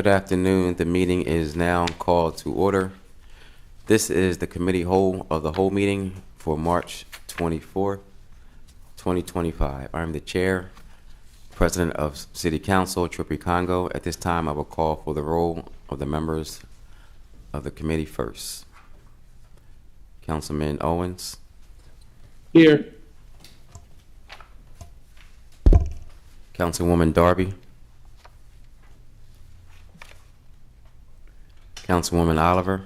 Good afternoon. The meeting is now called to order. This is the committee of the whole meeting for March 24th, 2025. I'm the chair, president of City Council, Trippi Congo. At this time, I will call for the roll of the members of the committee first. Councilman Owens. Here. Councilwoman Darby. Councilwoman Oliver.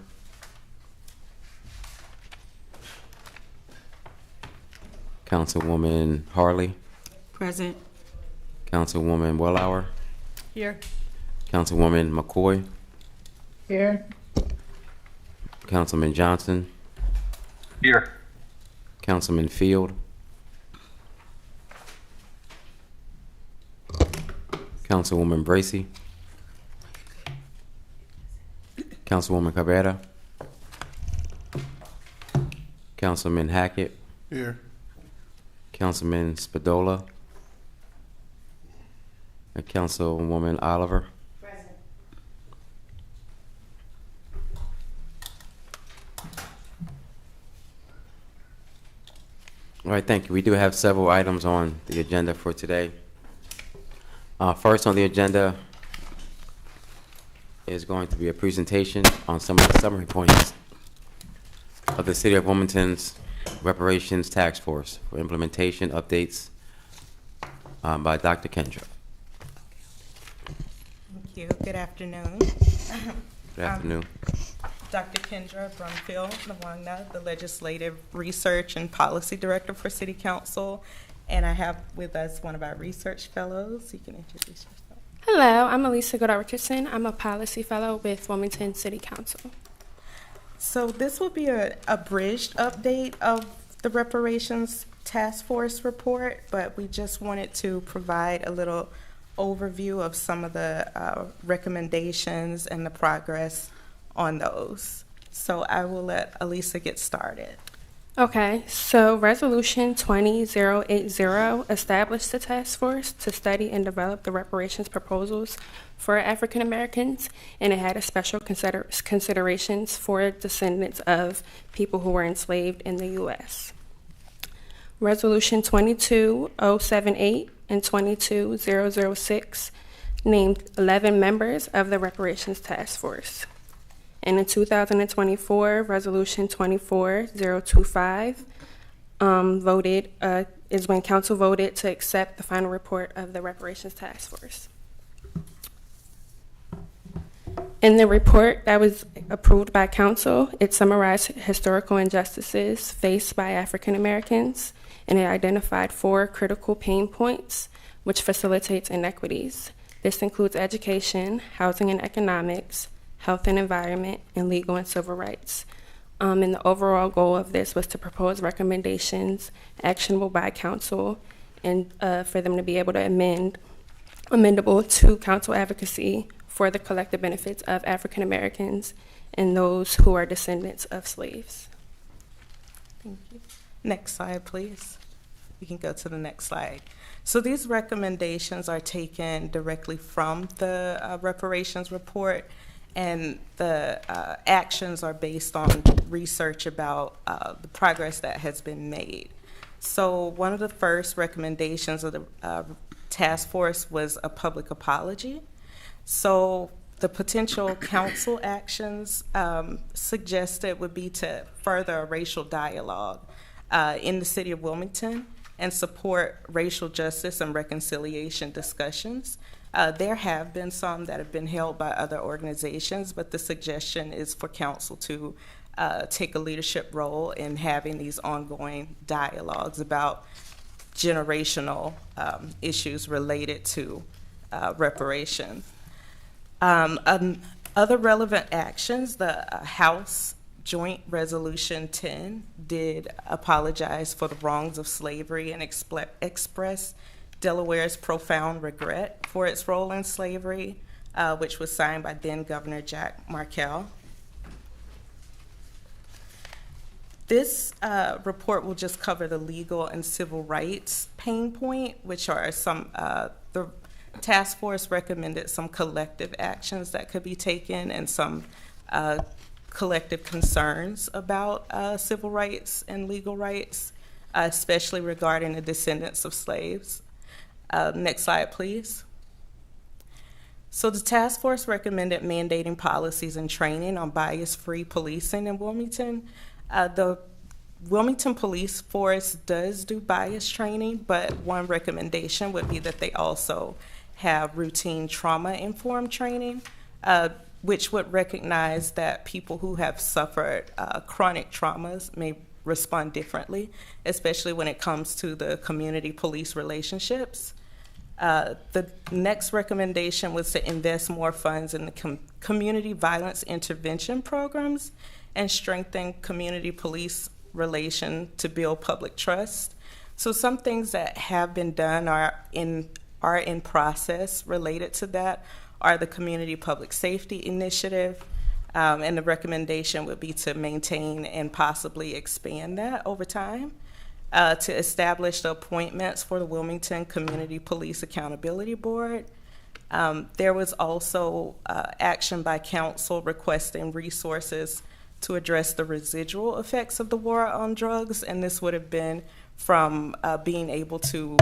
Councilwoman Harley. Present. Councilwoman Wellauer. Here. Councilwoman McCoy. Here. Councilman Johnson. Here. Councilman Field. Councilwoman Bracy. Councilwoman Cabrera. Councilman Hackett. Here. Councilman Spadola. And Councilwoman Oliver. Present. All right, thank you. We do have several items on the agenda for today. First on the agenda is going to be a presentation on some of the summary points of the City of Wilmington's Reparations Taskforce for implementation updates by Dr. Kendra. Thank you. Good afternoon. Good afternoon. Dr. Kendra Brumfield-Nawangna, the Legislative Research and Policy Director for City Council. And I have with us one of our research fellows. You can introduce yourself. Hello, I'm Elisa Goodall-Richardson. I'm a policy fellow with Wilmington City Council. So this will be a abridged update of the Reparations Task Force report, but we just wanted to provide a little overview of some of the recommendations and the progress on those. So I will let Elisa get started. Okay, so Resolution 20080 established the task force to study and develop the reparations proposals for African Americans, and it had a special considerations for descendants of people who were enslaved in the U.S. Resolution 22078 and 22006 named 11 members of the reparations task force. And in 2024, Resolution 24025 is when Council voted to accept the final report of the Reparations Task Force. In the report that was approved by Council, it summarized historical injustices faced by African Americans, and it identified 4 critical pain points which facilitates inequities. This includes education, housing and economics, health and environment, and legal and civil rights. And the overall goal of this was to propose recommendations actionable by council and for them to be able to amendable to council advocacy for the collective benefits of African Americans and those who are descendants of slaves. Thank you. Next slide, please. You can go to the next slide. So these recommendations are taken directly from the reparations report, and the actions are based on research about the progress that has been made. So one of the first recommendations of the task force was a public apology. So the potential council actions suggested would be to further a racial dialogue in the city of Wilmington and support racial justice and reconciliation discussions. There have been some that have been held by other organizations, but the suggestion is for council to take a leadership role in having these ongoing dialogues about generational issues related to reparation. Other relevant actions, the House Joint Resolution 10 did apologize for the wrongs of slavery and express Delaware's profound regret for its role in slavery, which was signed by then Governor Jack Markell. This report will just cover the legal and civil rights pain point, which are some the task force recommended some collective actions that could be taken and some collective concerns about civil rights and legal rights, especially regarding the descendants of slaves. Next slide, please. So the task force recommended mandating policies and training on bias-free policing in Wilmington. The Wilmington Police Force does do bias training, but one recommendation would be that they also have routine trauma-informed training, which would recognize that people who have suffered chronic traumas may respond differently, especially when it comes to the community police relationships. The next recommendation was to invest more funds in the community violence intervention programs and strengthen community police relation to build public trust. So some things that have been done are in process related to that are the Community Public Safety Initiative, and the recommendation would be to maintain and possibly expand that over time. To establish the appointments for the Wilmington Community Police Accountability Board. There was also action by council requesting resources to address the residual effects of the war on drugs, and this would have been from being able to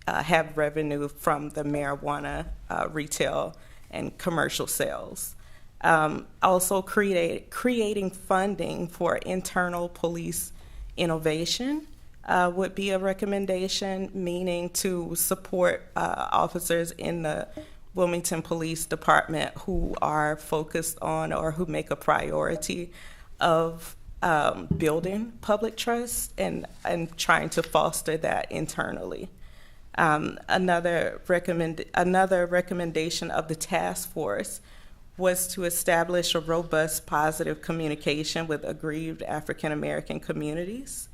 have revenue from the marijuana retail and commercial sales. Also creating funding for internal police innovation would be a recommendation, meaning to support officers in the Wilmington Police Department who are focused on or who make a priority of building public trust and trying to foster that internally. Another recommendation of the task force was to establish a robust positive communication with aggrieved African American communities.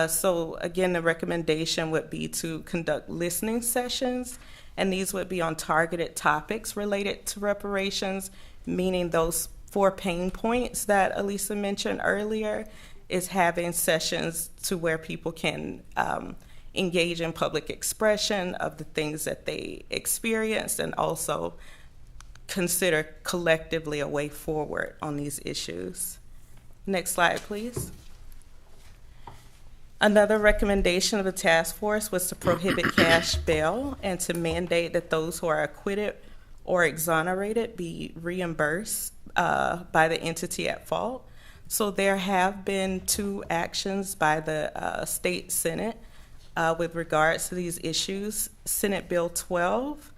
So again, the recommendation would be to conduct listening sessions, and these would be on targeted topics related to reparations, meaning those 4 pain points that Elisa mentioned earlier is having sessions to where people can engage in public expression of the things that they experienced and also consider collectively a way forward on these issues. Next slide, please. Another recommendation of the task force was to prohibit cash bail and to mandate that those who are acquitted or exonerated be reimbursed by the entity at fault. So there have been 2 actions by the state Senate with regards to these issues. Senate Bill 12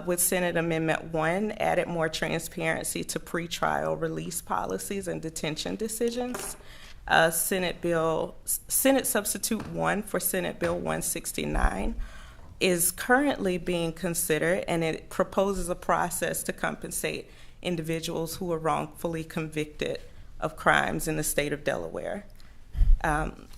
with Senate Amendment 1 added more transparency to pretrial release policies and detention decisions. Senate Substitute 1 for Senate Bill 169 is currently being considered, and it proposes a process to compensate individuals who are wrongfully convicted of crimes in the state of Delaware.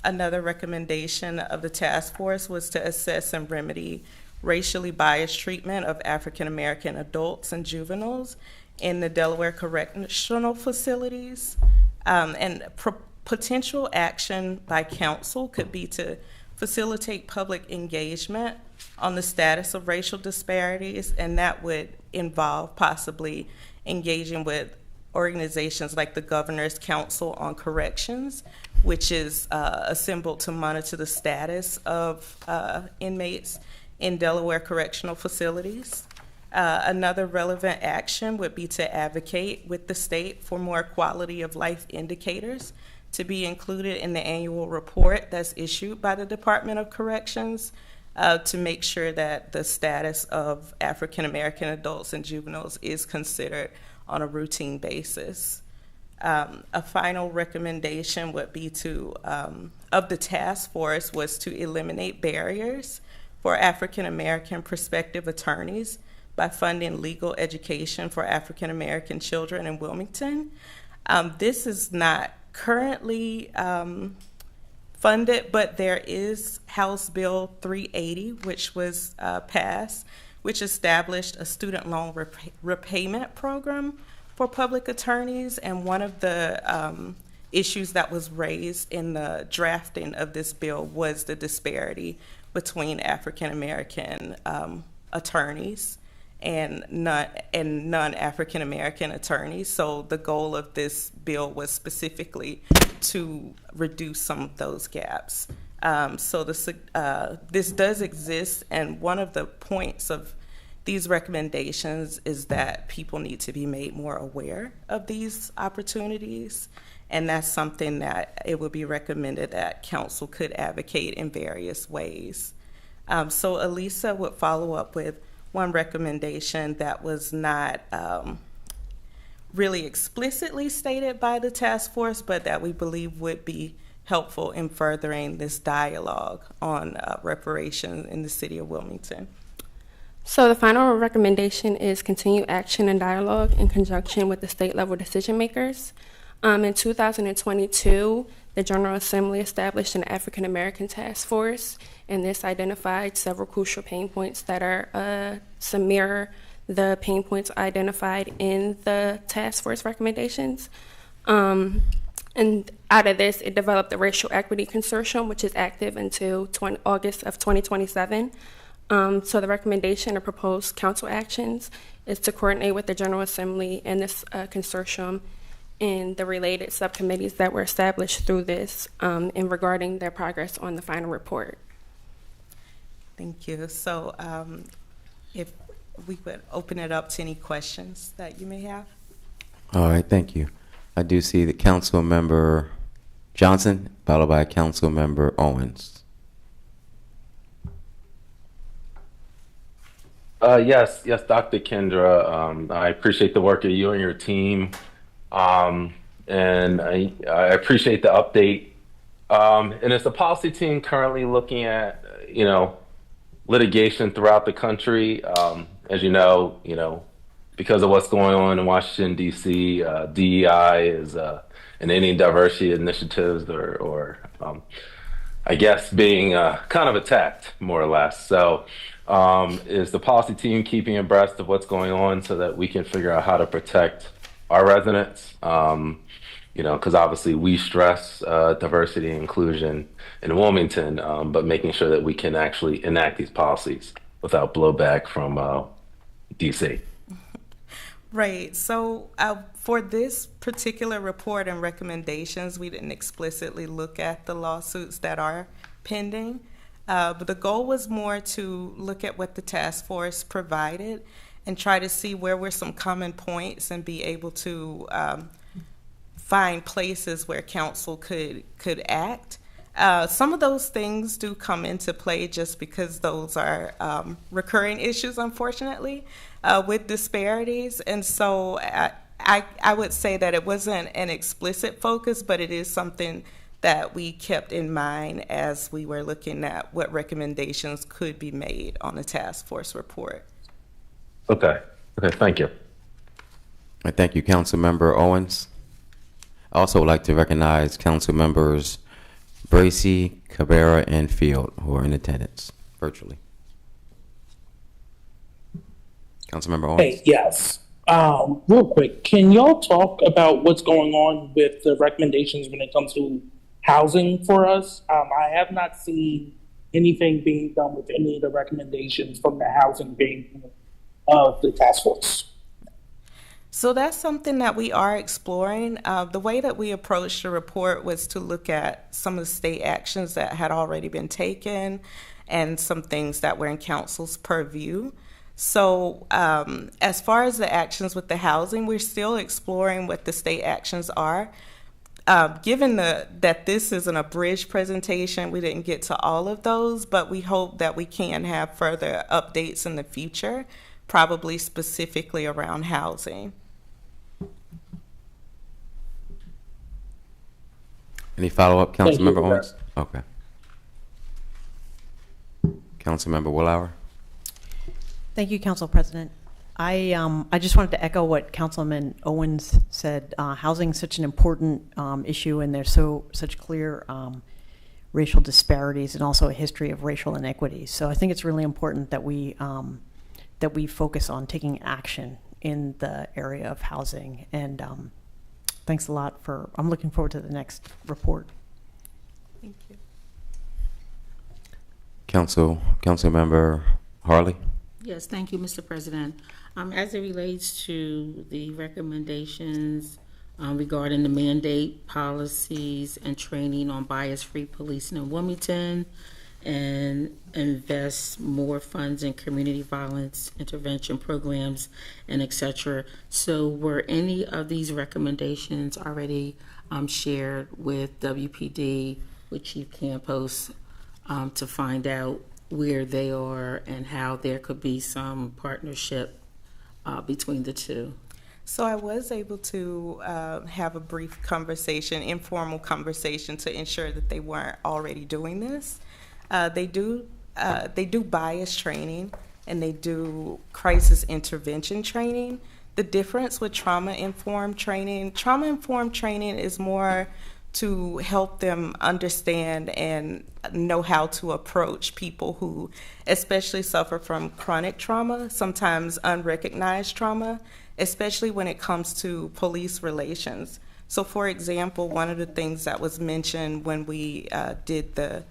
Another recommendation of the task force was to assess and remedy racially biased treatment of African American adults and juveniles in the Delaware correctional facilities. Potential action by council could be to facilitate public engagement on the status of racial disparities, and that would involve possibly engaging with organizations like the Governor's Council on Corrections, which is assembled to monitor the status of inmates in Delaware correctional facilities. Another relevant action would be to advocate with the state for more quality of life indicators to be included in the annual report that's issued by the Department of Corrections to make sure that the status of African American adults and juveniles is considered on a routine basis. A final recommendation would be of the task force was to eliminate barriers for African American prospective attorneys by funding legal education for African American children in Wilmington. This is not currently funded, but there is House Bill 380, which was passed, which established a student loan repayment program for public attorneys. And one of the issues that was raised in the drafting of this bill was the disparity between African American attorneys and non-African American attorneys. So the goal of this bill was specifically to reduce some of those gaps. So this does exist, and one of the points of these recommendations is that people need to be made more aware of these opportunities, and that's something that it would be recommended that council could advocate in various ways. So Elisa would follow up with one recommendation that was not really explicitly stated by the task force, but that we believe would be helpful in furthering this dialogue on reparations in the city of Wilmington. So the final recommendation is continue action and dialogue in conjunction with the state level decision makers. In 2022, the General Assembly established an African American task force, and this identified several crucial pain points that are to mirror the pain points identified in the task force recommendations. And out of this, it developed the Racial Equity Consortium, which is active until August of 2027. So the recommendation or proposed council actions is to coordinate with the General Assembly and this consortium and the related subcommittees that were established through this in regarding their progress on the final report. Thank you. So if we would open it up to any questions that you may have. All right, thank you. I do see the Council Member Johnson, followed by Council Member Owens. Yes, Dr. Kendra. I appreciate the work of you and your team. And I appreciate the update. And it's a policy team currently looking at, litigation throughout the country. As you know, because of what's going on in Washington, D.C., DEI is, and any diversity initiatives or I guess being kind of attacked more or less. So is the policy team keeping abreast of what's going on so that we can figure out how to protect our residents? Because obviously we stress diversity and inclusion in Wilmington, but making sure that we can actually enact these policies without blowback from DC. Right. So for this particular report and recommendations, we didn't explicitly look at the lawsuits that are pending, but the goal was more to look at what the task force provided and try to see where were some common points and be able to find places where council could act. Some of those things do come into play just because those are recurring issues, unfortunately, with disparities. And so I would say that it wasn't an explicit focus, but it is something that we kept in mind as we were looking at what recommendations could be made on the task force report. Okay, thank you. Thank you, Council Member Owens. I also would like to recognize Council Members Bracy, Cabrera, and Field, who are in attendance virtually. Councilmember Owens. Hey, yes. Real quick, can y'all talk about what's going on with the recommendations when it comes to housing for us? I have not seen anything being done with any of the recommendations from the housing being of the task force. So that's something that we are exploring. The way that we approached the report was to look at some of the state actions that had already been taken and some things that were in council's purview. So as far as the actions with the housing, we're still exploring what the state actions are. Given that this is an abridged presentation, we didn't get to all of those, but we hope that we can have further updates in the future, probably specifically around housing. Any follow-up, Councilmember you. Owens? Okay. Councilmember Willauer. Thank you, Council President. I just wanted to echo what Councilman Owens said. Housing is such an important issue, and there's such clear racial disparities and also a history of racial inequities. So I think it's really important that we focus on taking action in the area of housing. And thanks a lot I'm looking forward to the next report. Thank you. Councilmember Harley. Yes, thank you, Mr. President. As it relates to the recommendations regarding the mandate policies and training on bias-free policing in Wilmington, and invest more funds in community violence intervention programs and et cetera. So were any of these recommendations already shared with WPD, with Chief Campos, to find out where they are and how there could be some partnership between the two? So I was able to have a brief conversation, informal conversation, to ensure that they weren't already doing this. They do bias training, and they do crisis intervention training. The difference with trauma-informed training is more to help them understand and know how to approach people who especially suffer from chronic trauma, sometimes unrecognized trauma, especially when it comes to police relations. So for example, one of the things that was mentioned when we did the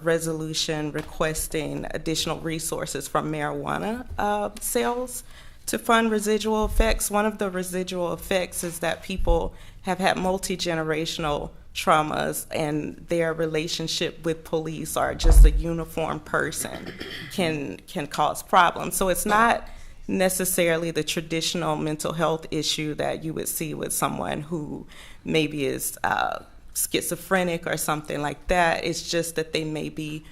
resolution requesting additional resources from marijuana sales to fund residual effects, one of the residual effects is that people have had multi-generational traumas, and their relationship with police or just a uniformed person can cause problems. So it's not necessarily the traditional mental health issue that you would see with someone who maybe is schizophrenic or something like that. It's just that they maybe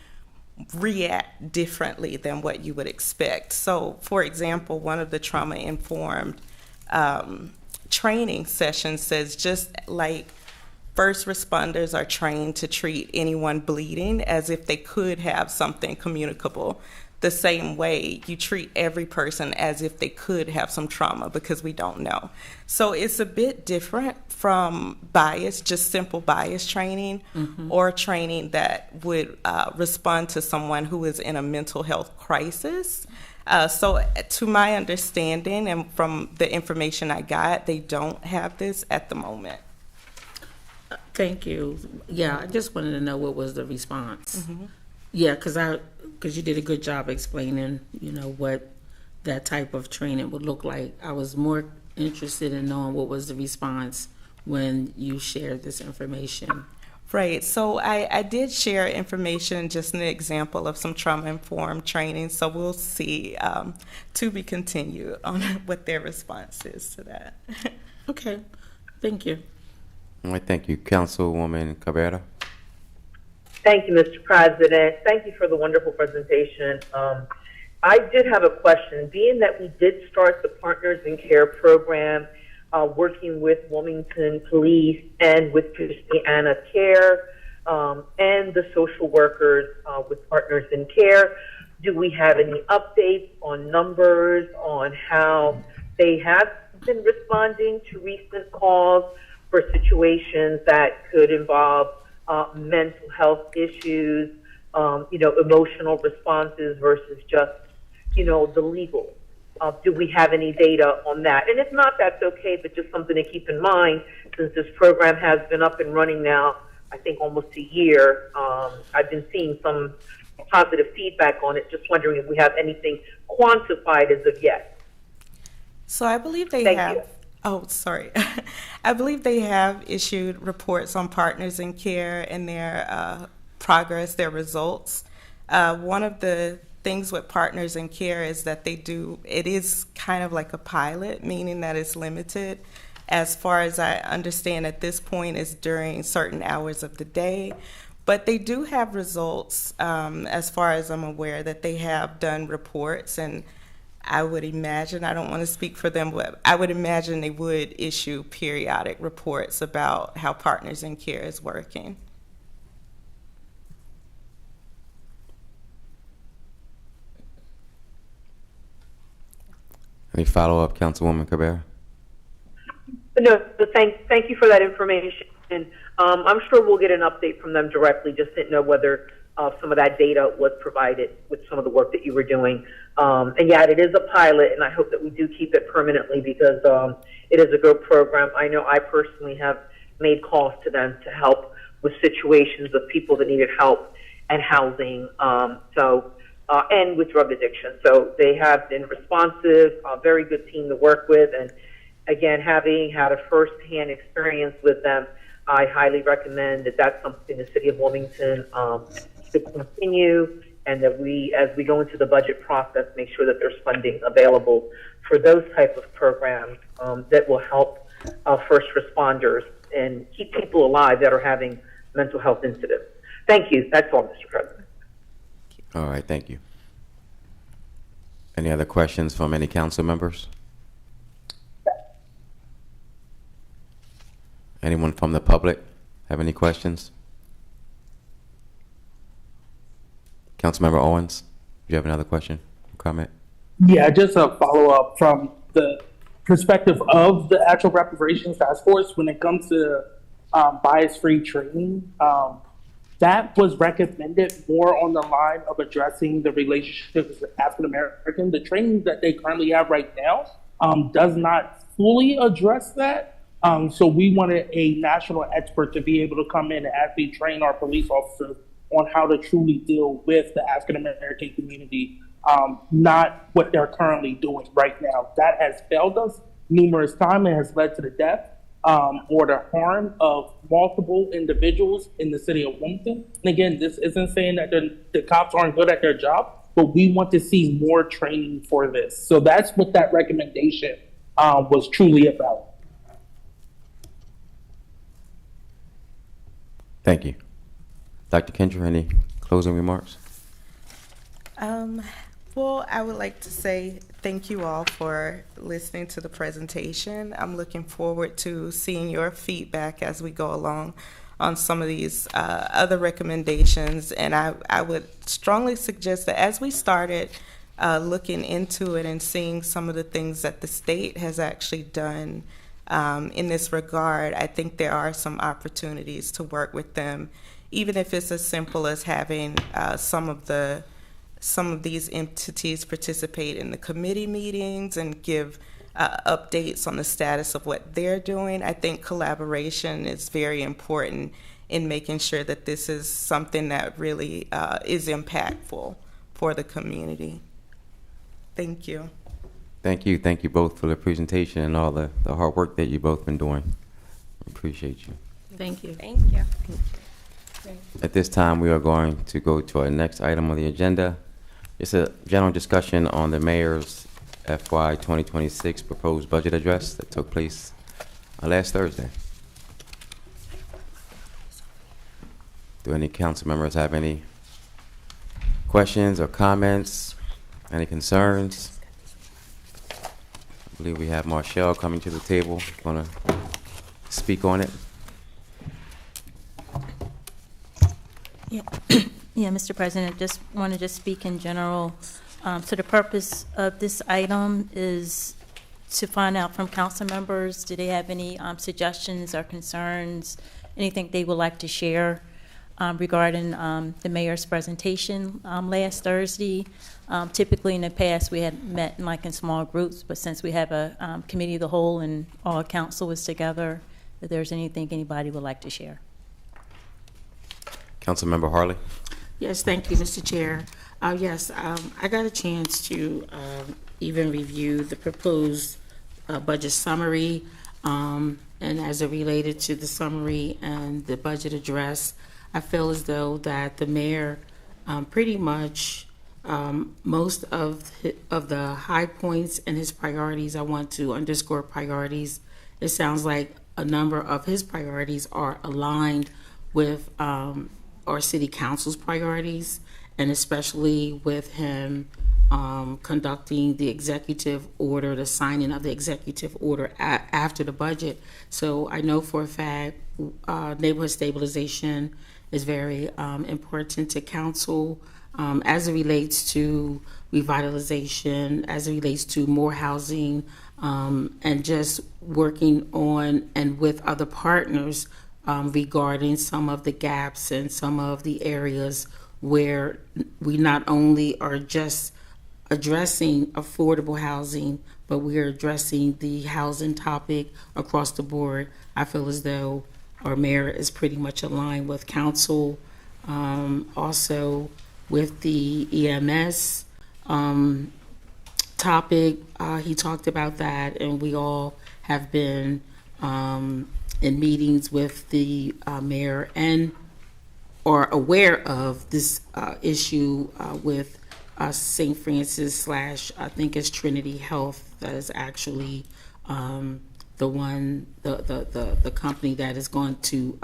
react differently than what you would expect. So, for example, one of the trauma-informed training sessions says, just like first responders are trained to treat anyone bleeding as if they could have something communicable, the same way you treat every person as if they could have some trauma, because we don't know. So it's a bit different from bias, just simple bias training, or training that would respond to someone who is in a mental health crisis. So to my understanding and from the information I got, they don't have this at the moment. Thank you. Yeah, I just wanted to know what was the response. Yeah, because you did a good job explaining, what that type of training would look like. I was more interested in knowing what was the response when you shared this information. Right. So I did share information, just an example of some trauma-informed training. So we'll see, to be continued on what their response is to that. Okay. Thank you. All right, thank you. Councilwoman Cabrera. Thank you, Mr. President. Thank you for the wonderful presentation. I did have a question. Being that we did start the Partners in Care program, working with Wilmington Police and with Christiana Care and the social workers with Partners in Care, do we have any updates on numbers, on how they have been responding to recent calls for situations that could involve mental health issues, emotional responses versus just, the legal? Do we have any data on that? And if not, that's okay, but just something to keep in mind, since this program has been up and running now, I think almost a year. I've been seeing some positive feedback on it. Just wondering if we have anything quantified as of yet. So I believe they Thank have. you. Oh, sorry. I believe they have issued reports on Partners in Care and their progress, their results. One of the things with Partners in Care is that it is kind of like a pilot, meaning that it's limited. As far as I understand at this point, is during certain hours of the day. But they do have results, as far as I'm aware, that they have done reports, and I would imagine, I don't want to speak for them, but I would imagine they would issue periodic reports about how Partners in Care is working. Any follow-up, Councilwoman Cabrera? No, thank you for that information. I'm sure we'll get an update from them directly. Just didn't know whether some of that data was provided with some of the work that you were doing. And yeah, it is a pilot, and I hope that we do keep it permanently because it is a good program. I know I personally have made calls to them to help with situations of people that needed help and housing. So and with drug addiction. So they have been responsive, a very good team to work with, and again, having had a first-hand experience with them, I highly recommend that that's something the City of Wilmington should continue, and that we, as we go into the budget process, make sure that there's funding available for those type of programs that will help first responders and keep people alive that are having mental health incidents. Thank you. That's all, Mr. President. All right, thank you. Any other questions from any council members? Anyone from the public have any questions? Councilmember Owens, do you have another question or comment? Yeah, just a follow-up from the perspective of the actual Reparations Task Force when it comes to bias-free training. That was recommended more on the line of addressing the relationships with African American. The training that they currently have right now does not fully address that. So we wanted a national expert to be able to come in and actually train our police officers on how to truly deal with the African American community, not what they're currently doing right now. That has failed us numerous times and has led to the death or the harm of multiple individuals in the city of Wilmington. And again, this isn't saying that the cops aren't good at their job, but we want to see more training for this. So that's what that recommendation was truly about. Thank you. Dr. Kendra, any closing remarks? Well, I would like to say thank you all for listening to the presentation. I'm looking forward to seeing your feedback as we go along on some of these other recommendations. And I would strongly suggest that as we started looking into it and seeing some of the things that the state has actually done in this regard, I think there are some opportunities to work with them, even if it's as simple as having some of these entities participate in the committee meetings and give updates on the status of what they're doing. I think collaboration is very important in making sure that this is something that really is impactful for the community. Thank you. Thank you. Thank you both for the presentation and all the hard work that you've both been doing. Appreciate you. Thank you. Thank you. At this time, we are going to go to our next item on the agenda. It's a general discussion on the mayor's FY 2026 proposed budget address that took place last Thursday. Do any council members have any questions or comments, any concerns? I believe we have Marshall coming to the table, going to speak on it. Yeah, Mr. President, just want to speak in general. So the purpose of this item is to find out from council members, do they have any suggestions or concerns, anything they would like to share regarding the mayor's presentation last Thursday. Typically in the past, we had met in small groups, but since we have a committee of the whole and all council is together, if there's anything anybody would like to share. Councilmember Harley. Yes, thank you, Mr. Chair. Yes, I got a chance to even review the proposed budget summary, and as it related to the summary and the budget address, I feel as though that the mayor pretty much most of the high points and his priorities, I want to underscore priorities. It sounds like a number of his priorities are aligned with our city council's priorities, and especially with him conducting the executive order, the signing of the executive order after the budget. So I know for a fact neighborhood stabilization is very important to council as it relates to revitalization, as it relates to more housing, and just working on and with other partners regarding some of the gaps and some of the areas where we not only are just addressing affordable housing, but we are addressing the housing topic across the board. I feel as though our mayor is pretty much aligned with council. Also, with the EMS topic. He talked about that, and we all have been in meetings with the mayor and are aware of this issue with St. Francis / I think it's Trinity Health that is actually the company that is going to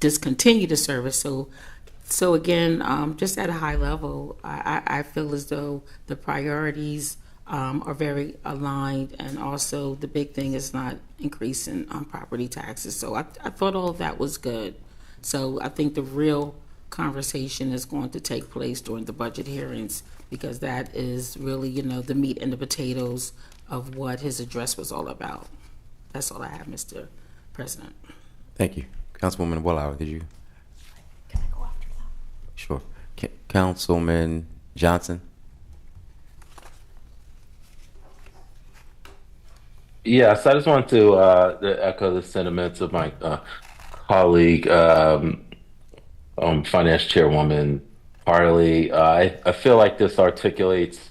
discontinue the service. So again, just at a high level, I feel as though the priorities are very aligned, and also the big thing is not increasing property taxes. So I thought all of that was good. So I think the real conversation is going to take place during the budget hearings, because that is really, the meat and the potatoes of what his address was all about. That's all I have, Mr. President. Thank you. Councilwoman Wellauer, did you? Can I go after that? Sure. Councilman Johnson? Yes, I just want to echo the sentiments of my colleague, Finance Chairwoman Harley. I feel like this articulates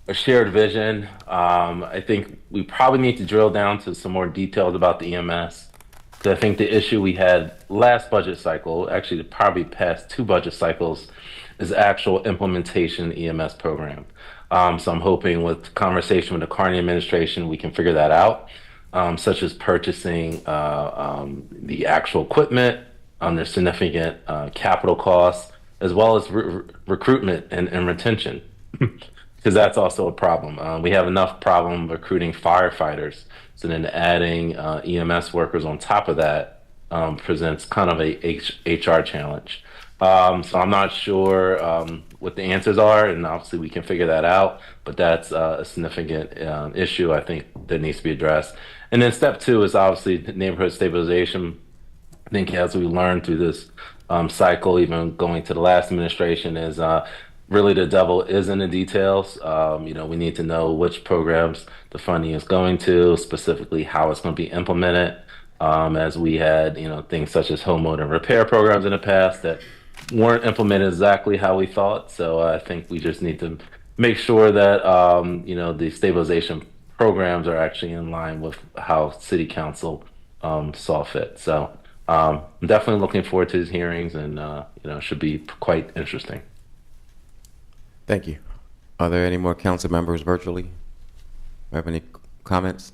a shared vision. I think we probably need to drill down to some more details about the EMS. Because I think the issue we had last budget cycle, actually probably past 2 budget cycles, is actual implementation of the EMS program. So I'm hoping with conversation with the Carney administration, we can figure that out, such as purchasing the actual equipment, there's significant capital costs, as well as recruitment and retention, because that's also a problem. We have enough problem recruiting firefighters, so then adding EMS workers on top of that presents kind of a HR challenge. So I'm not sure what the answers are, and obviously we can figure that out, but that's a significant issue I think that needs to be addressed. And then step 2 is obviously neighborhood stabilization. I think as we learned through this cycle, even going to the last administration, is really the devil is in the details. We need to know which programs the funding is going to, specifically how it's going to be implemented, as we had, things such as homeowner repair programs in the past that weren't implemented exactly how we thought. So I think we just need to make sure that, the stabilization programs are actually in line with how City Council saw fit. So I'm definitely looking forward to these hearings, and, it should be quite interesting. Thank you. Are there any more council members virtually who have any comments?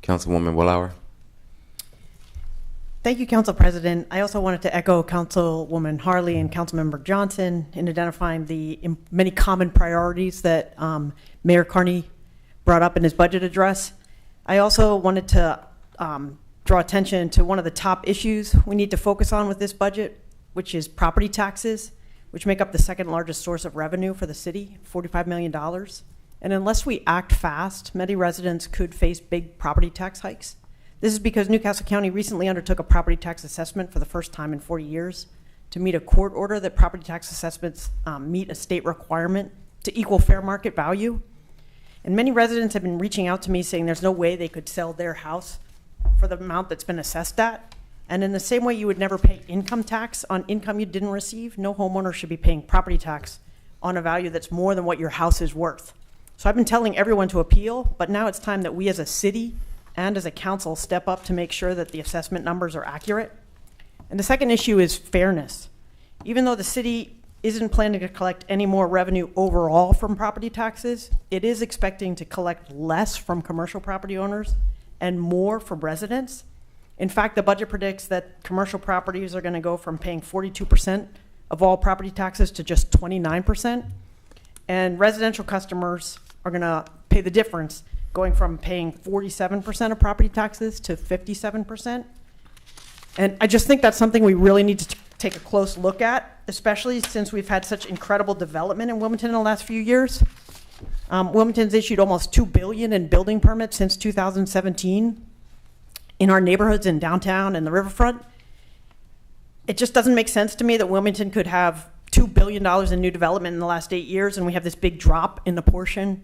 Councilwoman Wellauer? Thank you, Council President. I also wanted to echo Councilwoman Harley and Councilmember Johnson in identifying the many common priorities that Mayor Carney brought up in his budget address. I also wanted to draw attention to one of the top issues we need to focus on with this budget, which is property taxes, which make up the second largest source of revenue for the city, $45 million. And unless we act fast, many residents could face big property tax hikes. This is because Newcastle County recently undertook a property tax assessment for the first time in 40 years to meet a court order that property tax assessments meet a state requirement to equal fair market value. And many residents have been reaching out to me saying there's no way they could sell their house for the amount that's been assessed at. And in the same way you would never pay income tax on income you didn't receive, no homeowner should be paying property tax on a value that's more than what your house is worth. So I've been telling everyone to appeal, but now it's time that we as a city and as a council step up to make sure that the assessment numbers are accurate. And the second issue is fairness. Even though the city isn't planning to collect any more revenue overall from property taxes, it is expecting to collect less from commercial property owners and more from residents. In fact, the budget predicts that commercial properties are going to go from paying 42% of all property taxes to just 29%. And residential customers are going to pay the difference, going from paying 47% of property taxes to 57%. And I just think that's something we really need to take a close look at, especially since we've had such incredible development in Wilmington in the last few years. Wilmington's issued almost $2 billion in building permits since 2017 in our neighborhoods in downtown and the riverfront. It just doesn't make sense to me that Wilmington could have $2 billion in new development in the last 8 years, and we have this big drop in the portion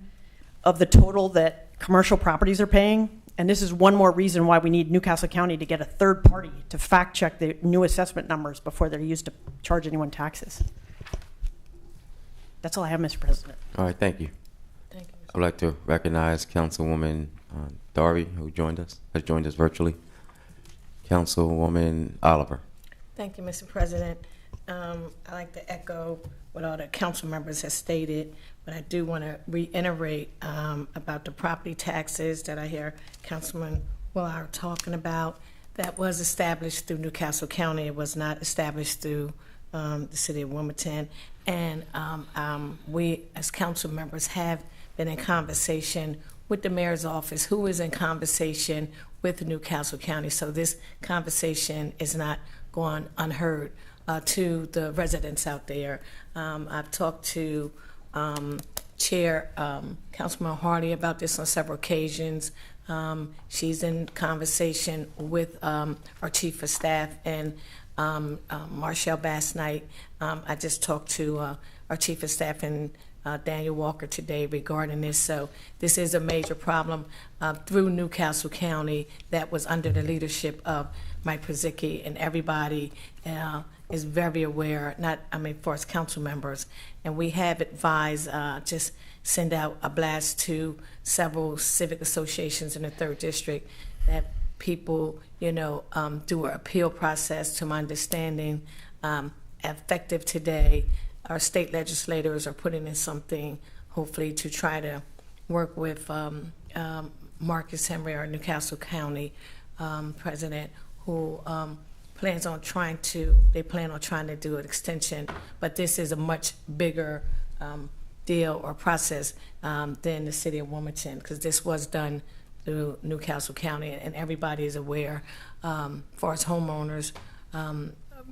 of the total that commercial properties are paying. And this is one more reason why we need Newcastle County to get a third party to fact check the new assessment numbers before they're used to charge anyone taxes. That's all I have, Mr. President. All right, thank you. Thank you. I'd like to recognize Councilwoman Darby, who has joined us virtually. Councilwoman Oliver. Thank you, Mr. President. I'd like to echo what all the council members have stated, but I do want to reiterate about the property taxes that I hear Councilman Willard talking about. That was established through Newcastle County. It was not established through the city of Wilmington. And we, as council members, have been in conversation with the mayor's office, who is in conversation with Newcastle County. So this conversation is not going unheard to the residents out there. I've talked to Chair Councilman Hardy about this on several occasions. She's in conversation with our Chief of Staff and Marshall Bass-Knight. I just talked to our Chief of Staff and Daniel Walker today regarding this. So this is a major problem through Newcastle County that was under the leadership of Mike Pazicki, and everybody is very aware, for us council members. And we have advised, just send out a blast to several civic associations in the 3rd District that people, do an appeal process. To my understanding, effective today, our state legislators are putting in something, hopefully, to try to work with Marcus Henry, our Newcastle County president, who plan on trying to do an extension, but this is a much bigger deal or process than the city of Wilmington, because this was done through Newcastle County, and everybody is aware, for us homeowners,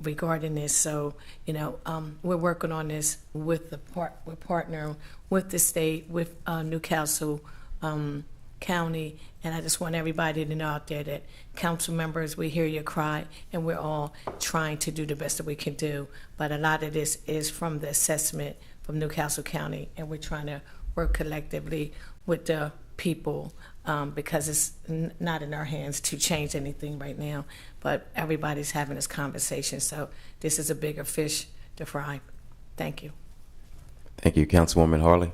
regarding this. So, we're working on this with we're partnering with the state, with Newcastle County, and I just want everybody to know out there that council members, we hear your cry, and we're all trying to do the best that we can do. But a lot of this is from the assessment from Newcastle County, and we're trying to work collectively with the people because it's not in our hands to change anything right now. But everybody's having this conversation, so this is a bigger fish to fry. Thank you. Thank you, Councilwoman Harley.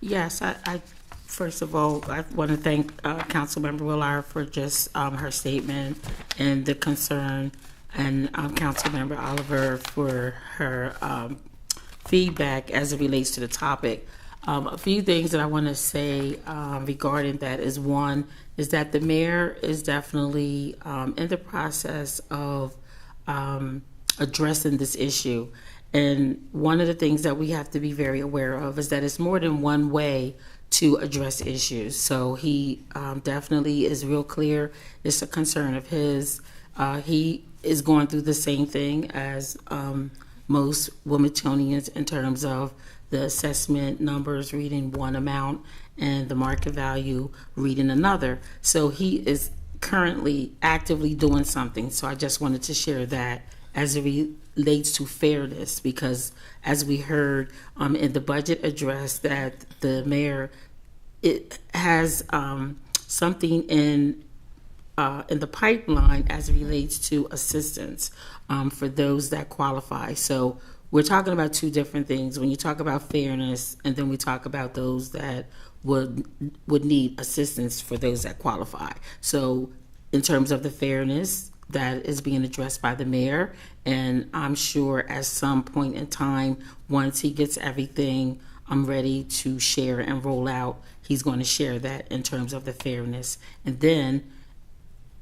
Yes, I first of all, I want to thank Councilmember Willard for just her statement and the concern, and Councilmember Oliver for her feedback as it relates to the topic. A few things that I want to say regarding that is, one, is that the mayor is definitely in the process of addressing this issue. And one of the things that we have to be very aware of is that it's more than one way to address issues. So he definitely is real clear. It's a concern of his. He is going through the same thing as most Wilmingtonians in terms of the assessment numbers reading one amount and the market value reading another. So he is currently actively doing something. So I just wanted to share that as it relates to fairness, because as we heard in the budget address that the mayor, it has something in the pipeline as it relates to assistance for those that qualify. So we're talking about two different things. When you talk about fairness, and then we talk about those that would need assistance for those that qualify. So in terms of the fairness, that is being addressed by the mayor, and I'm sure at some point in time, once he gets everything ready to share and roll out, he's going to share that in terms of the fairness. And then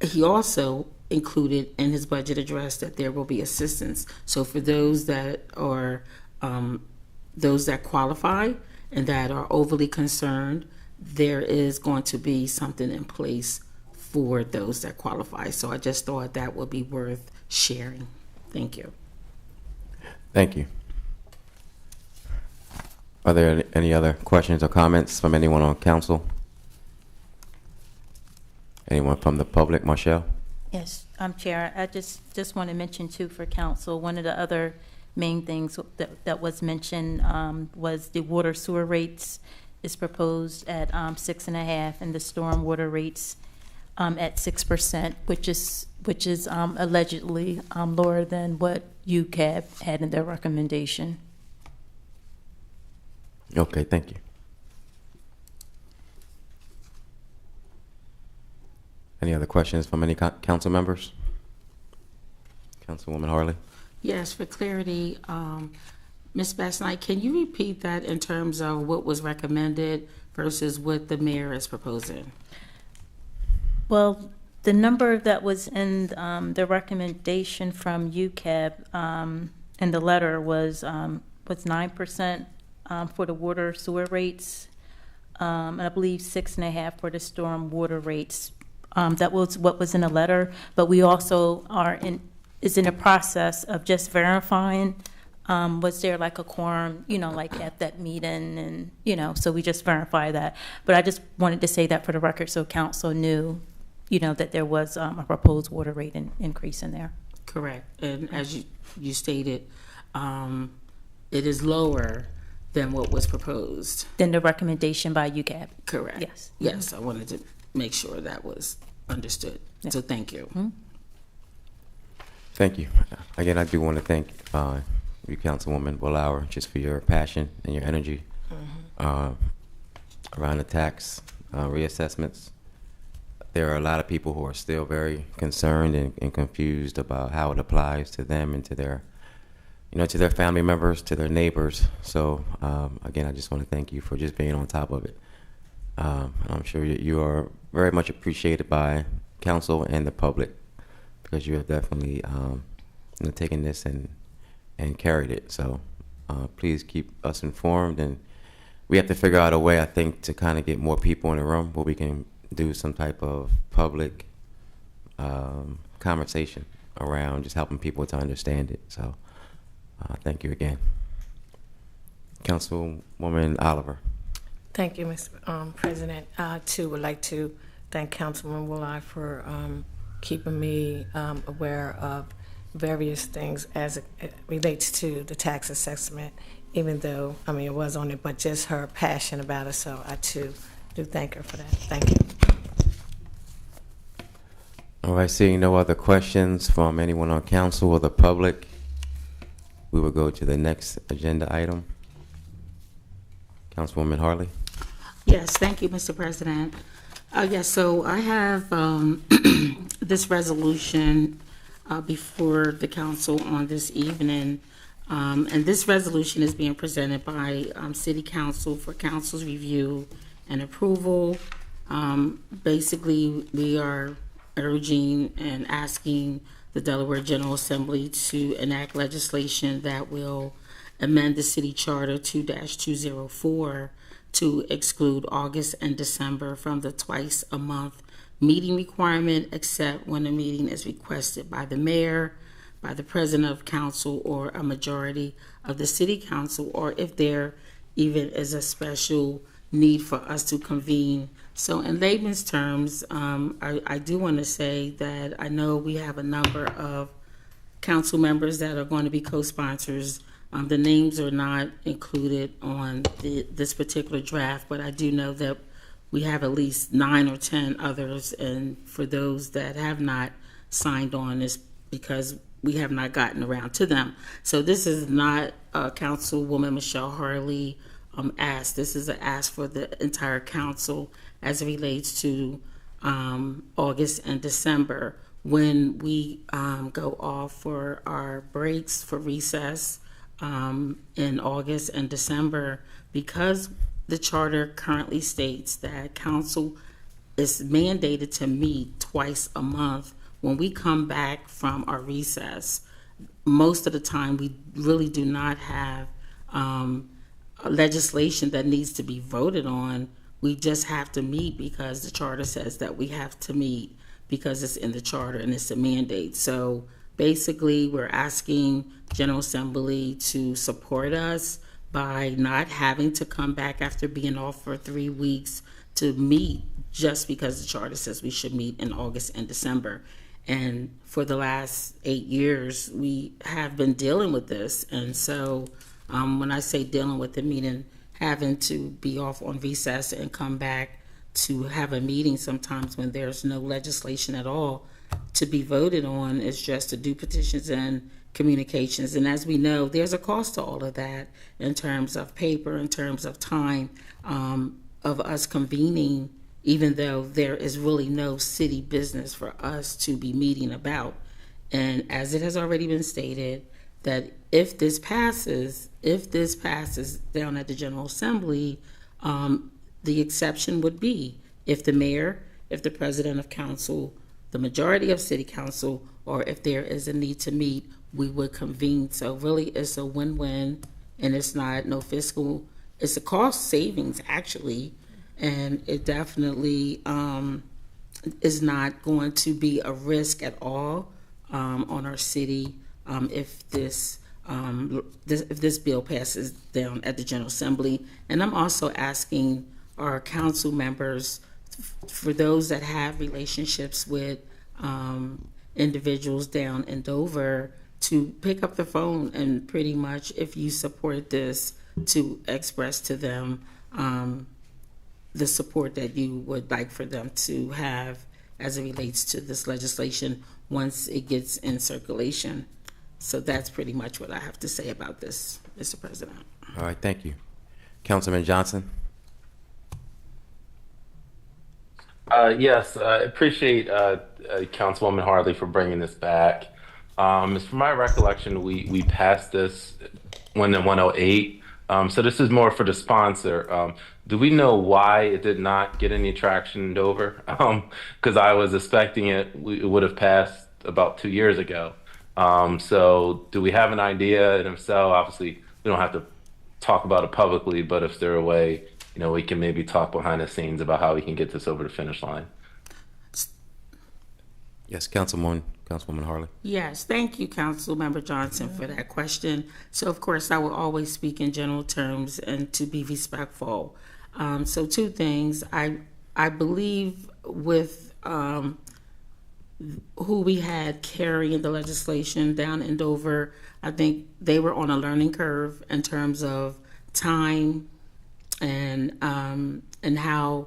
he also included in his budget address that there will be assistance. So for those that are those that qualify and that are overly concerned, there is going to be something in place for those that qualify. So I just thought that would be worth sharing. Thank you. Thank you. Are there any other questions or comments from anyone on council? Anyone from the public? Marshall? Yes, Chair. I just want to mention too for council, one of the other main things that was mentioned was the water sewer rates is proposed at 6.5%, and the storm water rates at 6%, which is allegedly lower than what UCAB had in their recommendation. Okay, thank you. Any other questions from any council members? Councilwoman Harley? Yes, for clarity, Ms. Bass-Knight, can you repeat that in terms of what was recommended versus what the mayor is proposing? Well, the number that was in the recommendation from UCAB in the letter was 9% for the water sewer rates, and I believe 6.5% for the storm water rates. That was what was in the letter, but we also is in the process of just verifying was there like a quorum, like at that meeting, and so we just verify that. But I just wanted to say that for the record, so council knew, that there was a proposed water rate increase in there. Correct, and as you stated, it is lower than what was proposed. Then the recommendation by UCAB. Correct. Yes. Yes, I wanted to make sure that was understood. Yeah. So thank you. Mm-hmm. Thank you. Again, I do want to thank you, Councilwoman Willour, just for your passion and your energy around the tax reassessments. There are a lot of people who are still very concerned and confused about how it applies to them and to their, to their family members, to their neighbors. So again, I just want to thank you for just being on top of it. I'm sure you are very much appreciated by council and the public, because you have definitely taken this and carried it. So please keep us informed, and we have to figure out a way, I think, to kind of get more people in the room where we can do some type of public conversation around just helping people to understand it. So thank you again. Councilwoman Oliver. Thank you, Mr. President. I, too, would like to thank Councilman Willour for keeping me aware of various things as it relates to the tax assessment, even though, it was on it, but just her passion about it. So I, too, do thank her for that. Thank you. All right, seeing no other questions from anyone on council or the public, we will go to the next agenda item. Councilwoman Harley. Yes, thank you, Mr. President. Yes, so I have this resolution before the council on this evening, and this resolution is being presented by City Council for council's review and approval. Basically, we are urging and asking the Delaware General Assembly to enact legislation that will amend the city charter 2-204 to exclude August and December from the twice a month meeting requirement, except when a meeting is requested by the mayor, by the president of council, or a majority of the city council, or if there even is a special need for us to convene. So in layman's terms, I do want to say that I know we have a number of council members that are going to be co-sponsors. The names are not included on this particular draft, but I do know that we have at least 9 or 10 others, and for those that have not signed on, it's because we have not gotten around to them. So this is not Councilwoman Michelle Harley ask. This is an ask for the entire council as it relates to August and December, when we go off for our breaks for recess in August and December, because the charter currently states that council is mandated to meet twice a month. When we come back from our recess, most of the time we really do not have legislation that needs to be voted on. We just have to meet because the charter says that we have to meet, because it's in the charter and it's a mandate. So basically, we're asking General Assembly to support us by not having to come back after being off for 3 weeks to meet, just because the charter says we should meet in August and December. And for the last 8 years, we have been dealing with this. And so when I say dealing with it, meaning having to be off on recess and come back to have a meeting sometimes when there's no legislation at all to be voted on, is just to do petitions and communications. And as we know, there's a cost to all of that in terms of paper, in terms of time, of us convening, even though there is really no city business for us to be meeting about. And as it has already been stated, that if this passes down at the General Assembly, the exception would be if the mayor, if the president of council, the majority of city council, or if there is a need to meet, we would convene. So really it's a win-win, and it's not no fiscal, it's a cost savings actually, and it definitely is not going to be a risk at all on our city if this bill passes down at the General Assembly. And I'm also asking our council members, for those that have relationships with individuals down in Dover, to pick up the phone and pretty much, if you support this, to express to them the support that you would like for them to have as it relates to this legislation once it gets in circulation. So that's pretty much what I have to say about this, Mr. President. All right, thank you. Councilman Johnson? Yes, I appreciate Councilwoman Harley for bringing this back. From my recollection, we passed this when in 108. So this is more for the sponsor. Do we know why it did not get any traction in Dover? Because I was expecting it would have passed about 2 years ago. So do we have an idea? And if so, obviously we don't have to talk about it publicly, but if there a way, we can maybe talk behind the scenes about how we can get this over the finish line. Yes, Councilwoman Harley. Yes, thank you, Councilmember Johnson, for that question. So, of course, I will always speak in general terms and to be respectful. So, two things. I believe with who we had carrying the legislation down in Dover, I think they were on a learning curve in terms of time and how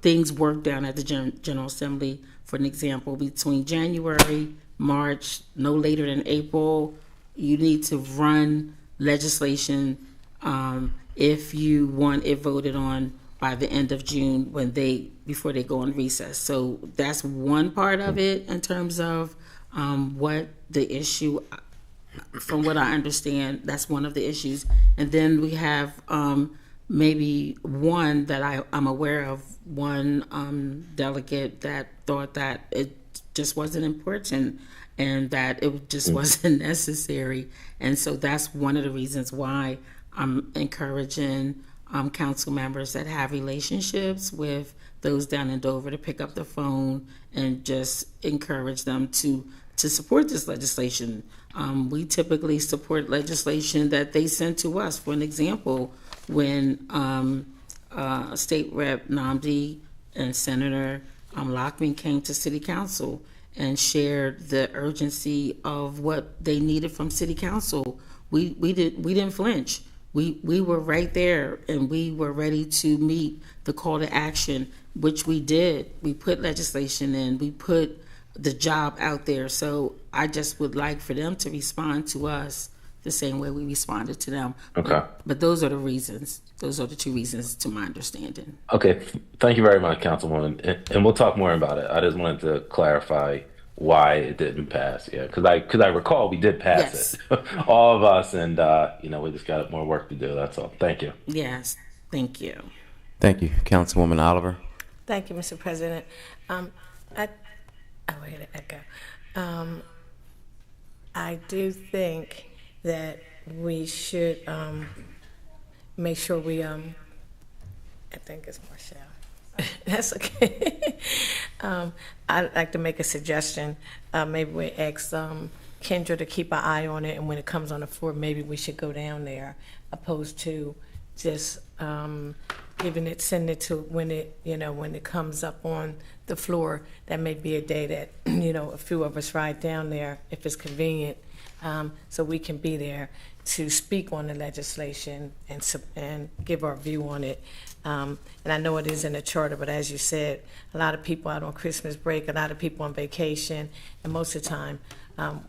things work down at the General Assembly. For an example, between January, March, no later than April, you need to run legislation if you want it voted on by the end of June before they go on recess. So that's one part of it in terms of what the issue, from what I understand, that's one of the issues. And then we have maybe one that I'm aware of, one delegate that thought that it just wasn't important and that it just wasn't necessary. And so that's one of the reasons why I'm encouraging council members that have relationships with those down in Dover to pick up the phone and just encourage them to support this legislation. We typically support legislation that they send to us. For an example, when State Rep Namdi and Senator Lockman came to City Council and shared the urgency of what they needed from City Council, we didn't flinch. We were right there, and we were ready to meet the call to action, which we did. We put legislation in. We put the job out there. So I just would like for them to respond to us the same way we responded to them. Okay. But those are the reasons. Those are the two reasons, to my understanding. Okay. Thank you very much, Councilwoman. And we'll talk more about it. I just wanted to clarify why it didn't pass. Yeah, because I recall we did pass it, all of us, and we just got more work to do. That's all. Thank you. Yes. Thank you. Thank you, Councilwoman Oliver. Thank you, Mr. President. I do think that we should make sure we, I think it's Marshall. That's okay. I'd like to make a suggestion. Maybe we ask Kendra to keep an eye on it, and when it comes on the floor, maybe we should go down there, opposed to just send it to when it comes up on the floor. That may be a day that a few of us ride down there if it's convenient, so we can be there to speak on the legislation and give our view on it. And I know it is in the charter, but as you said, a lot of people out on Christmas break, a lot of people on vacation, and most of the time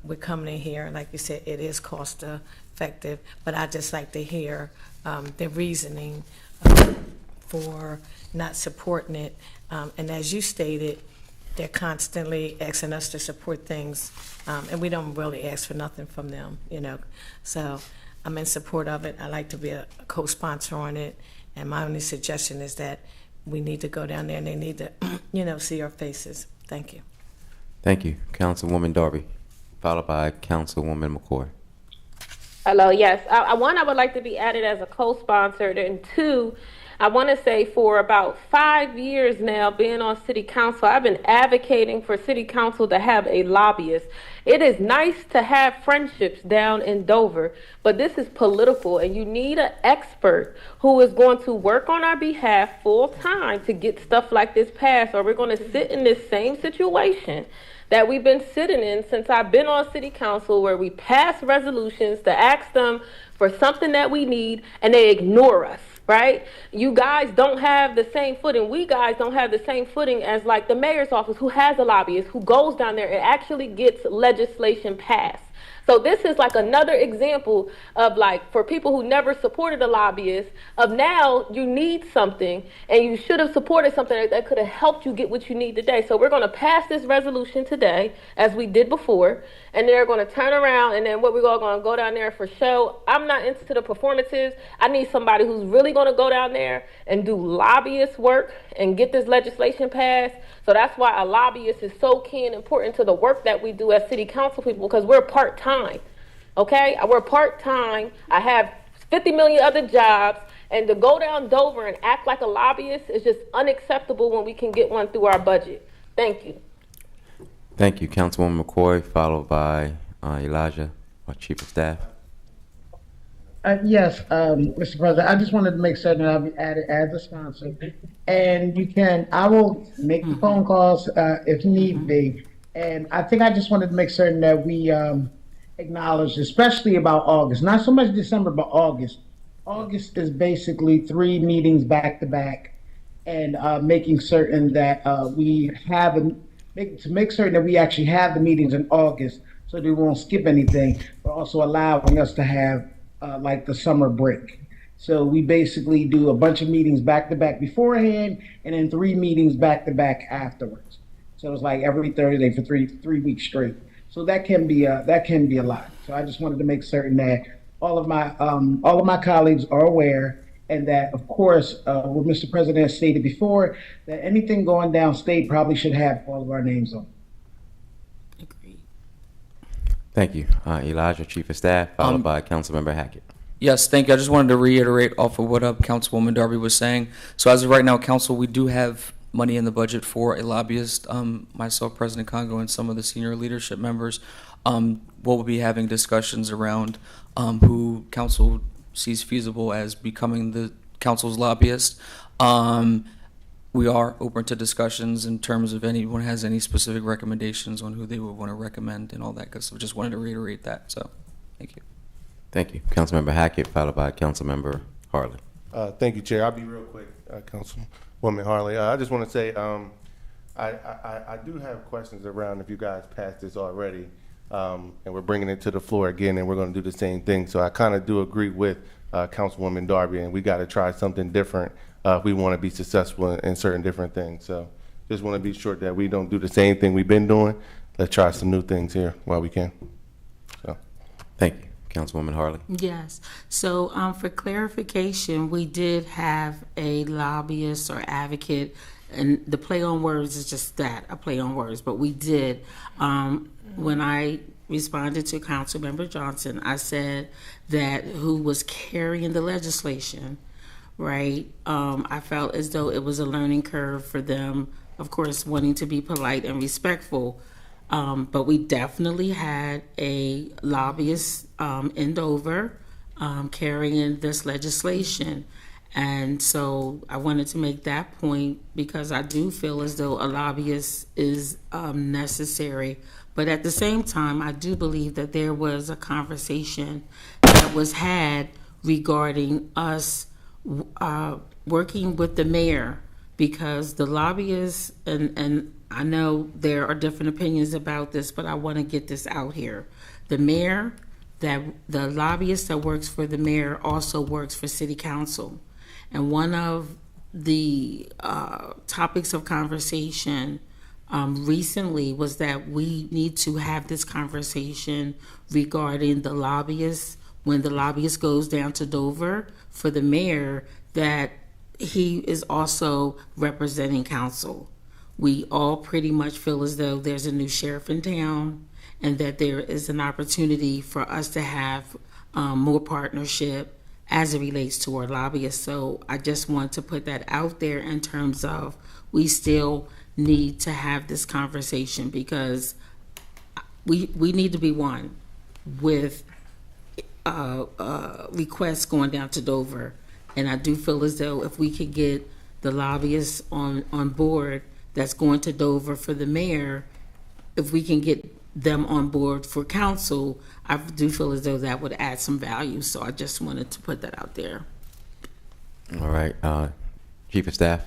we're coming in here, and like you said, it is cost effective, but I just like to hear the reasoning for not supporting it. And as you stated, they're constantly asking us to support things, and we don't really ask for nothing from them, you know. So I'm in support of it. I like to be a co-sponsor on it, and my only suggestion is that we need to go down there and they need to, you know, see our faces. Thank you. Thank you. Councilwoman Darby, followed by Councilwoman McCoy. Hello, yes. I would like to be added as a co-sponsor, and two, I want to say for about 5 years now, being on city council, I've been advocating for city council to have a lobbyist. It is nice to have friendships down in Dover, but this is political, and you need an expert who is going to work on our behalf full time to get stuff like this passed, or we're going to sit in this same situation that we've been sitting in since I've been on city council, where we pass resolutions to ask them for something that we need, and they ignore us. Right? You guys don't have the same footing. We guys don't have the same footing as like the mayor's office, who has a lobbyist, who goes down there and actually gets legislation passed. So this is like another example of, like, for people who never supported a lobbyist, of now you need something, and you should have supported something that could have helped you get what you need today. So we're going to pass this resolution today, as we did before, and they're going to turn around, and then what we're going to go down there for show. I'm not into the performances. I need somebody who's really going to go down there and do lobbyist work and get this legislation passed. So that's why a lobbyist is so key and important to the work that we do as city council people, because we're part-time, okay? We're part-time. I have 50 million other jobs, and to go down Dover and act like a lobbyist is just unacceptable when we can get one through our budget. Thank you. Thank you. Councilwoman McCoy, followed by Elijah, our Chief of Staff. Yes, Mr. President, I just wanted to make certain that I'll be added as a sponsor. And I will make the phone calls if need be. And I think I just wanted to make certain that we acknowledge, especially about August, not so much December, but August. August is basically 3 meetings back to back, and making certain that we have, make certain that we actually have the meetings in August so that we won't skip anything, but also allowing us to have like the summer break. So we basically do a bunch of meetings back to back beforehand, and then 3 meetings back to back afterwards. So it's like every Thursday for three weeks straight. So that can be a lot. So I just wanted to make certain that all of my colleagues are aware, and that, of course, what Mr. President stated before, that anything going downstate probably should have all of our names on. Thank you. Elijah, Chief of Staff, followed by Councilmember Hackett. Yes, thank you. I just wanted to reiterate off of what Councilwoman Darby was saying. So as of right now, Council, we do have money in the budget for a lobbyist. Myself, President Congo, and some of the senior leadership members will be having discussions around who Council sees feasible as becoming the Council's lobbyist. We are open to discussions in terms of anyone has any specific recommendations on who they would want to recommend and all that, because I just wanted to reiterate that. So, thank you. Thank you. Councilmember Hackett, followed by Councilmember Harley. Thank you, Chair. I'll be real quick, Councilwoman Harley. I just want to say I do have questions around if you guys passed this already, and we're bringing it to the floor again, and we're going to do the same thing. So I kind of do agree with Councilwoman Darby, and we got to try something different if we want to be successful in certain different things. So just want to be sure that we don't do the same thing we've been doing. Let's try some new things here while we can. So, thank you. Councilwoman Harley. Yes. So for clarification, we did have a lobbyist or advocate, and the play on words is just that, a play on words. But we did, when I responded to Councilmember Johnson, I said that who was carrying the legislation, right? I felt as though it was a learning curve for them, of course, wanting to be polite and respectful. But we definitely had a lobbyist in Dover carrying this legislation. And so I wanted to make that point because I do feel as though a lobbyist is necessary But at the same time, I do believe that there was a conversation that was had regarding us working with the mayor, because the lobbyists, and I know there are different opinions about this, but I want to get this out here. The mayor, that the lobbyist that works for the mayor also works for city council. And one of the topics of conversation recently was that we need to have this conversation regarding the lobbyists. When the lobbyist goes down to Dover for the mayor, that he is also representing council. We all pretty much feel as though there's a new sheriff in town, and that there is an opportunity for us to have more partnership as it relates to our lobbyists. So I just want to put that out there in terms of we still need to have this conversation, because we need to be one with requests going down to Dover. And I do feel as though if we could get the lobbyists on board that's going to Dover for the mayor, if we can get them on board for council, I do feel as though that would add some value. So I just wanted to put that out there. All right. Chief of Staff.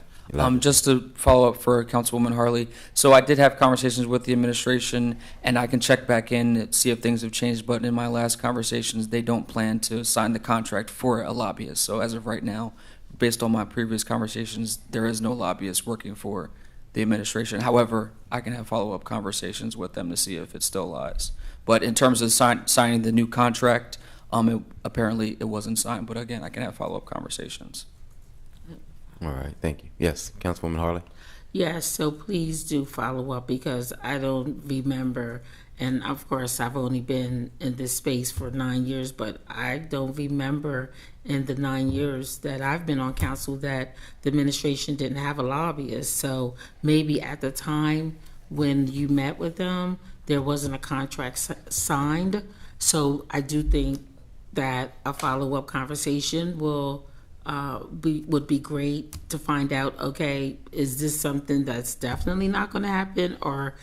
Just to follow up for Councilwoman Harley. So I did have conversations with the administration, and I can check back in and see if things have changed. But in my last conversations, they don't plan to sign the contract for a lobbyist. So as of right now, based on my previous conversations, there is no lobbyist working for the administration. However, I can have follow-up conversations with them to see if it still lies. But in terms of signing the new contract, apparently it wasn't signed. But again, I can have follow-up conversations. All right, thank you. Yes, Councilwoman Harley. Yes, so please do follow up, because I don't remember, and of course I've only been in this space for 9 years, but I don't remember in the 9 years that I've been on council that the administration didn't have a lobbyist. So maybe at the time when you met with them, there wasn't a contract signed. So I do think that a follow-up conversation would be great to find out, okay, is this something that's definitely not going to happen, or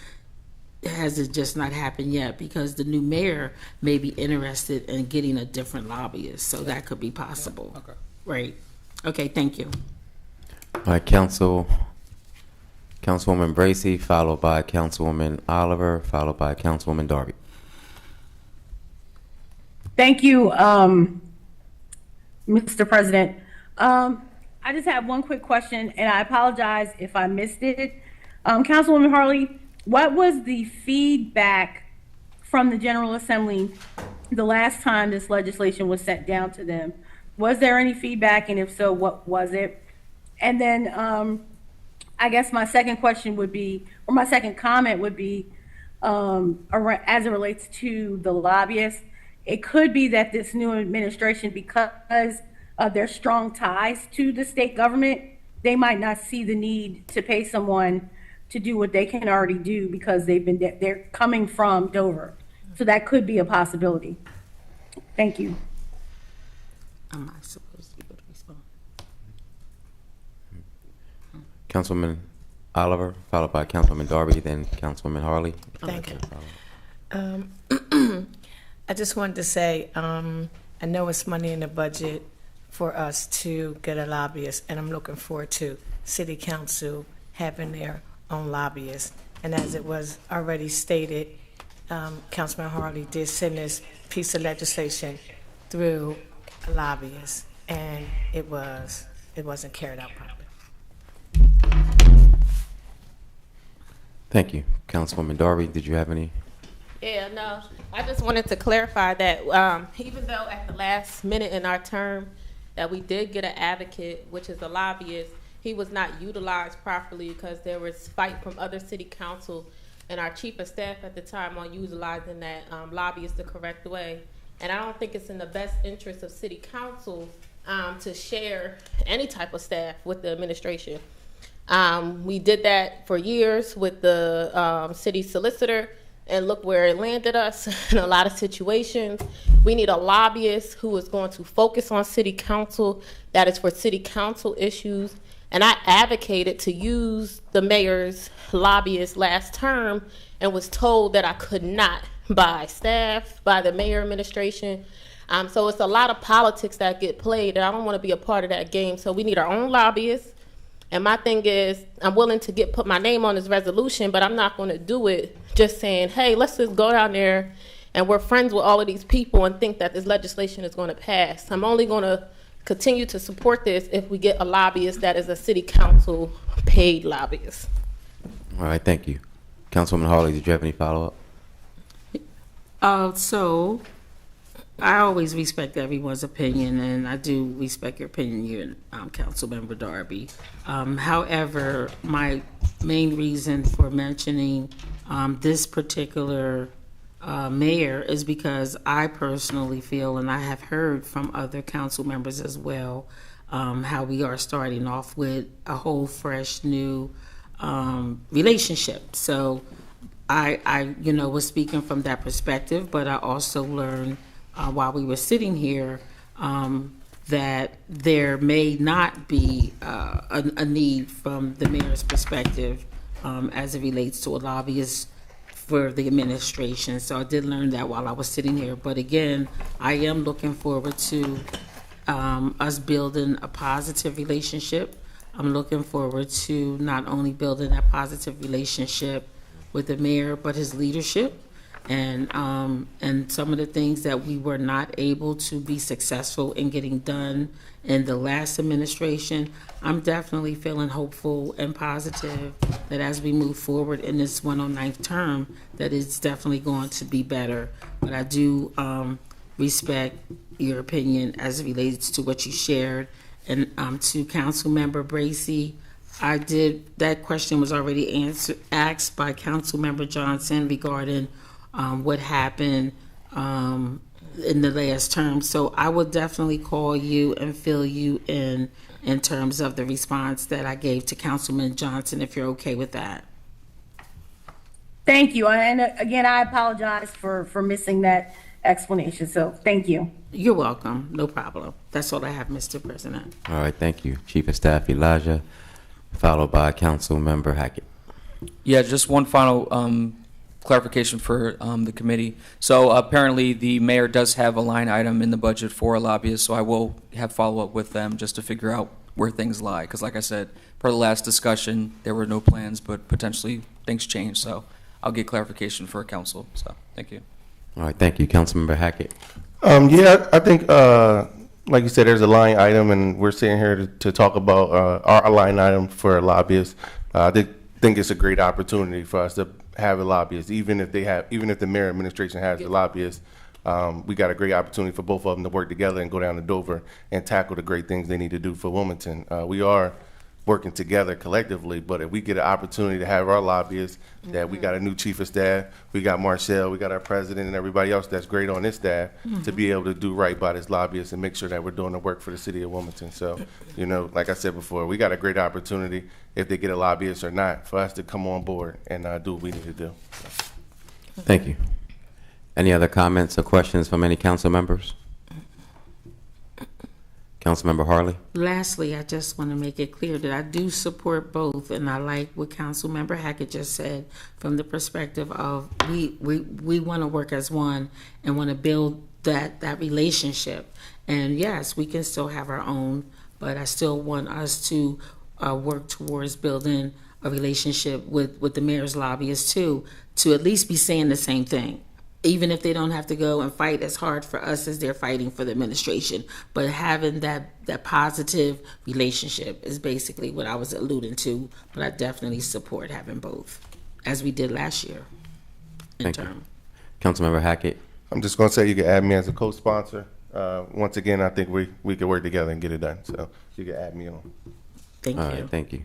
has it just not happened yet? Because the new mayor may be interested in getting a different lobbyist, so that could be possible. Yeah, okay. Right. Okay, thank you. All right, Councilwoman Bracy, followed by Councilwoman Oliver, followed by Councilwoman Darby. Thank you, Mr. President. I just have one quick question, and I apologize if I missed it. Councilwoman Harley, what was the feedback from the General Assembly the last time this legislation was sent down to them? Was there any feedback, and if so, what was it? And then I guess my second question would be, or my second comment would be, as it relates to the lobbyists, it could be that this new administration, because of their strong ties to the state government, they might not see the need to pay someone to do what they can already do, because they're coming from Dover. So that could be a possibility. Thank you. Am I supposed to be able to respond? Councilwoman Oliver, followed by Councilwoman Darby, then Councilwoman Harley. Thank you. I just wanted to say, I know it's money in the budget for us to get a lobbyist, and I'm looking forward to City Council having their own lobbyist. And as it was already stated, Councilman Harley did send this piece of legislation through a lobbyist, and it wasn't carried out properly. Thank you. Councilwoman Darby, did you have any? Yeah, no, I just wanted to clarify that even though at the last minute in our term that we did get an advocate, which is a lobbyist, he was not utilized properly because there was fight from other city council and our chief of staff at the time on utilizing that lobbyist the correct way. And I don't think it's in the best interest of city council to share any type of staff with the administration. We did that for years with the city solicitor, and look where it landed us in a lot of situations. We need a lobbyist who is going to focus on city council, that is for city council issues, And I advocated to use the mayor's lobbyist last term and was told that I could not by staff, by the mayor administration. So it's a lot of politics that get played, and I don't want to be a part of that game. So we need our own lobbyists. And my thing is, I'm willing to put my name on this resolution, but I'm not going to do it just saying, hey, let's just go down there and we're friends with all of these people and think that this legislation is going to pass. I'm only going to continue to support this if we get a lobbyist that is a city council paid lobbyist. All right, thank you. Councilwoman Harley, did you have any follow-up? So I always respect everyone's opinion, and I do respect your opinion here, Councilmember Darby. However, my main reason for mentioning this particular mayor is because I personally feel, and I have heard from other council members as well, how we are starting off with a whole fresh new relationship. So I was speaking from that perspective, but I also learned while we were sitting here that there may not be a need from the mayor's perspective as it relates to a lobbyist for the administration. So I did learn that while I was sitting here. But again, I am looking forward to us building a positive relationship. I'm looking forward to not only building that positive relationship with the mayor, but his leadership. And some of the things that we were not able to be successful in getting done in the last administration, I'm definitely feeling hopeful and positive that as we move forward in this 109th term, that it's definitely going to be better. But I do respect your opinion as it relates to what you shared. And to Councilmember Bracy, that question was already asked by Councilmember Johnson regarding what happened in the last term. So I will definitely call you and fill you in terms of the response that I gave to Councilman Johnson, if you're okay with that. Thank you. And again, I apologize for missing that explanation. So thank you. You're welcome. No problem. That's all I have, Mr. President. All right, thank you. Chief of Staff Elijah, followed by Councilmember Hackett. Yeah, just one final clarification for the committee. So apparently the mayor does have a line item in the budget for a lobbyist, so I will have follow-up with them just to figure out where things lie. Because like I said, per the last discussion, there were no plans, but potentially things change. So I'll get clarification for council. So thank you. All right, thank you. Councilmember Hackett. Yeah, I think, like you said, there's a line item, and we're sitting here to talk about our line item for a lobbyist. I think it's a great opportunity for us to have a lobbyist, even if the mayor administration has the lobbyist. We got a great opportunity for both of them to work together and go down to Dover and tackle the great things they need to do for Wilmington. We are working together collectively, but if we get an opportunity to have our lobbyists, that we got a new chief of staff, we got Marcel, we got our president and everybody else that's great on this staff to be able to do right by this lobbyist and make sure that we're doing the work for the city of Wilmington. So, like I said before, we got a great opportunity, if they get a lobbyist or not, for us to come on board and do what we need to do. Thank you. Any other comments or questions from any council members? Councilmember Harley. Lastly, I just want to make it clear that I do support both, and I like what Councilmember Hackett just said from the perspective of we want to work as one and want to build that relationship. And yes, we can still have our own, but I still want us to work towards building a relationship with the mayor's lobbyists too, to at least be saying the same thing. Even if they don't have to go and fight as hard for us as they're fighting for the administration. But having that positive relationship is basically what I was alluding to. But I definitely support having both, as we did last year in term. Councilmember Hackett. I'm just going to say you can add me as a co-sponsor. Once again, I think we can work together and get it done. So you can add me on. Thank you. All right, thank you.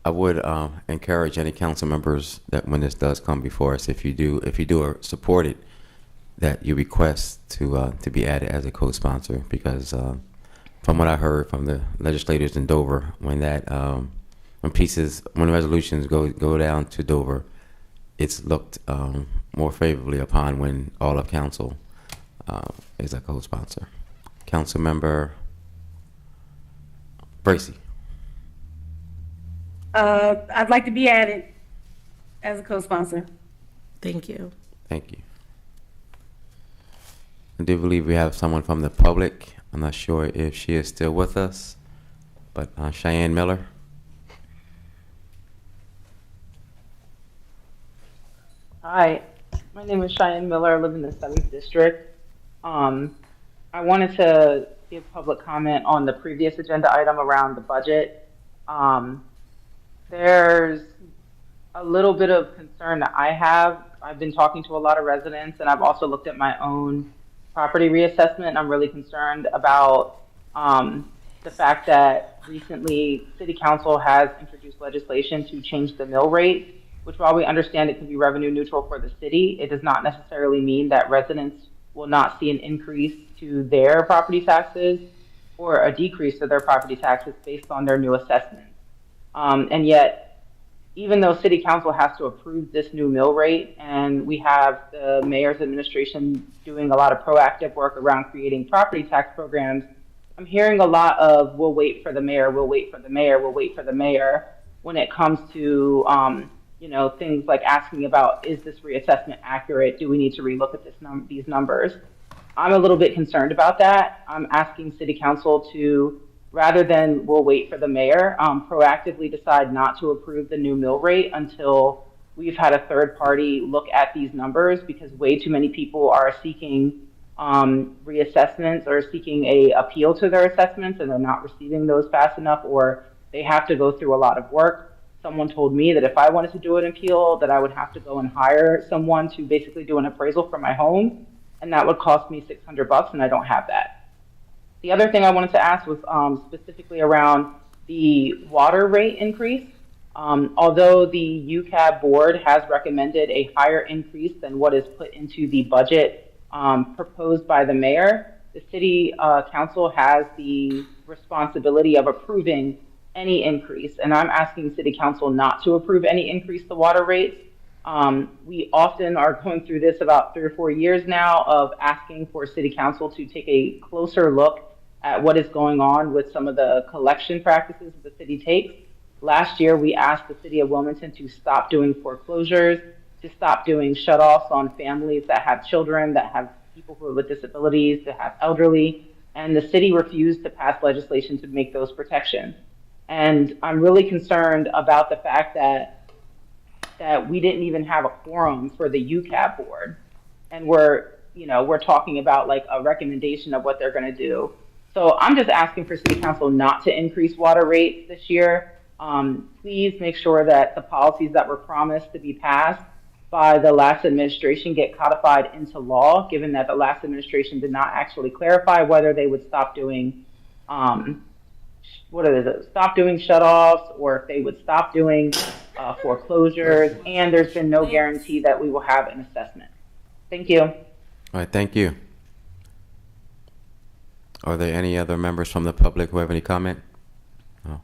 I would encourage any council members that when this does come before us, if you do support it, that you request to be added as a co-sponsor, because from what I heard from the legislators in Dover, when resolutions go down to Dover, it's looked more favorably upon when all of council is a co-sponsor. Councilmember Bracy. I'd like to be added as a co-sponsor. Thank you. Thank you. I do believe we have someone from the public. I'm not sure if she is still with us, but Cheyenne Miller. Hi, my name is Cheyenne Miller. I live in the 7th District. I wanted to give public comment on the previous agenda item around the budget. There's a little bit of concern that I have. I've been talking to a lot of residents, and I've also looked at my own property reassessment, and I'm really concerned about the fact that recently City Council has introduced legislation to change the mill rate, which, while we understand it can be revenue neutral for the city, it does not necessarily mean that residents will not see an increase to their property taxes or a decrease to their property taxes based on their new assessments. And yet, even though City Council has to approve this new mill rate, and we have the mayor's administration doing a lot of proactive work around creating property tax programs, I'm hearing a lot of, we'll wait for the mayor, we'll wait for the mayor, we'll wait for the mayor, when it comes to things like asking about, is this reassessment accurate? Do we need to relook at these numbers? I'm a little bit concerned about that. I'm asking City Council to, rather than we'll wait for the mayor, proactively decide not to approve the new mill rate until we've had a third party look at these numbers, because way too many people are seeking reassessments or seeking a appeal to their assessments, and they're not receiving those fast enough, or they have to go through a lot of work. Someone told me that if I wanted to do an appeal, that I would have to go and hire someone to basically do an appraisal for my home, and that would cost me $600, and I don't have that. The other thing I wanted to ask was specifically around the water rate increase. Although the UCAB board has recommended a higher increase than what is put into the budget proposed by the mayor, the city council has the responsibility of approving any increase, and I'm asking City Council not to approve any increase to water rates. We often are going through this about 3 or 4 years now of asking for City Council to take a closer look at what is going on with some of the collection practices the city takes. Last year, we asked the city of Wilmington to stop doing foreclosures, to stop doing shutoffs on families that have children, that have people who are with disabilities, that have elderly, and the city refused to pass legislation to make those protections. And I'm really concerned about the fact that we didn't even have a quorum for the UCAB board, and we're talking about like a recommendation of what they're going to do. So I'm just asking for City Council not to increase water rates this year. Please make sure that the policies that were promised to be passed by the last administration get codified into law, given that the last administration did not actually clarify whether they would stop doing stop doing shutoffs, or if they would stop doing foreclosures, and there's been no guarantee that we will have an assessment. Thank you. All right, thank you. Are there any other members from the public who have any comment? No.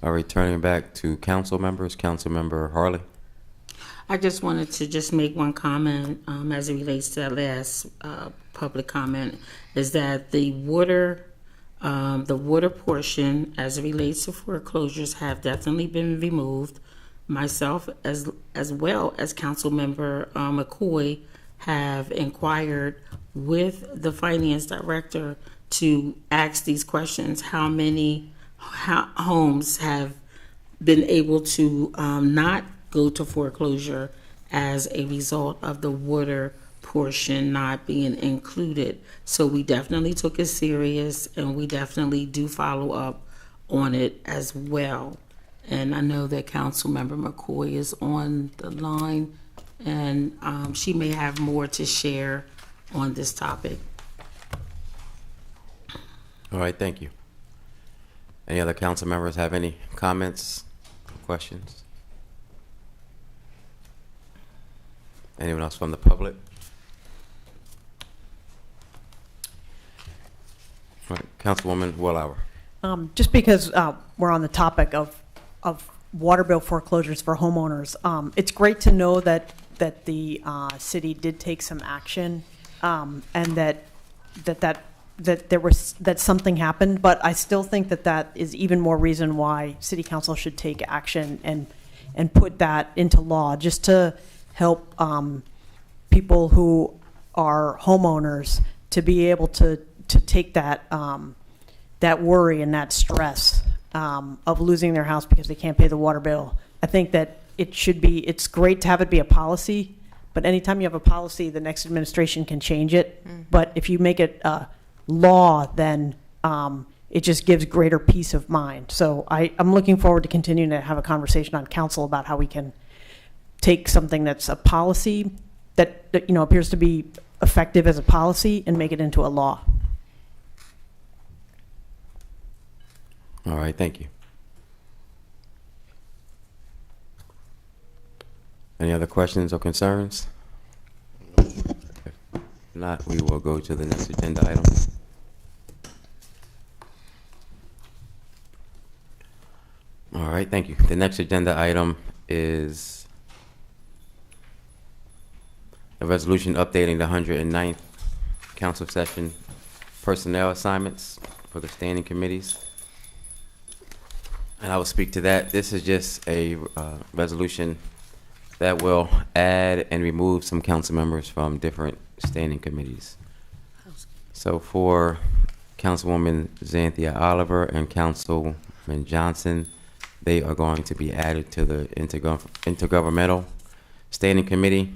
All right, turning back to council members. Councilmember Harley. I just wanted to just make one comment as it relates to that last public comment, is that the water portion as it relates to foreclosures have definitely been removed. Myself as well as Councilmember McCoy have inquired with the finance director to ask these questions. How many homes have been able to not go to foreclosure as a result of the water portion not being included? So we definitely took it serious, and we definitely do follow up on it as well. And I know that Councilmember McCoy is on the line, and she may have more to share on this topic. All right, thank you. Any other council members have any comments, questions? Anyone else from the public? All right, Councilwoman Wellauer. Just because we're on the topic of water bill foreclosures for homeowners, it's great to know that the city did take some action, and that that something happened, but I still think that is even more reason why City Council should take action and put that into law, just to help people who are homeowners to be able to take that that worry and that stress of losing their house because they can't pay the water bill. I think that it's great to have it be a policy, but anytime you have a policy, the next administration can change it. But if you make it a law, then it just gives greater peace of mind. So I'm looking forward to continuing to have a conversation on council about how we can take something that's a policy that appears to be effective as a policy and make it into a law. All right, thank you. Any other questions or concerns? If not, we will go to the next agenda item. All right, thank you. The next agenda item is a resolution updating the 109th council session personnel assignments for the standing committees. And I will speak to that. This is just a resolution that will add and remove some council members from different standing committees. So for Councilwoman Xanthia Oliver and Councilman Johnson, they are going to be added to the intergovernmental standing committee,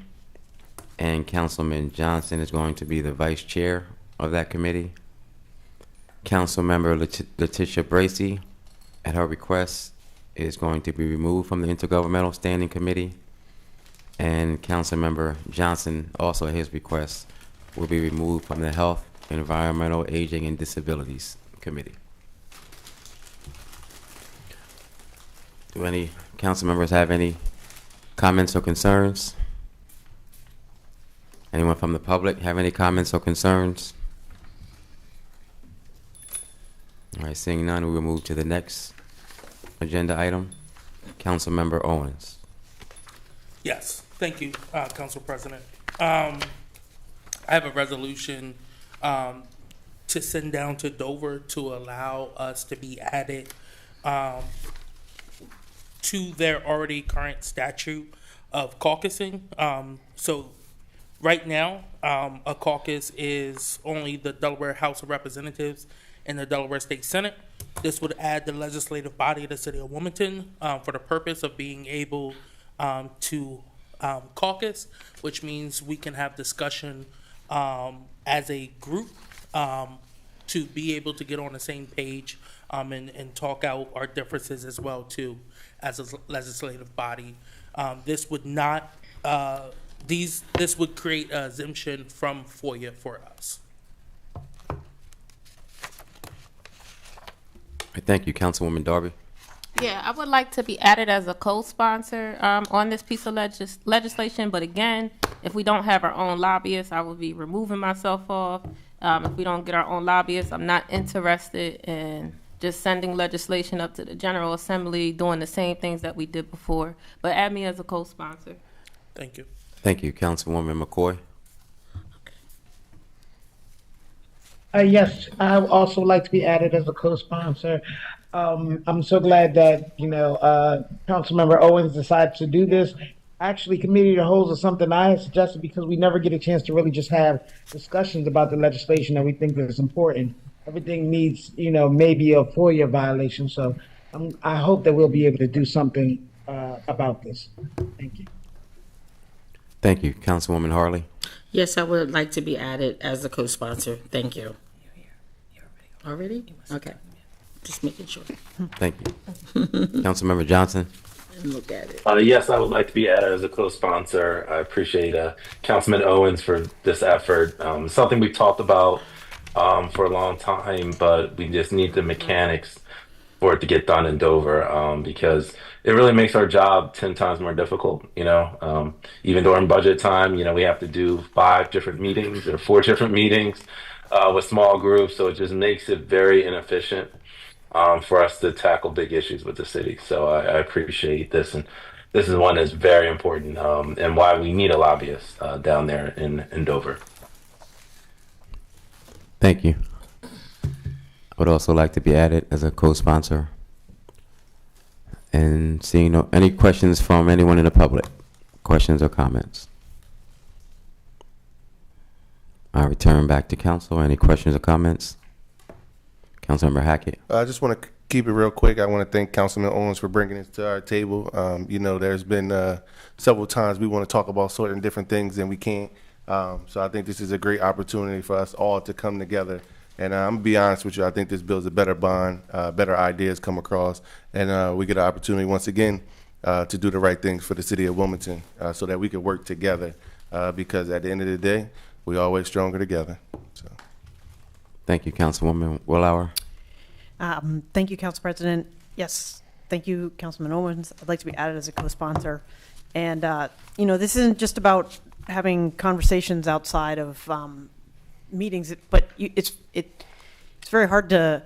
and Councilman Johnson is going to be the vice chair of that committee. Councilmember Letitia Bracey, at her request, is going to be removed from the intergovernmental standing committee, and Councilmember Johnson, also at his request, will be removed from the Health, Environmental, Aging, and Disabilities Committee. Do any council members have any comments or concerns? Anyone from the public have any comments or concerns? All right, seeing none, we will move to the next agenda item. Councilmember Owens. Yes, thank you, Council President. I have a resolution to send down to Dover to allow us to be added to their already current statute of caucusing. So right now, a caucus is only the Delaware House of Representatives and the Delaware State Senate. This would add the legislative body of the city of Wilmington for the purpose of being able to caucus, which means we can have discussion as a group to be able to get on the same page and talk out our differences as well too as a legislative body. This would not this would create an exemption from FOIA for us. Thank you, Councilwoman Darby. Yeah, I would like to be added as a co-sponsor on this piece of legislation. But again, if we don't have our own lobbyists, I will be removing myself off. If we don't get our own lobbyists, I'm not interested in just sending legislation up to the General Assembly, doing the same things that we did before. But add me as a co-sponsor. Thank you. Thank you, Councilwoman McCoy. Yes, I would also like to be added as a co-sponsor. I'm so glad that, Councilmember Owens decided to do this. Actually, committee of the whole is something I had suggested because we never get a chance to really just have discussions about the legislation that we think is important. Everything needs, maybe a FOIA violation. So I hope that we'll be able to do something about this. Thank you. Thank you, Councilwoman Harley. Yes, I would like to be added as a co-sponsor. Thank you. Already? Okay. Just making sure. Thank you. Councilmember Johnson. And look at it. Yes, I would like to be added as a co-sponsor. I appreciate Councilman Owens for this effort. Something we've talked about for a long time, but we just need the mechanics for it to get done in Dover because it really makes our job 10 times more difficult. Even during budget time, we have to do 5 different meetings or 4 different meetings with small groups. So it just makes it very inefficient for us to tackle big issues with the city. So I appreciate this. And this is one that's very important and why we need a lobbyist down there in Dover. Thank you. would also like to be added as a co-sponsor? And seeing any questions from anyone in the public? Questions or comments? I return back to council. Any questions or comments? Councilmember Hackett. I just want to keep it real quick. I want to thank Councilman Owens for bringing this to our table. There's been several times we want to talk about certain different things and we can't. So I think this is a great opportunity for us all to come together. And I'm going to be honest with you, I think this builds a better bond, better ideas come across, and we get an opportunity once again to do the right things for the city of Wilmington so that we can work together because at the end of the day, we always stronger together. So. Thank you, Councilwoman Willauer. Thank you, Council President. Yes, thank you, Councilman Owens. I'd like to be added as a co-sponsor. And, this isn't just about having conversations outside of meetings, but it's very hard to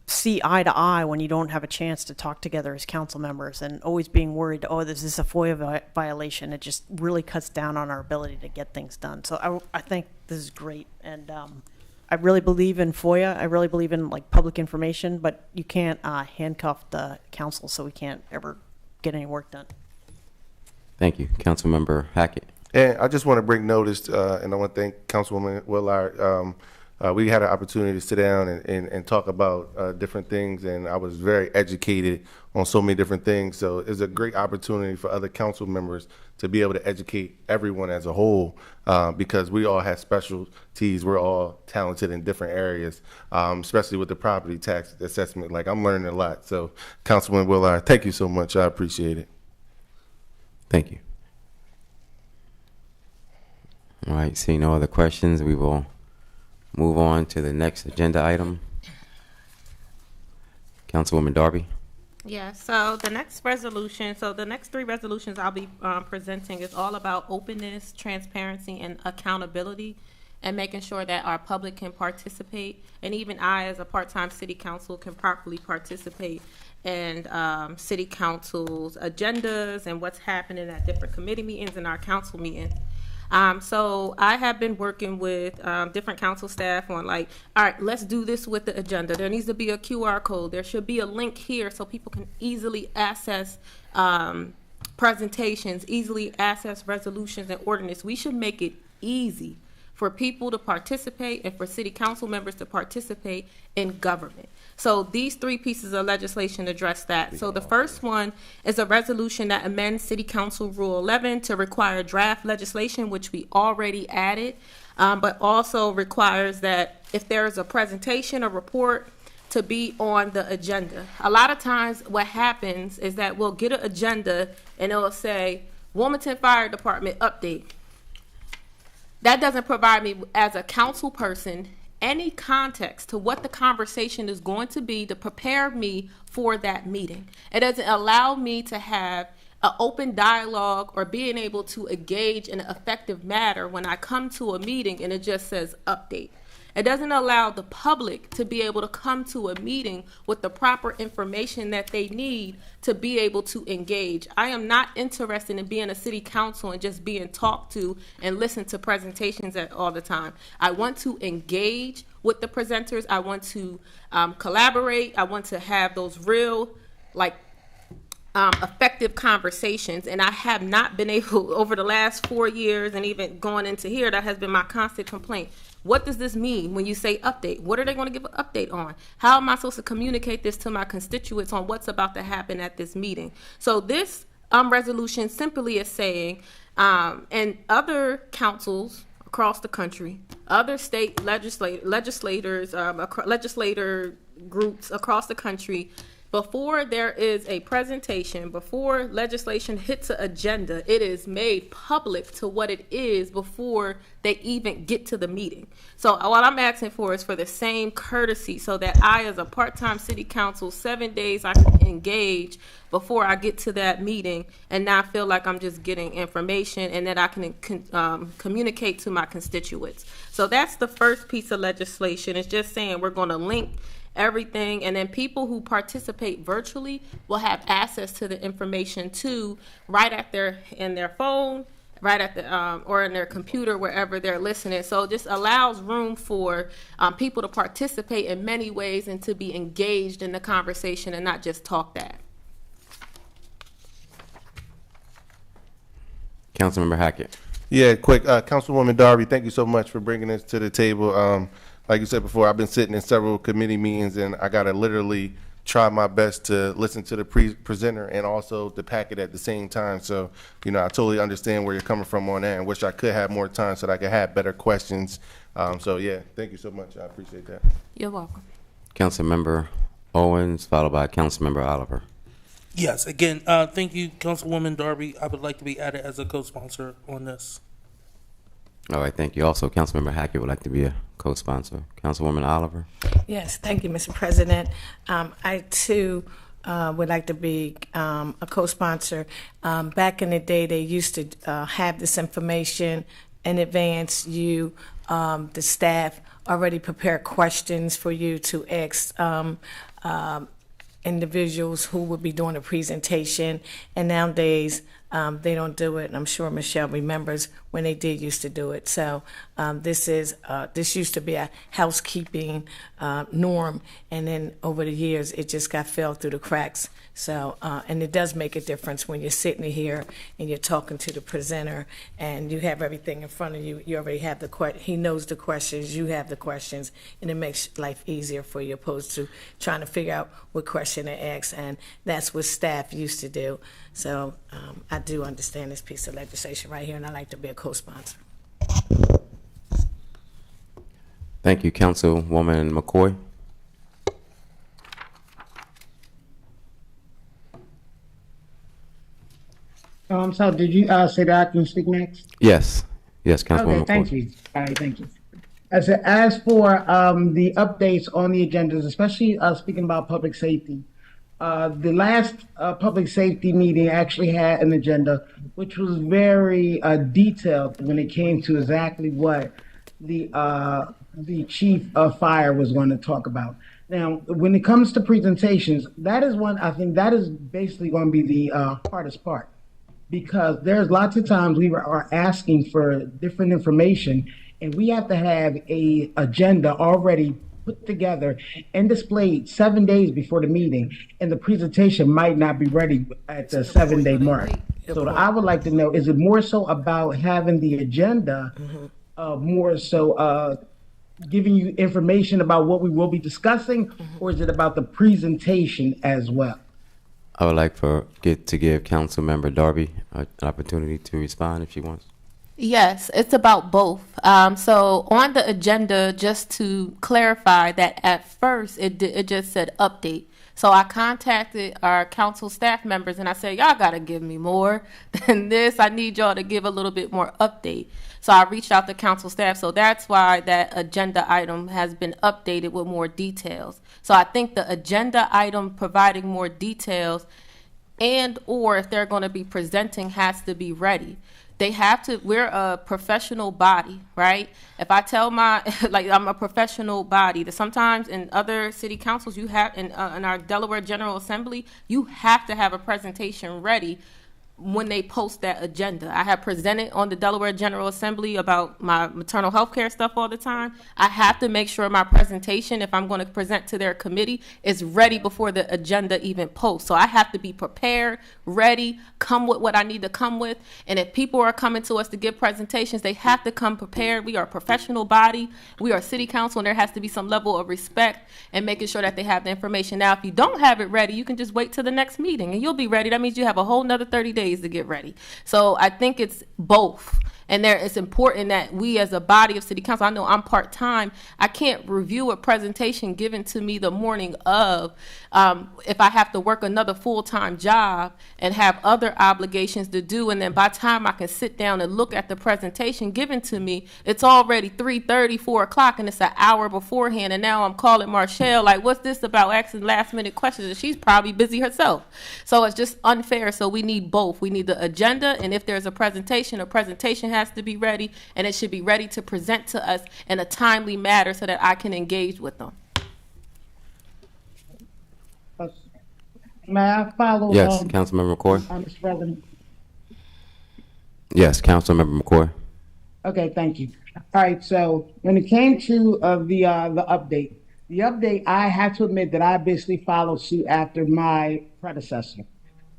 see eye to eye when you don't have a chance to talk together as council members and always being worried, is this a FOIA violation? It just really cuts down on our ability to get things done. So I think this is great. And I really believe in FOIA. I really believe in public information, but you can't handcuff the council, so we can't ever get any work done. Thank you. Councilmember Hackett. And I just want to bring notice, and I want to thank Councilwoman Willard. We had an opportunity to sit down and talk about different things, and I was very educated on so many different things. So it's a great opportunity for other council members to be able to educate everyone as a whole, because we all have specialties. We're all talented in different areas, especially with the property tax assessment. I'm learning a lot. So Councilwoman Willard, thank you so much. I appreciate it. Thank you. All right, seeing no other questions, we will move on to the next agenda item. Councilwoman Darby. Yeah, so the next three resolutions I'll be presenting is all about openness, transparency, and accountability, and making sure that our public can participate, and even I, as a part-time city council, can properly participate in city council's agendas and what's happening at different committee meetings and our council meetings. So I have been working with different council staff on all right, let's do this with the agenda. There needs to be a QR code. There should be a link here so people can easily access presentations, easily access resolutions and ordinance. We should make it easy for people to participate and for city council members to participate in government. So these three pieces of legislation address that. So the first one is a resolution that amends City Council Rule 11 to require draft legislation, which we already added, but also requires that if there is a presentation or report to be on the agenda. A lot of times what happens is that we'll get an agenda and it'll say, Wilmington Fire Department update. That doesn't provide me as a council person any context to what the conversation is going to be to prepare me for that meeting. It doesn't allow me to have an open dialogue or being able to engage in an effective manner when I come to a meeting and it just says update. It doesn't allow the public to be able to come to a meeting with the proper information that they need to be able to engage. I am not interested in being a city council and just being talked to and listen to presentations all the time. I want to engage with the presenters. I want to collaborate. I want to have those real, effective conversations, and I have not been able over the last 4 years and even going into here. That has been my constant complaint. What does this mean when you say update? What are they going to give an update on? How am I supposed to communicate this to my constituents on what's about to happen at this meeting? So this resolution simply is saying, and other councils across the country, other state legislators, legislator groups across the country, before there is a presentation, before legislation hits an agenda, it is made public to what it is before they even get to the meeting. So what I'm asking for is for the same courtesy so that I, as a part-time city council, 7 days I can engage before I get to that meeting and not feel like I'm just getting information and that I can communicate to my constituents. So that's the first piece of legislation. It's just saying we're going to link everything, and then people who participate virtually will have access to the information too, right in their phone, right at the or in their computer, wherever they're listening. So it just allows room for people to participate in many ways and to be engaged in the conversation and not just talked at. Councilmember Hackett. Yeah, quick. Councilwoman Darby, thank you so much for bringing this to the table. Like you said before, I've been sitting in several committee meetings, and I got to literally try my best to listen to the presenter and also the packet at the same time. So, I totally understand where you're coming from on that, and wish I could have more time so that I could have better questions. So, yeah, thank you so much. I appreciate that. You're welcome. Councilmember Owens, followed by Councilmember Oliver. Yes, again, thank you, Councilwoman Darby. I would like to be added as a co-sponsor on this. All right, thank you. Also, Councilmember Hackett would like to be a co-sponsor. Councilwoman Oliver. Yes, thank you, Mr. President. I, too, would like to be a co-sponsor. Back in the day, they used to have this information in advance. You, the staff, already prepare questions for you to ask individuals who would be doing a presentation, and nowadays they don't do it. And I'm sure Michelle remembers when they did used to do it. So this used to be a housekeeping norm, and then over the years it just got fell through the cracks. So and it does make a difference when you're sitting here and you're talking to the presenter and you have everything in front of you. You already have he knows the questions, you have the questions, and it makes life easier for you opposed to trying to figure out what question to ask. And that's what staff used to do. So I do understand this piece of legislation right here, and I like to be a co-sponsor. Thank you, Councilwoman McCoy. So did you say that I can speak next? Yes, Councilwoman Okay, thank McCoy. you. All right, thank you. As for the updates on the agendas, especially speaking about public safety, the last public safety meeting actually had an agenda which was very detailed when it came to exactly what the chief of fire was going to talk about. Now, when it comes to presentations, that is one, I think that is basically going to be the hardest part, because there's lots of times we are asking for different information, and we have to have a agenda already put together and displayed 7 days before the meeting, and the presentation might not be ready at the 7-day mark. So I would like to know, is it more so about having the agenda, more so giving you information about what we will be discussing, or is it about the presentation as well? I would like to give Councilmember Darby an opportunity to respond if she wants. Yes, it's about both. So on the agenda, just to clarify that at first it just said update. So I contacted our council staff members and I said, y'all got to give me more than this. I need y'all to give a little bit more update. So I reached out to council staff. So that's why that agenda item has been updated with more details. So I think the agenda item providing more details and or if they're going to be presenting has to be ready. They have to, we're a professional body, right? If I tell I'm a professional body, that sometimes in other city councils, you have, in our Delaware General Assembly, you have to have a presentation ready when they post that agenda. I have presented on the Delaware General Assembly about my maternal health care stuff all the time. I have to make sure my presentation, if I'm going to present to their committee, is ready before the agenda even posts. So I have to be prepared, ready, come with what I need to come with. And if people are coming to us to give presentations, they have to come prepared. We are a professional body. We are city council, and there has to be some level of respect and making sure that they have the information. Now, if you don't have it ready, you can just wait till the next meeting and you'll be ready. That means you have a whole nother 30 days to get ready. So I think it's both. And it's important that we as a body of city council, I know I'm part-time, I can't review a presentation given to me the morning of if I have to work another full-time job and have other obligations to do, and then by the time I can sit down and look at the presentation given to me, it's already 3:30, 4 o'clock, and it's an hour beforehand, and now I'm calling Marshall, like, what's this about, asking last-minute questions, and she's probably busy herself. So it's just unfair, so we need both. We need the agenda, and if there's a presentation has to be ready, and it should be ready to present to us in a timely manner so that I can engage with them. May I follow? Yes, Councilmember McCoy. Mr. President. Yes, Councilmember McCoy. Okay, thank you. All right, so when it came to the update, I have to admit that I basically followed suit after my predecessor.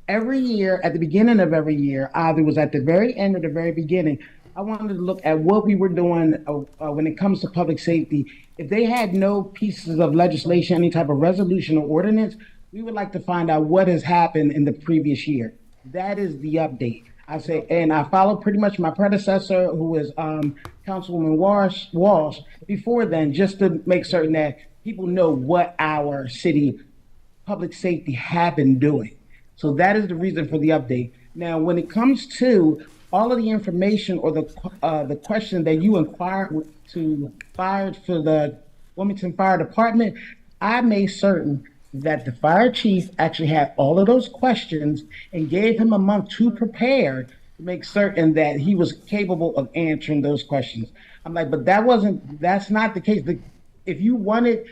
Every year, at the beginning of every year, either it was at the very end or the very beginning, I wanted to look at what we were doing when it comes to public safety. If they had no pieces of legislation, any type of resolution or ordinance, we would like to find out what has happened in the previous year. That is the update. I say, and I followed pretty much my predecessor, who was Councilwoman Walsh, before then, just to make certain that people know what our city public safety have been doing. So that is the reason for the update. Now, when it comes to all of the information or the question that you inquired fired for the Wilmington Fire Department, I made certain that the fire chief actually had all of those questions and gave him a month to prepare to make certain that he was capable of answering those questions. I'm like, but that's not the case. If you wanted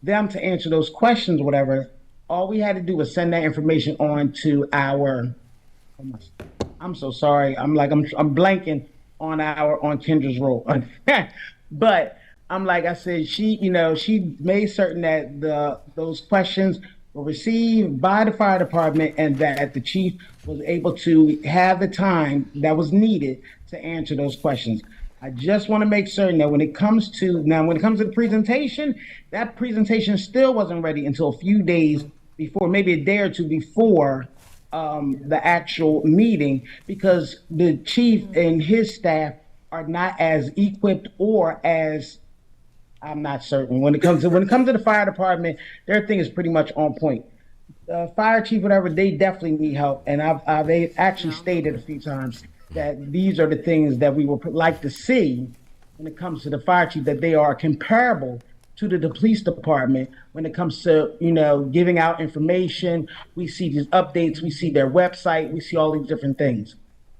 them to answer those questions, whatever, all we had to do was send that information on to our, I'm so sorry. I'm blanking on Kendra's role. But I'm like I said, she made certain that those questions were received by the fire department and that the chief was able to have the time that was needed to answer those questions. I just want to make certain that when it comes to the presentation, that presentation still wasn't ready until a few days before, maybe a day or two before the actual meeting, because the chief and his staff are not as equipped or as, I'm not certain. When it comes to the fire department, their thing is pretty much on point. The fire chief, whatever, they definitely need help, and I've actually stated a few times that these are the things that we would like to see when it comes to the fire chief, that they are comparable to the police department when it comes to, giving out information. We see these updates, we see their website, we see all these different things.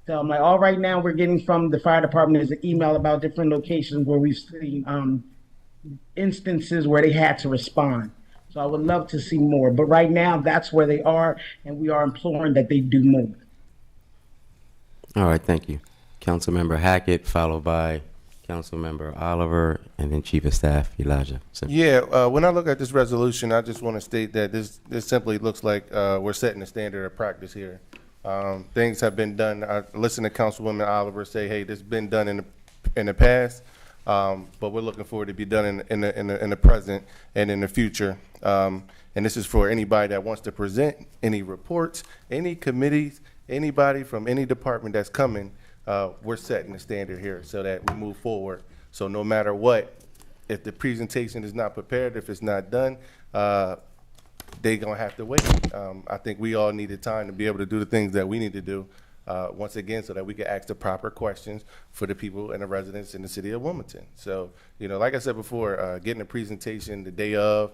So I'm like, all right, now we're getting from the fire department is an email about different locations where we've seen instances where they had to respond. So I would love to see more, but right now that's where they are, and we are imploring that they do more. All right, thank you. Councilmember Hackett, followed by Councilmember Oliver, and then Chief of Staff Elijah. So, yeah, when I look at this resolution, I just want to state that this simply looks like we're setting a standard of practice here. Things have been done. I listened to Councilwoman Oliver say, "Hey, this has been done in the past, but we're looking forward to be done in the present and in the future." And this is for anybody that wants to present any reports, any committees, anybody from any department that's coming. We're setting the standard here so that we move forward. So no matter what, if the presentation is not prepared, if it's not done, they're going to have to wait. I think we all needed time to be able to do the things that we need to do, once again, so that we can ask the proper questions for the people and the residents in the city of Wilmington. So, like I said before, getting a presentation the day of,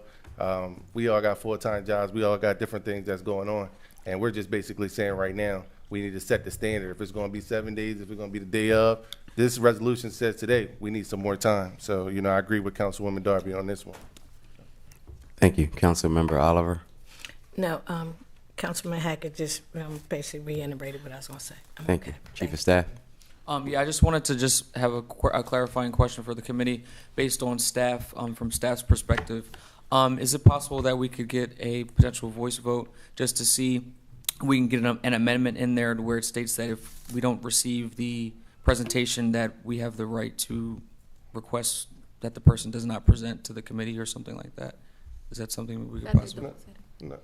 we all got full-time jobs. We all got different things that's going on. And we're just basically saying right now, we need to set the standard. If it's going to be 7 days, if it's going to be the day of, this resolution says today we need some more time. So, I agree with Councilwoman Darby on this one. thank you. Councilmember Oliver. No, Councilman Hackett just basically reiterated what I was going to say. Thank you. Chief of Staff. Yeah, I just wanted to just have a clarifying question for the committee based on staff, from staff's perspective. Is it possible that we could get a potential voice vote just to see we can get an amendment in there to where it states that if we don't receive the presentation that we have the right to request that the person does not present to the committee or something like that? Is that something we could possibly? No.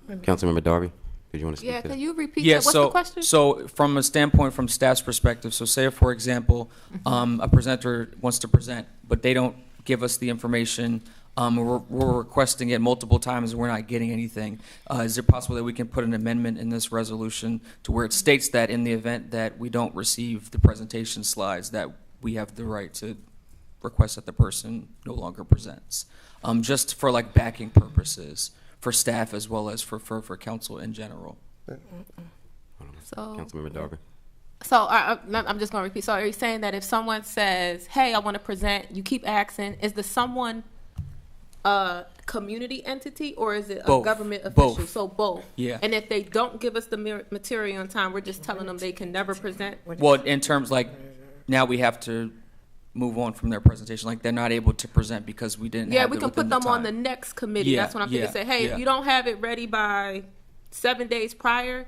Councilmember Darby, did you want to speak to that? Can you repeat Yeah, that? What's the question? So from a standpoint from staff's perspective, so say, for example, a presenter wants to present, but they don't give us the information. We're requesting it multiple times and we're not getting anything. Is it possible that we can put an amendment in this resolution to where it states that in the event that we don't receive the presentation slides, that we have the right to request that the person no longer presents, just for like backing purposes for staff as well as for council in general? So, Councilmember Darby. So I'm just going to repeat. So are you saying that if someone says, "Hey, I want to present," you keep asking, is the someone community entity, or is it Both. a government official? Both. So both. Yeah. And if they don't give us the material in time, we're just telling them they can never present? Well, in terms like, now we have to move on from their presentation. Like, they're not able to present because we didn't Yeah, have we it can within put them on the time. next committee. Yeah, That's what I'm thinking. yeah, Say, hey, yeah. if you don't have it ready by 7 days prior,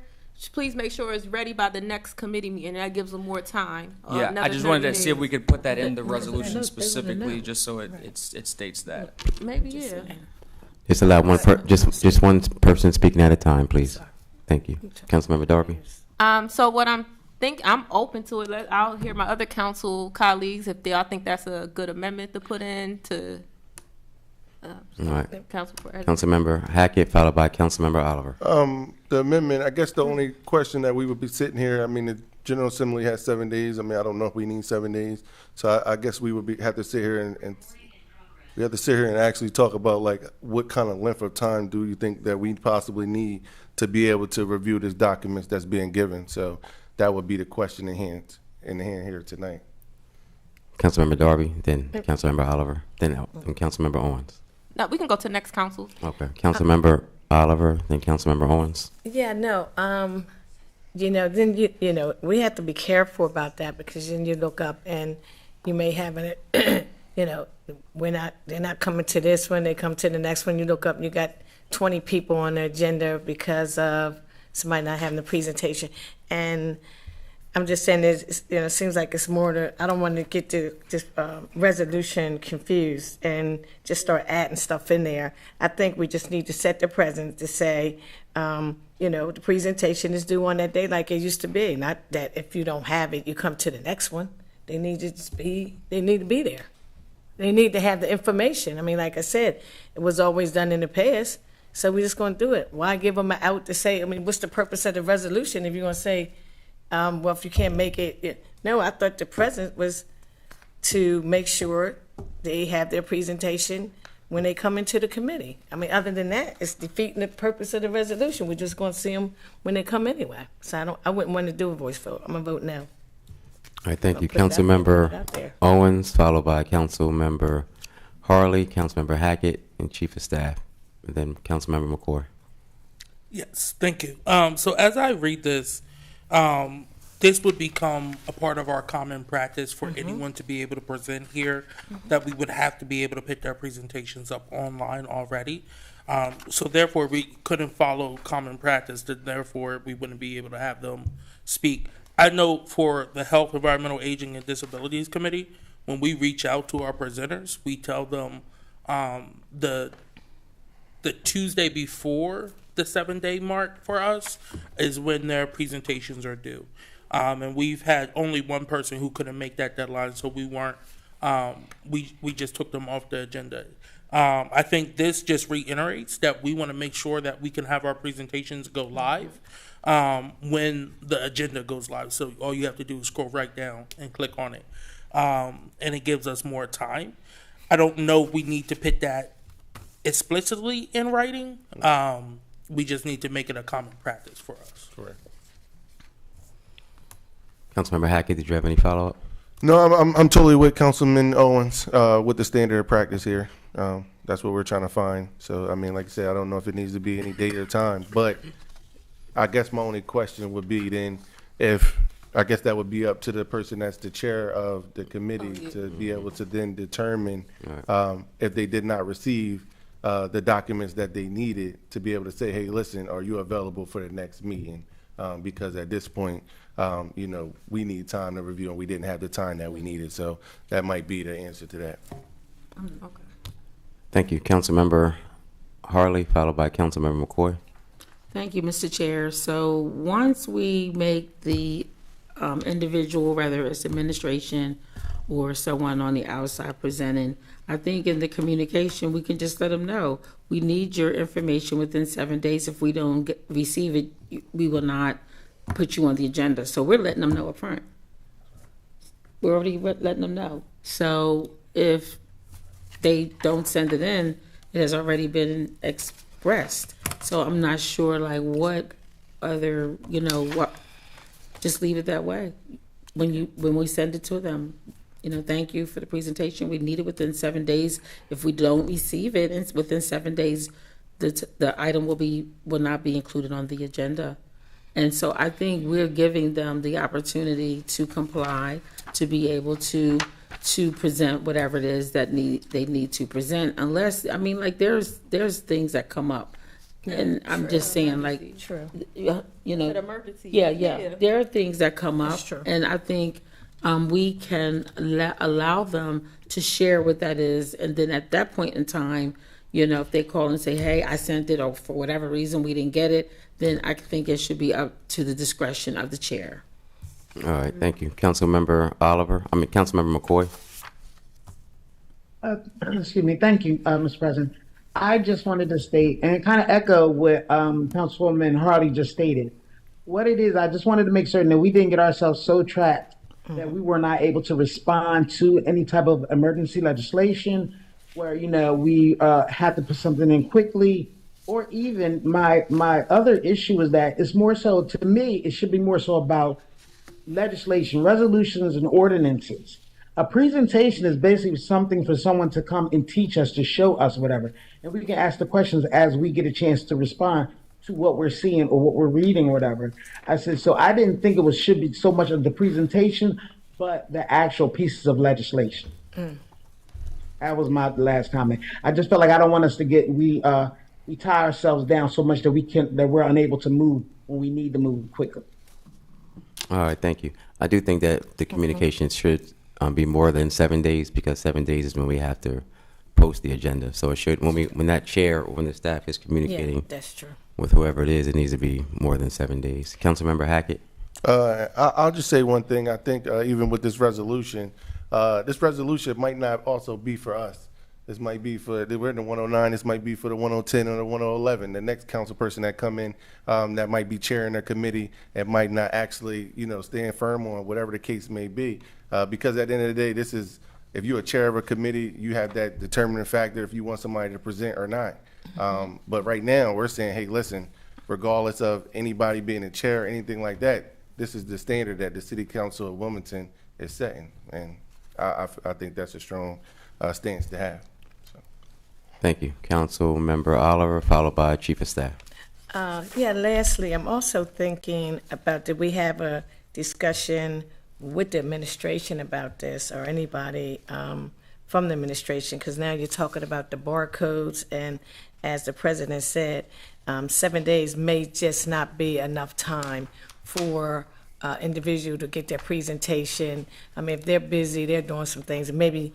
please make sure it's ready by the next committee meeting. That gives them more time. Yeah, I another just wanted to 30 see if we days. could put that in the They resolution wouldn't specifically, know. just so it states that. Maybe, yeah. Just allow just one person speaking at a time, please. Thank you. Councilmember Darby. So what I'm open to it. I'll hear my other council colleagues if they all think that's a good amendment to put in to. All right. Council President. Councilmember Hackett, followed by Councilmember Oliver. The amendment, I guess the only question that we would be sitting here, I mean, the General Assembly has 7 days. I mean, I don't know if we need 7 days. So I guess we would have to sit here and we have to sit here and actually talk about, like, what kind of length of time do you think that we possibly need to be able to review this document that's being given? So that would be the question in hand here tonight. Councilmember Darby, then Councilmember Oliver, then Councilmember Owens. No, we can go to next council. Okay. Councilmember Oliver, then Councilmember Owens. Yeah, no, then we have to be careful about that, because then you look up and you may have it, they're not coming to this one, they come to the next one, you look up and you got 20 people on the agenda because of somebody not having the presentation. And I'm just saying, it seems like it's more I don't want to get this resolution confused and just start adding stuff in there. I think we just need to set the precedent to say, the presentation is due on that day like it used to be. Not that if you don't have it, you come to the next one. They need to be there. They need to have the information. I mean, like I said, it was always done in the past, so we're just going to do it. Why give them an out to say, what's the purpose of the resolution if you're going to say, well, if you can't make it, no, I thought the president was to make sure they have their presentation when they come into the committee. Other than that, it's defeating the purpose of the resolution. We're just going to see them when they come anyway. So I wouldn't want to do a voice vote. I'm going to vote no. All right, thank you. Put that out Councilmember there. Owens, followed by Councilmember Harley, Councilmember Hackett, and Chief of Staff, and then Councilmember McCoy. Yes, thank you. So as I read this, this would become a part of our common practice for anyone to be able to present here, that we would have to be able to put their presentations up online already. So therefore, we couldn't follow common practice, therefore we wouldn't be able to have them speak. I know for the Health, Environmental, Aging, and Disabilities Committee, when we reach out to our presenters, we tell them the Tuesday before the 7-day mark for us is when their presentations are due. And we've had only one person who couldn't make that deadline, so we weren't, we just took them off the agenda. I think this just reiterates that we want to make sure that we can have our presentations go live when the agenda goes live. So all you have to do is scroll right down and click on it. And it gives us more time. I don't know if we need to put that explicitly in writing. We just need to make it a common practice for us. Correct. Councilmember Hackett, did you have any follow-up? No, I'm totally with Councilman Owens with the standard of practice here. That's what we're trying to find. So, like I said, I don't know if it needs to be any date or time, but I guess my only question would be then I guess that would be up to the person that's the chair of the committee to be able to then determine if they did not receive the documents that they needed to be able to say, hey, listen, are you available for the next meeting? Because at this point, we need time to review, and we didn't have the time that we needed. So that might be the answer to that. Okay. Thank you. Councilmember Harley, followed by Councilmember McCoy. Thank you, Mr. Chair. So once we make the individual, whether it's administration or someone on the outside presenting, I think in the communication, we can just let them know, we need your information within 7 days. If we don't receive it, we will not put you on the agenda. So we're letting them know up front. We're already letting them know. So if they don't send it in, it has already been expressed. So I'm not sure what other, just leave it that way. When we send it to them, thank you for the presentation. We need it within 7 days. If we don't receive it within 7 days, the item will not be included on the agenda. And so I think we're giving them the opportunity to comply, to be able to present whatever it is that they need to present, unless, there's things that come up. And I'm just saying, True. emergency. Yeah. There are things that come up. True. And I think we can allow them to share what that is. And then at that point in time, if they call and say, hey, I sent it, or for whatever reason we didn't get it, then I think it should be up to the discretion of the chair. All right, thank you. Councilmember McCoy. Excuse me. Thank you, Mr. President. I just wanted to state and kind of echo what Councilwoman Harley just stated. What it is, I just wanted to make certain that we didn't get ourselves so trapped that we were not able to respond to any type of emergency legislation where, we had to put something in quickly. Or even my other issue is that it's more so, to me, it should be more so about legislation, resolutions, and ordinances. A presentation is basically something for someone to come and teach us, to show us whatever. And we can ask the questions as we get a chance to respond to what we're seeing or what we're reading or whatever. I said, so I didn't think should be so much of the presentation, but the actual pieces of legislation. That was my last comment. I just felt like I don't want us to get, we tie ourselves down so much that we're unable to move when we need to move quickly. All right, thank you. I do think that the communication should be more than 7 days, because 7 days is when we have to post the agenda. So it should, when that chair or when the staff is communicating that's true. with whoever it is, it needs to be more than 7 days. Councilmember Hackett. I'll just say one thing. I think even with this resolution might not also be for us. This might be we're in the 109, this might be for the 110 or the 111. The next council person that come in that might be chairing their committee and might not actually, stand firm on whatever the case may be. Because at the end of the day, if you're a chair of a committee, you have that determining factor if you want somebody to present or not. But right now, we're saying, hey, listen, regardless of anybody being a chair or anything like that, this is the standard that the City Council of Wilmington is setting. And I think that's a strong stance to have. Thank you. Councilmember Oliver, followed by Chief of Staff. Lastly, I'm also thinking about, did we have a discussion with the administration about this, or anybody from the administration? Because now you're talking about the barcodes, and as the president said, 7 days may just not be enough time for individual to get their presentation. If they're busy, they're doing some things, and maybe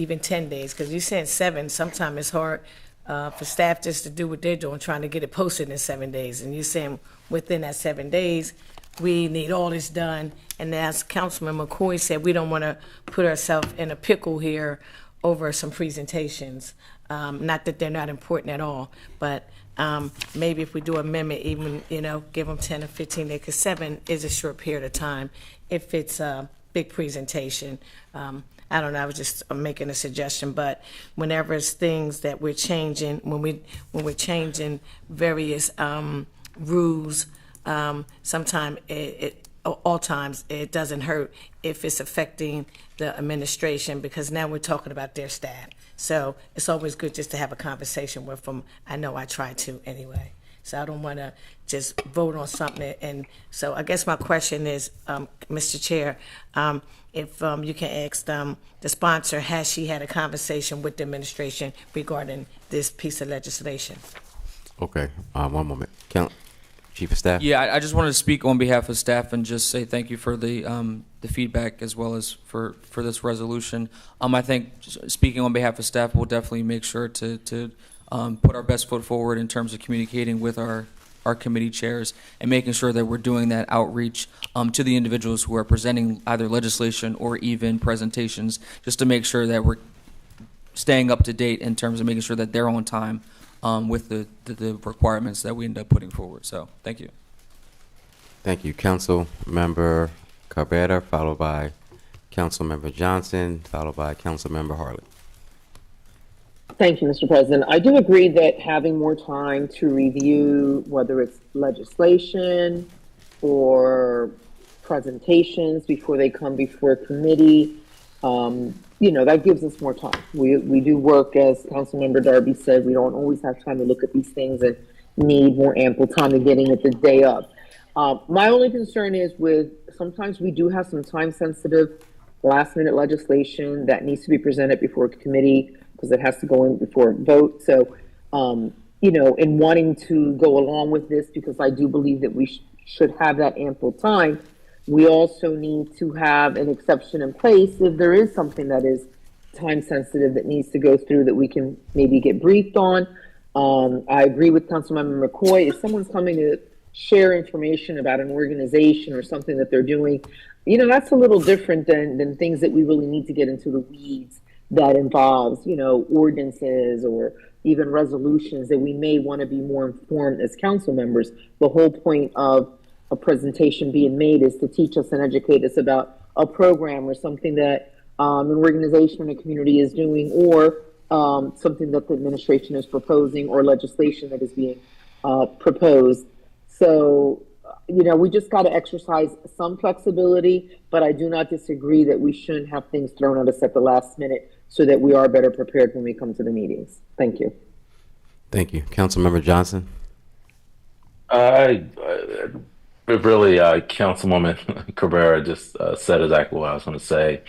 even 10 days, because you're saying 7, sometimes it's hard for staff just to do what they're doing, trying to get it posted in 7 days. And you're saying within that 7 days, we need all this done. And as Councilman McCoy said, we don't want to put ourselves in a pickle here over some presentations. Not that they're not important at all, but maybe if we do amendment, even, give them 10 or 15 days, because 7 is a short period of time if it's a big presentation. I don't know, I was just making a suggestion, but whenever it's things that we're changing, when we're changing various rules, sometimes all times it doesn't hurt if it's affecting the administration, because now we're talking about their staff. So it's always good just to have a conversation with them. I know I try to anyway. So I don't want to just vote on something. And so I guess my question is, Mr. Chair, if you can ask the sponsor, has she had a conversation with the administration regarding this piece of legislation? Okay, one moment. Chief of Staff? Yeah, I just wanted to speak on behalf of staff and just say thank you for the feedback as well as for this resolution. I think speaking on behalf of staff, we'll definitely make sure to put our best foot forward in terms of communicating with our committee chairs and making sure that we're doing that outreach to the individuals who are presenting either legislation or even presentations, just to make sure that we're staying up to date in terms of making sure that they're on time with the requirements that we end up putting forward. So thank you. Thank you. Council Member Cabrera, followed by Council Member Johnson, followed by Council Member Harley. Thank you, Mr. President. I do agree that having more time to review whether it's legislation or presentations before they come before a committee. That gives us more time. We do work, as Councilmember Darby said, we don't always have time to look at these things and need more ample time to getting it the day of. My only concern is sometimes we do have some time sensitive last minute legislation that needs to be presented before a committee because it has to go in before a vote. So, in wanting to go along with this, because I do believe that we should have that ample time, we also need to have an exception in place if there is something that is time sensitive that needs to go through that we can maybe get briefed on. I agree with Councilmember McCoy. If someone's coming to share information about an organization or something that they're doing, that's a little different than things that we really need to get into the weeds that involves, ordinances or even resolutions that we may want to be more informed as council members. The whole point of a presentation being made is to teach us and educate us about a program or something that an organization in a community is doing, or something that the administration is proposing, or legislation that is being proposed. So, we just got to exercise some flexibility, but I do not disagree that we shouldn't have things thrown at us at the last minute so that we are better prepared when we come to the meetings. Thank you. Thank you. Councilmember Johnson. Really, Councilwoman Cabrera just said exactly what I was going to say.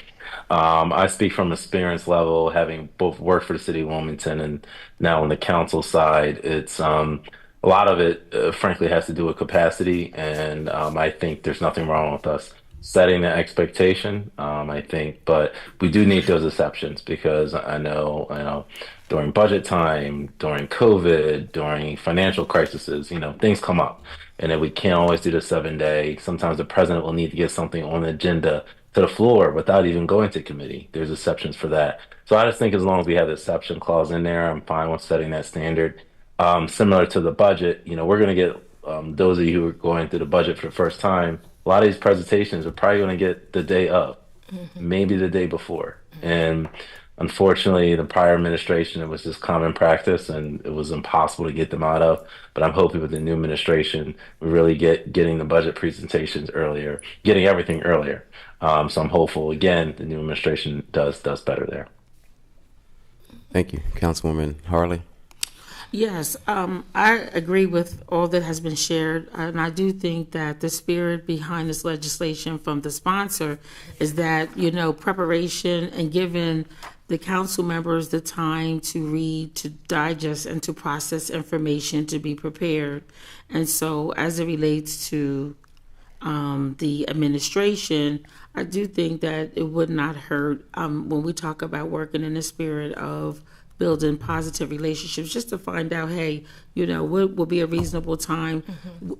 I speak from experience level, having both worked for the city of Wilmington and now on the council side. It's a lot of it, frankly, has to do with capacity, and I think there's nothing wrong with us setting the expectation. I think, but we do need those exceptions because I know, during budget time, during COVID, during financial crises, things come up. And then we can't always do the 7-day. Sometimes the president will need to get something on the agenda to the floor without even going to committee. There's exceptions for that. So I just think as long as we have the exception clause in there, I'm fine with setting that standard. Similar to the budget, we're going to get those of you who are going through the budget for the first time. A lot of these presentations are probably going to get the day of, maybe the day before. And unfortunately, the prior administration, it was just common practice and it was impossible to get them out of. But I'm hoping with the new administration, we really getting the budget presentations earlier, getting everything earlier. So I'm hopeful, again, the new administration does better there. Thank you. Councilwoman Harley. Yes, I agree with all that has been shared, and I do think that the spirit behind this legislation from the sponsor is that, preparation and giving the council members the time to read, to digest, and to process information to be prepared. And so as it relates to the administration, I do think that it would not hurt when we talk about working in the spirit of building positive relationships, just to find out, hey, what will be a reasonable time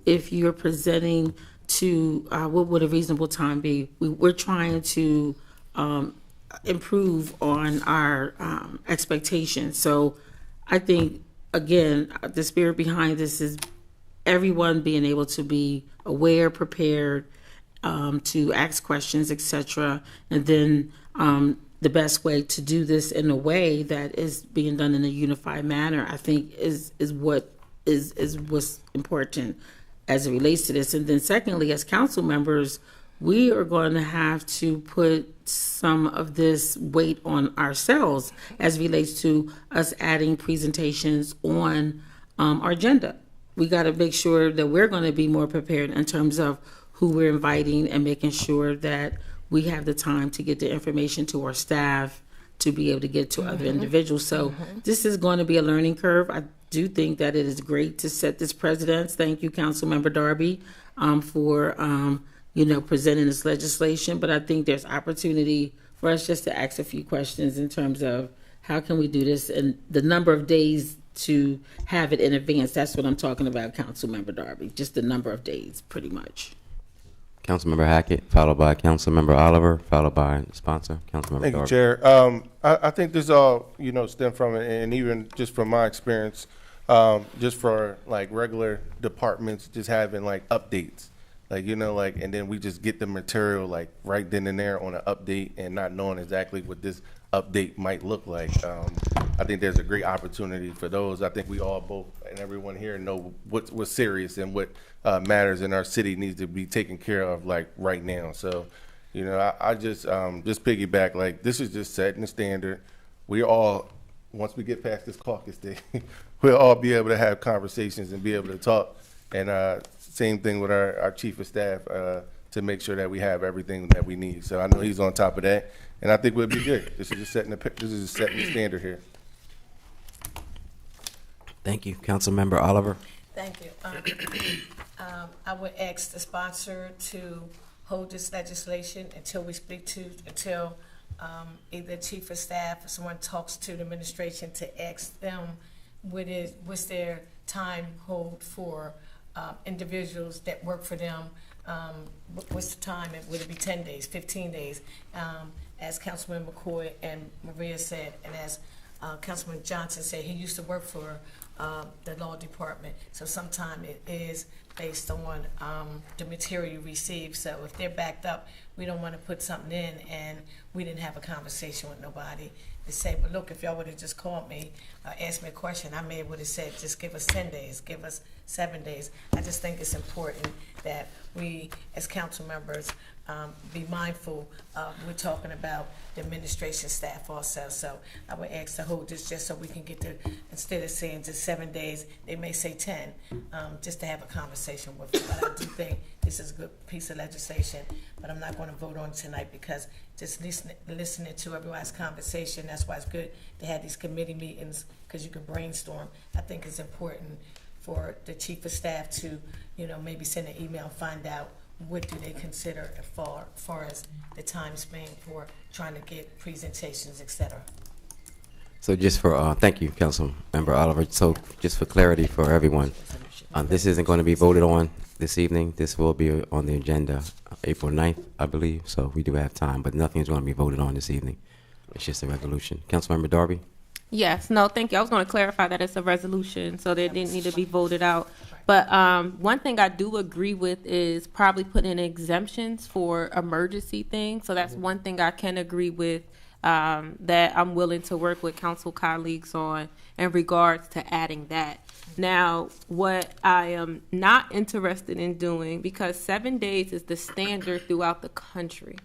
if you're presenting to, what would a reasonable time be? We're trying to improve on our expectations. So I think, again, the spirit behind this is everyone being able to be aware, prepared, to ask questions, etc. And then the best way to do this in a way that is being done in a unified manner, I think, is what's important as it relates to this. And then secondly, as council members, we are going to have to put some of this weight on ourselves as it relates to us adding presentations on our agenda. We got to make sure that we're going to be more prepared in terms of who we're inviting and making sure that we have the time to get the information to our staff to be able to get to other individuals. So this is going to be a learning curve. I do think that it is great to set this precedence. Thank you, Councilmember Darby, for presenting this legislation. But I think there's opportunity for us just to ask a few questions in terms of how can we do this and the number of days to have it in advance. That's what I'm talking about, Councilmember Darby. Just the number of days, pretty much. Councilmember Hackett, followed by Councilmember Oliver, followed by sponsor, Councilmember Thank you, Darby. Chair. I think this all, stem from it, and even just from my experience, just for like regular departments, just having like updates, and then we just get the material like right then and there on an update and not knowing exactly what this update might look like. I think there's a great opportunity for those. I think we all, both and everyone here, know what's serious and what matters in our city needs to be taken care of like right now. So, you know, I just piggyback, like, this is just setting the standard. We all, once we get past this caucus day, we'll all be able to have conversations and be able to talk. And same thing with our chief of staff to make sure that we have everything that we need. So I know he's on top of that, and I think we'll be good. This is just setting the standard here. Thank you. Councilmember Oliver. Thank you. I would ask the sponsor to hold this legislation until we until either chief of staff or someone talks to the administration to ask them what's their time hold for individuals that work for them. What's the time? Would it be 10 days, 15 days? As Councilman McCoy and Maria said, and as Councilman Johnson said, he used to work for the law department. So sometimes it is based on the material you receive. So if they're backed up, we don't want to put something in and we didn't have a conversation with nobody to say, but look, if y'all would have just called me, asked me a question, I may would have said, just give us 10 days, give us 7 days. I just think it's important that we, as council members, be mindful. We're talking about the administration staff also. So I would ask to hold this just so we can get to, instead of saying just 7 days, they may say 10, just to have a conversation with them. But I do think this is a good piece of legislation, but I'm not going to vote on it tonight because just listening to everybody's conversation, that's why it's good to have these committee meetings because you can brainstorm. I think it's important for the chief of staff to, maybe send an email and find out what do they consider as far as the time span for trying to get presentations, et cetera. So just for, thank you, Councilmember Oliver. So just for clarity for everyone, this isn't going to be voted on this evening. This will be on the agenda April 9th, I believe. So we do have time, but nothing is going to be voted on this evening. It's just a resolution. Councilmember Darby? Yes, no, thank you. I was going to clarify that it's a resolution, so they didn't need to be voted out. But one thing I do agree with is probably putting in exemptions for emergency things. So that's one thing I can agree with that I'm willing to work with council colleagues on in regards to adding that. Now, what I am not interested in doing, because 7 days is the standard throughout the country.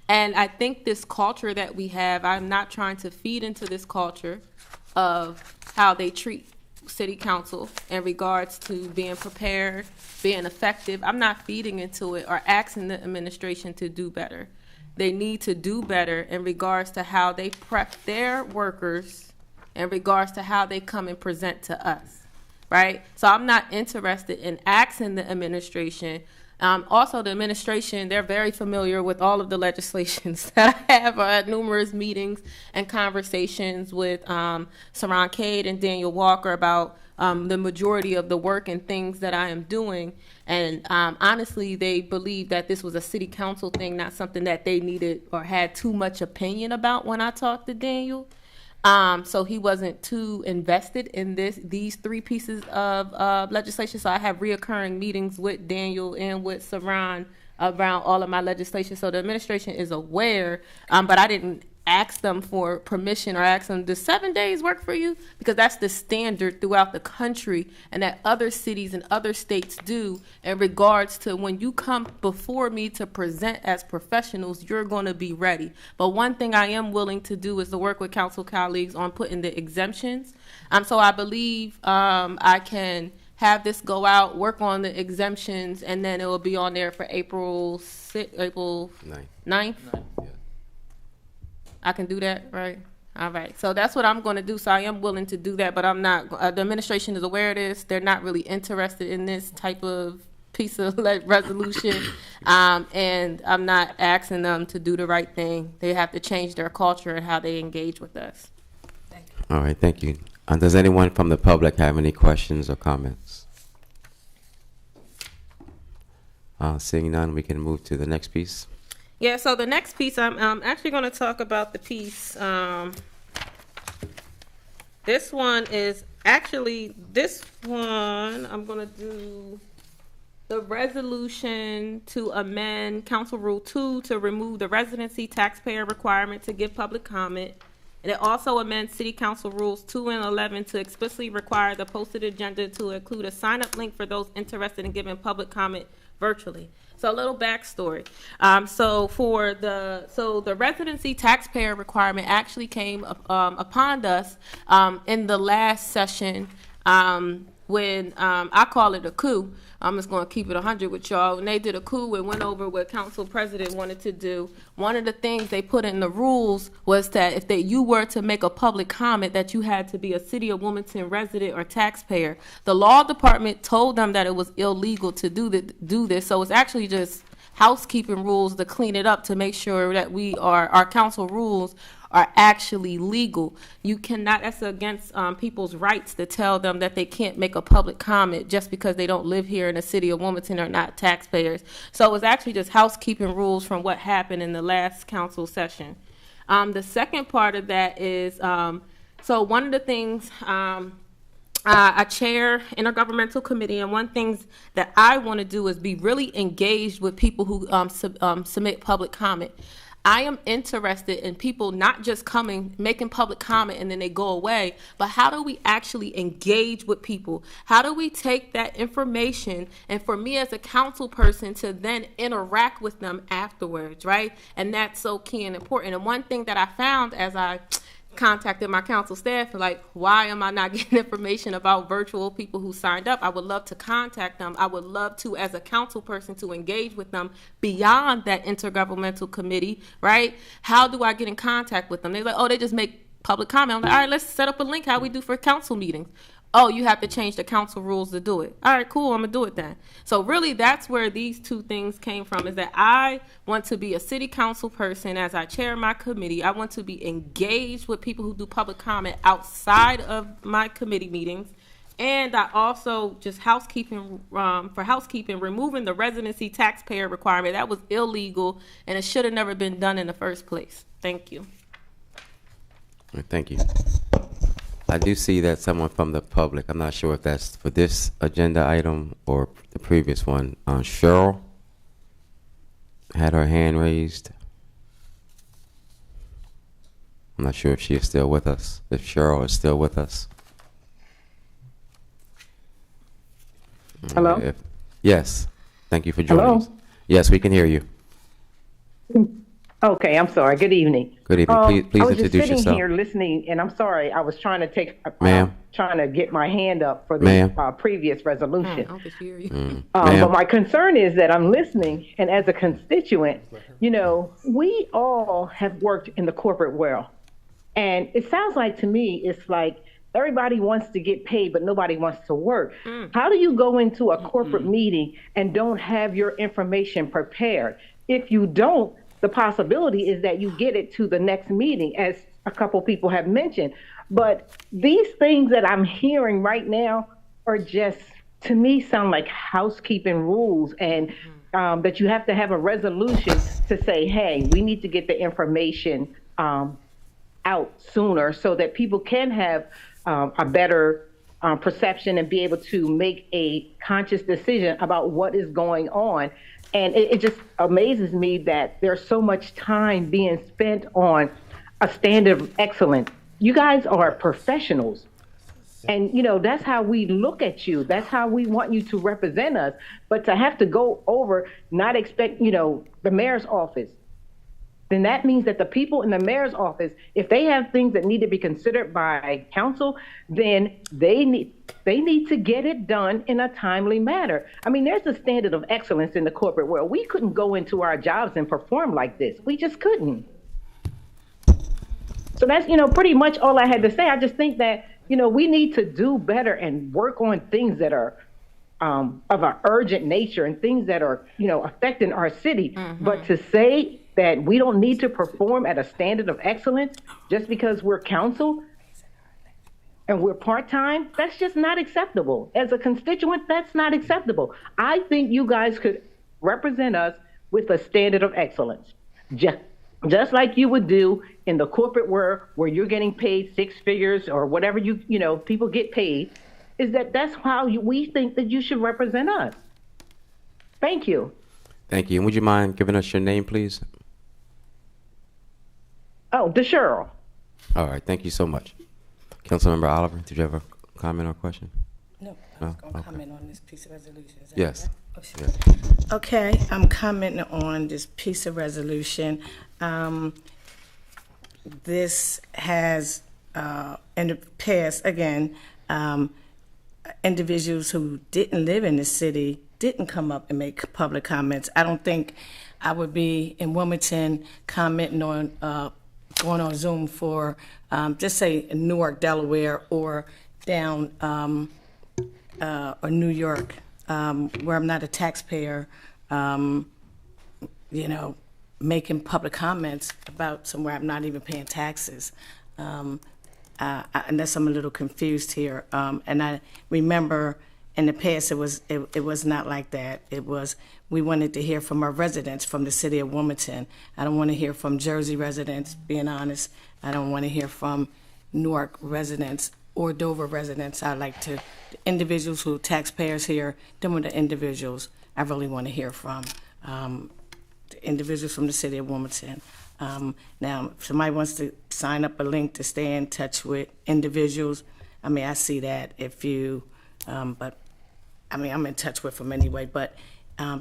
And I think this culture that we have, I'm not trying to feed into this culture of how they treat city council in regards to being prepared, being effective. I'm not feeding into it or asking the administration to do better. They need to do better in regards to how they prep their workers, in regards to how they come and present to us, right? So I'm not interested in asking the administration. Also, the administration, they're very familiar with all of the legislations that I have at numerous meetings and conversations with Saran Cade and Daniel Walker about the majority of the work and things that I am doing. And honestly, they believe that this was a city council thing, not something that they needed or had too much opinion about when I talked to Daniel. So he wasn't too invested in these three pieces of legislation. So I have reoccurring meetings with Daniel and with Saran around all of my legislation. So the administration is aware, but I didn't ask them for permission or ask them, does 7 days work for you? Because that's the standard throughout the country and that other cities and other states do in regards to when you come before me to present as professionals, you're going to be ready. But one thing I am willing to do is to work with council colleagues on putting the exemptions. So I believe I can have this go out, work on the exemptions, and then it will be on there for April 9th. Yeah. I can do that, right? All right. So that's what I'm going to do. So I am willing to do that, but I'm not. The administration is aware of this. They're not really interested in this type of piece of resolution, and I'm not asking them to do the right thing. They have to change their culture and how they engage with us. Thank you. All right. Thank you. Does anyone from the public have any questions or comments? Seeing none, we can move to the next piece. Yeah, so the next piece, I'm actually going to talk about the piece. This one, I'm going to do the resolution to amend Council Rule 2 to remove the residency taxpayer requirement to give public comment. And it also amends City Council Rules 2 and 11 to explicitly require the posted agenda to include a sign-up link for those interested in giving public comment virtually. So a little backstory. So the residency taxpayer requirement actually came upon us in the last session when I call it a coup. I'm just going to keep it 100 with y'all. When they did a coup and went over what Council President wanted to do, one of the things they put in the rules was that if you were to make a public comment, that you had to be a City of Wilmington resident or taxpayer. The law department told them that it was illegal to do this, so it's actually just housekeeping rules to clean it up to make sure that our council rules are actually legal. You cannot, that's against people's rights to tell them that they can't make a public comment just because they don't live here in the City of Wilmington or not taxpayers. So it was actually just housekeeping rules from what happened in the last council session. The second part of that is, so one of the things, I chair intergovernmental committee, and one things that I want to do is be really engaged with people who submit public comment. I am interested in people not just coming, making public comment, and then they go away, but how do we actually engage with people? How do we take that information, and for me as a council person to then interact with them afterwards, right? And that's so key and important. And one thing that I found as I contacted my council staff, like, why am I not getting information about virtual people who signed up? I would love to contact them. I would love to, as a council person, to engage with them beyond that intergovernmental committee, right? How do I get in contact with them? They're like, oh, they just make public comment. I'm like, all right, let's set up a link how we do for council meetings. Oh, you have to change the council rules to do it. All right, cool, I'm gonna do it then. So really that's where these two things came from, is that I want to be a city council person as I chair my committee. I want to be engaged with people who do public comment outside of my committee meetings. And I also just housekeeping, removing the residency taxpayer requirement. That was illegal and it should have never been done in the first place. Thank you. Thank you. I do see that someone from the public, I'm not sure if that's for this agenda item or the previous one, Cheryl had her hand raised. I'm not sure if she is still with us, if Cheryl is still with us. Hello? Yes, thank you for joining Hello? us. Yes, we can hear you. Okay, I'm sorry. Good evening. Good evening. Please I was just introduce sitting yourself. here listening, and I'm sorry. I was trying to Ma'am. trying to get my hand up for Ma'am. the previous resolution. I can hear you. Ma'am. But my concern is that I'm listening, and as a constituent, you know, we all have worked in the corporate world, and it sounds like to me it's like everybody wants to get paid, but nobody wants to work. How do you go into a corporate meeting and don't have your information prepared? If you don't, the possibility is that you get it to the next meeting, as a couple people have mentioned. But these things that I'm hearing right now are just, to me, sound like housekeeping rules, and that you have to have a resolution to say, hey, we need to get the information out sooner so that people can have a better perception and be able to make a conscious decision about what is going on. And it just amazes me that there's so much time being spent on a standard of excellence. You guys are professionals. And, you know, that's how we look at you. That's how we want you to represent us. But to have to go over, not expect, you know, the mayor's office, then that means that the people in the mayor's office, if they have things that need to be considered by council, then they need to get it done in a timely manner. I mean, there's a standard of excellence in the corporate world. We couldn't go into our jobs and perform like this. We just couldn't. So that's, you know, pretty much all I had to say. I just think that, you know, we need to do better and work on things that are of an urgent nature and things that are, you know, affecting our city. But to say that we don't need to perform at a standard of excellence just because we're council and we're part-time, that's just not acceptable. As a constituent, that's not acceptable. I think you guys could represent us with a standard of excellence, just like you would do in the corporate world where you're getting paid six figures or whatever you know, people get paid, is that's how we think that you should represent us. Thank you. Thank you. And would you mind giving us your name, please? Oh, DeSheryl. All right. Thank you so much. Councilmember Oliver, did you have a comment or question? No, I was going to Okay. comment on this piece of resolution. Is that Yes. okay? Yes. Okay, I'm commenting on this piece of resolution. This has, in the past, again, individuals who didn't live in the city didn't come up and make public comments. I don't think I would be in Wilmington commenting on, going on Zoom for, just say in Newark, Delaware, or down, or New York, where I'm not a taxpayer, you know, making public comments about somewhere I'm not even paying taxes. Unless I'm a little confused here. And I remember in the past it was not like that. It was, we wanted to hear from our residents from the city of Wilmington. I don't want to hear from Jersey residents, being honest. I don't want to hear from Newark residents or Dover residents. I like to, the individuals who taxpayers here, them are the individuals I really want to hear from. The individuals from the city of Wilmington. Now, if somebody wants to sign up a link to stay in touch with individuals, I mean, I see that if you, but I mean, I'm in touch with them anyway, but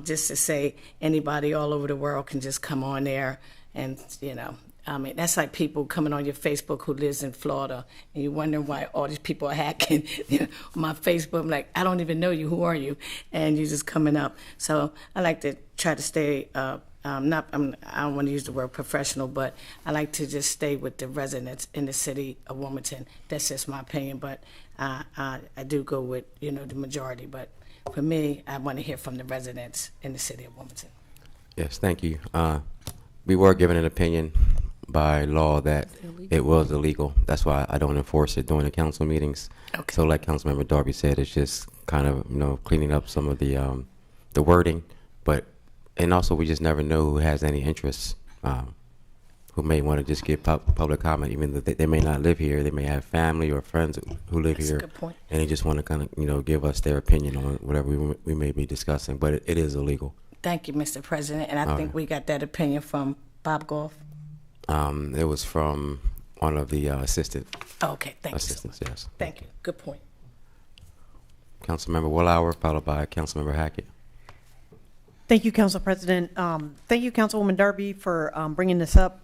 just to say anybody all over the world can just come on there and, you know, I mean, that's like people coming on your Facebook who lives in Florida, and you're wondering why all these people are hacking my Facebook. I'm like, I don't even know you. Who are you? And you're just coming up. So I like to try to stay, I don't want to use the word professional, but I like to just stay with the residents in the city of Wilmington. That's just my opinion, but I do go with, you know, the majority. But for me, I want to hear from the residents in the city of Wilmington. Yes, thank you. We were given an opinion by law that it was illegal. That's why I don't enforce it during the council meetings. Okay. So like Councilmember Darby said, it's just kind of, you know, cleaning up some of the wording, but, and also we just never know who has any interests, who may want to just give public comment, even though they may not live here. They may have family or friends who live That's a here. good point. And they just want to kind of, you know, give us their opinion on whatever we may be discussing, but it is illegal. Thank you, Mr. President. And I think we got that opinion from Bob Goff. It was from one of the assistant Okay, thank assistants, you. yes. Thank you. Good point. Councilmember Willauer, followed by Councilmember Hackett. Thank you, Council President. Thank you, Councilwoman Darby, for bringing this up.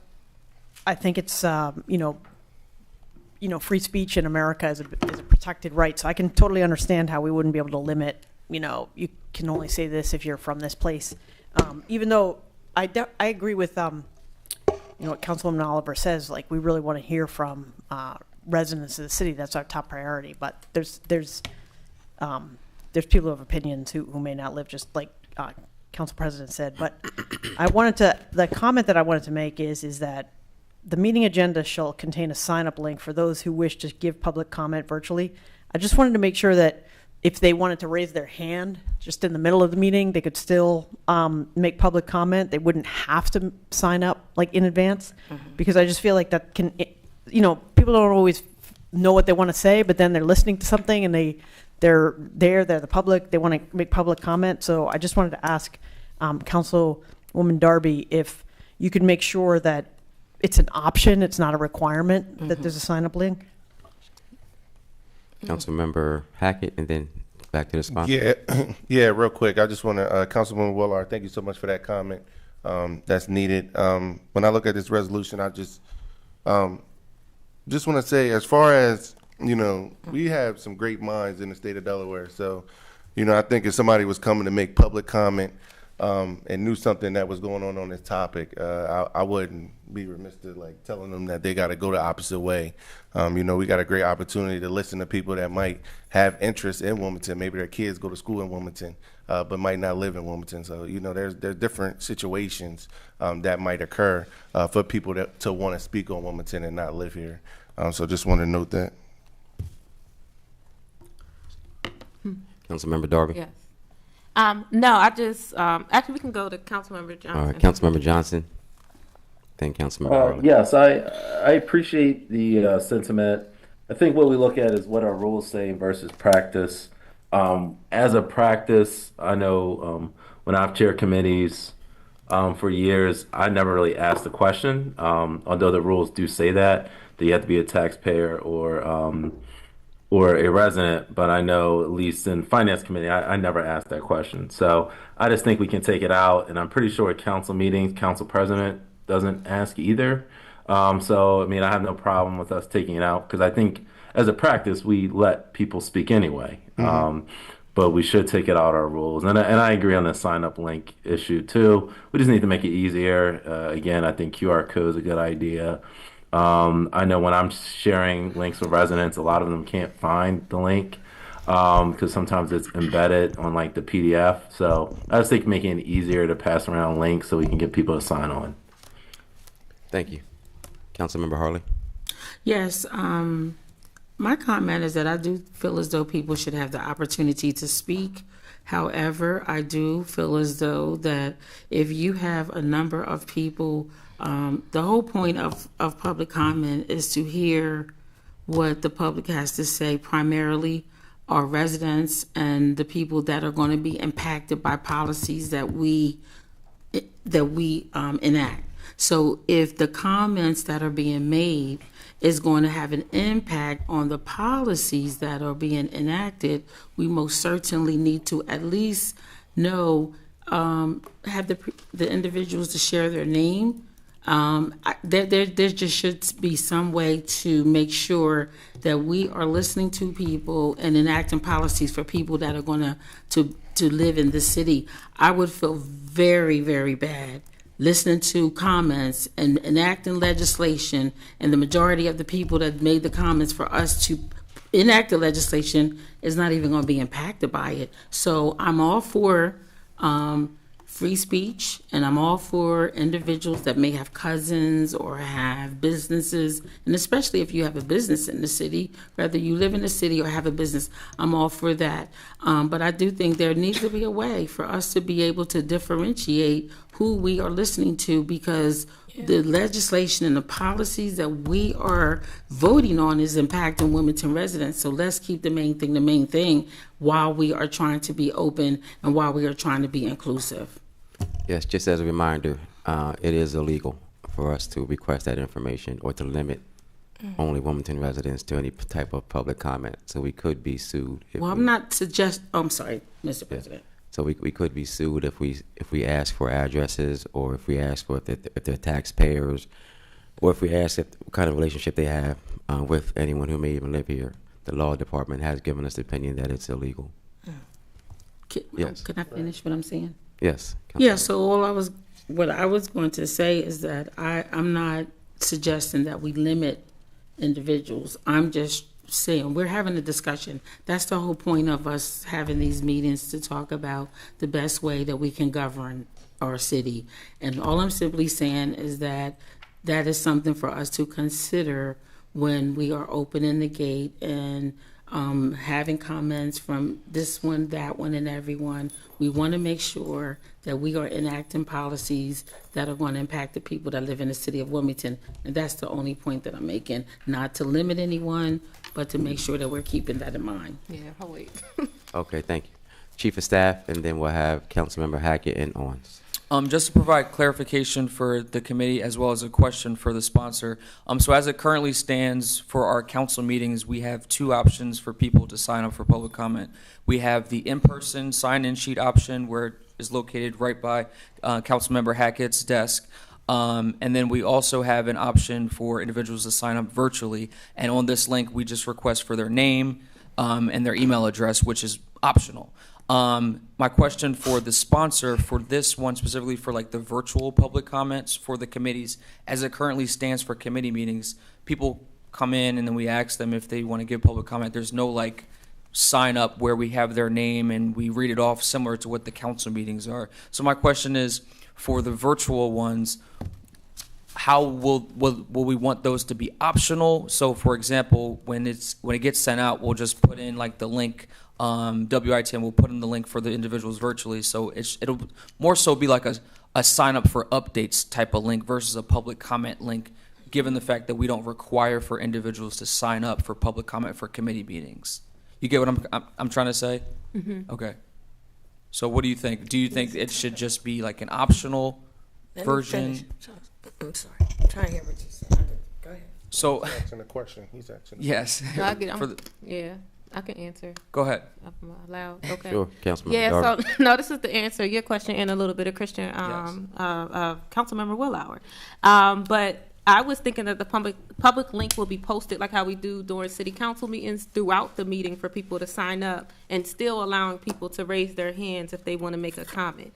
I think it's, you know, free speech in America is a protected right. So I can totally understand how we wouldn't be able to limit, you know, you can only say this if you're from this place. Even though I agree with, you know, what Councilwoman Oliver says, like, we really want to hear from residents of the city. That's our top priority. But there's people who have opinions who may not live, just like Council President said. But the comment that I wanted to make is that the meeting agenda shall contain a sign-up link for those who wish to give public comment virtually. I just wanted to make sure that if they wanted to raise their hand just in the middle of the meeting, they could still make public comment. They wouldn't have to sign up like in advance, because I just feel like that can, you know, people don't always know what they want to say, but then they're listening to something and they're the public, they want to make public comment. So I just wanted to ask Councilwoman Darby if you could make sure that it's an option, it's not a requirement that there's a sign-up link. Councilmember Hackett, and then back to the sponsor. Yeah, yeah, real quick. I just want to, Councilwoman Willard, thank you so much for that comment. That's needed. When I look at this resolution, I just want to say, as far as, you know, we have some great minds in the state of Delaware. So, you know, I think if somebody was coming to make public comment and knew something that was going on this topic, I wouldn't be remiss to like telling them that they got to go the opposite way. You know, we got a great opportunity to listen to people that might have interest in Wilmington. Maybe their kids go to school in Wilmington, but might not live in Wilmington. So, you know, there's different situations that might occur for people to want to speak on Wilmington and not live here. So just want to note that. Councilmember Darby. Yes. No, I just actually we can go to Councilmember Johnson. All right, Councilmember Johnson. Then Councilmember Harley. Yes, I appreciate the sentiment. I think what we look at is what our rules say versus practice. As a practice, I know when I've chaired committees for years, I never really asked the question, although the rules do say that you have to be a taxpayer or a resident. But I know, at least in Finance Committee, I never asked that question. So I just think we can take it out, and I'm pretty sure at council meetings, council president doesn't ask either. So, I mean, I have no problem with us taking it out because I think as a practice, we let people speak anyway. But we should take it out our rules. And I agree on the sign up link issue too. We just need to make it easier. Again, I think QR code is a good idea. I know when I'm sharing links with residents, a lot of them can't find the link because sometimes it's embedded on like the PDF. So I just think making it easier to pass around links so we can get people to sign on. Thank you. Councilmember Harley. Yes, my comment is that I do feel as though people should have the opportunity to speak. However, I do feel as though that if you have a number of people, the whole point of public comment is to hear what the public has to say, primarily our residents and the people that are going to be impacted by policies that we enact. So if the comments that are being made is going to have an impact on the policies that are being enacted, we most certainly need to at least know, have the individuals to share their name. There just should be some way to make sure that we are listening to people and enacting policies for people that are going to live in the city. I would feel very, very bad listening to comments and enacting legislation, and the majority of the people that made the comments for us to enact the legislation is not even going to be impacted by it. So I'm all for free speech, and I'm all for individuals that may have cousins or have businesses, and especially if you have a business in the city, whether you live in the city or have a business, I'm all for that. But I do think there needs to be a way for us to be able to differentiate who we are listening to, because the legislation and the policies that we are voting on is impacting Wilmington residents. So let's keep the main thing while we are trying to be open and while we are trying to be inclusive. Yes, just as a reminder, it is illegal for us to request that information or to limit only Wilmington residents to any type of public comment. So we could be sued. I'm not suggesting. I'm sorry, Mr. President. So we could be sued if we ask for addresses, or if we ask for if they're taxpayers, or if we ask what kind of relationship they have with anyone who may even live here. The law department has given us the opinion that it's illegal. Yes. Can I finish what I'm saying? Yes. Yeah. So what I was going to say is that I'm not suggesting that we limit individuals. I'm just saying we're having a discussion. That's the whole point of us having these meetings, to talk about the best way that we can govern our city. And all I'm simply saying is that is something for us to consider when we are opening the gate and having comments from this one, that one, and everyone. We want to make sure that we are enacting policies that are going to impact the people that live in the city of Wilmington. And that's the only point that I'm making, not to limit anyone, but to make sure that we're keeping that in mind. Yeah, I'll wait. Okay, thank you. Chief of Staff, and then we'll have Councilmember Hackett and Owens. Just to provide clarification for the committee as well as a question for the sponsor. So as it currently stands for our council meetings, we have two options for people to sign up for public comment. We have the in-person sign-in sheet option, where it is located right by Councilmember Hackett's desk. And then we also have an option for individuals to sign up virtually. And on this link, we just request for their name and their email address, which is optional. My question for the sponsor for this one, specifically for like the virtual public comments for the committees, as it currently stands for committee meetings, people come in and then we ask them if they want to give public comment. There's no like sign up where we have their name and we read it off, similar to what the council meetings are. So my question is, for the virtual ones, how will we want those to be optional? So for example, when it gets sent out, we'll just put in like the link, WITM will put in the link for the individuals virtually. So it'll more so be like a sign up for updates type of link versus a public comment link, given the fact that we don't require for individuals to sign up for public comment for committee meetings. You get what I'm trying to say? Mm-hmm. Okay. So what do you think? Do you think it should just be like an optional version? I'm sorry. I'm trying to hear what you said. Go ahead. So He's asking a question. He's asking. yes. No, For the- yeah, I can answer. Go ahead. I'm allowed. Okay. Sure, Councilmember Yeah. Darby. So no, this is the answer. Your question and a little bit of Christian, Councilmember Willauer. But I was thinking that the public link will be posted like how we do during city council meetings throughout the meeting for people to sign up, and still allowing people to raise their hands if they want to make a comment.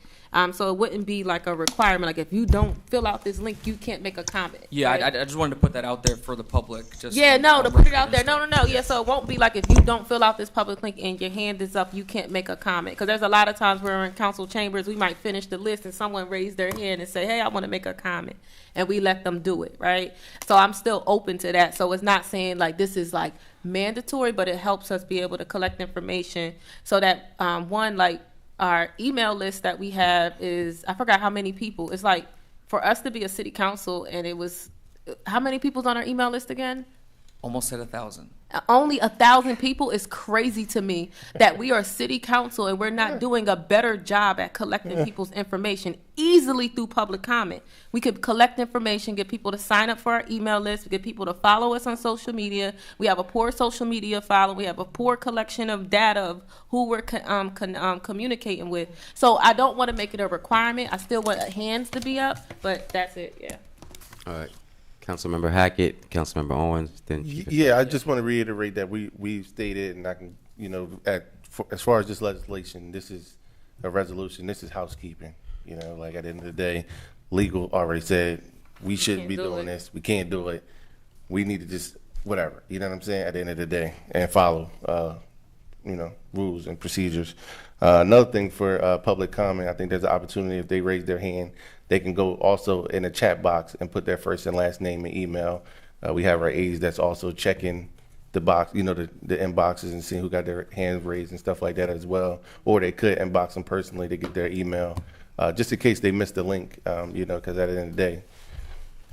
So it wouldn't be like a requirement, like if you don't fill out this link, you can't make a comment. Yeah, right? I just wanted to put that out there for the public. Just Yeah, no, to put it out there. No. Yeah, so it won't be like if you don't fill out this public link and your hand is up, you can't make a comment. Because there's a lot of times where in council chambers, we might finish the list and someone raise their hand and say, hey, I want to make a comment. And we let them do it, right? So I'm still open to that. So it's not saying like this is like mandatory, but it helps us be able to collect information so that one, like our email list that we have is, I forgot how many people. It's like for us to be a city council, and it was, how many people's on our email list again? almost at 1,000. Only 1,000 people is crazy to me that we are city council and we're not doing a better job at collecting people's information easily through public comment. We could collect information, get people to sign up for our email list, get people to follow us on social media. We have a poor social media following. We have a poor collection of data of who we're communicating with. So I don't want to make it a requirement. I still want hands to be up, but that's it, yeah. All right. Councilmember Hackett, Councilmember Owens, then. Yeah, I just want to reiterate that we've stated, and I can, as far as this legislation, this is a resolution, this is housekeeping. Like at the end of the day, legal already said we shouldn't be doing this. We can't do it. We need to just, whatever, you know what I'm saying, at the end of the day, and follow, rules and procedures. Another thing for public comment, I think there's an opportunity if they raise their hand, they can go also in the chat box and put their first and last name and email. We have our aides that's also checking the box, the inboxes and seeing who got their hands raised and stuff like that as well. Or they could inbox them personally to get their email, just in case they missed the link, because at the end of the day,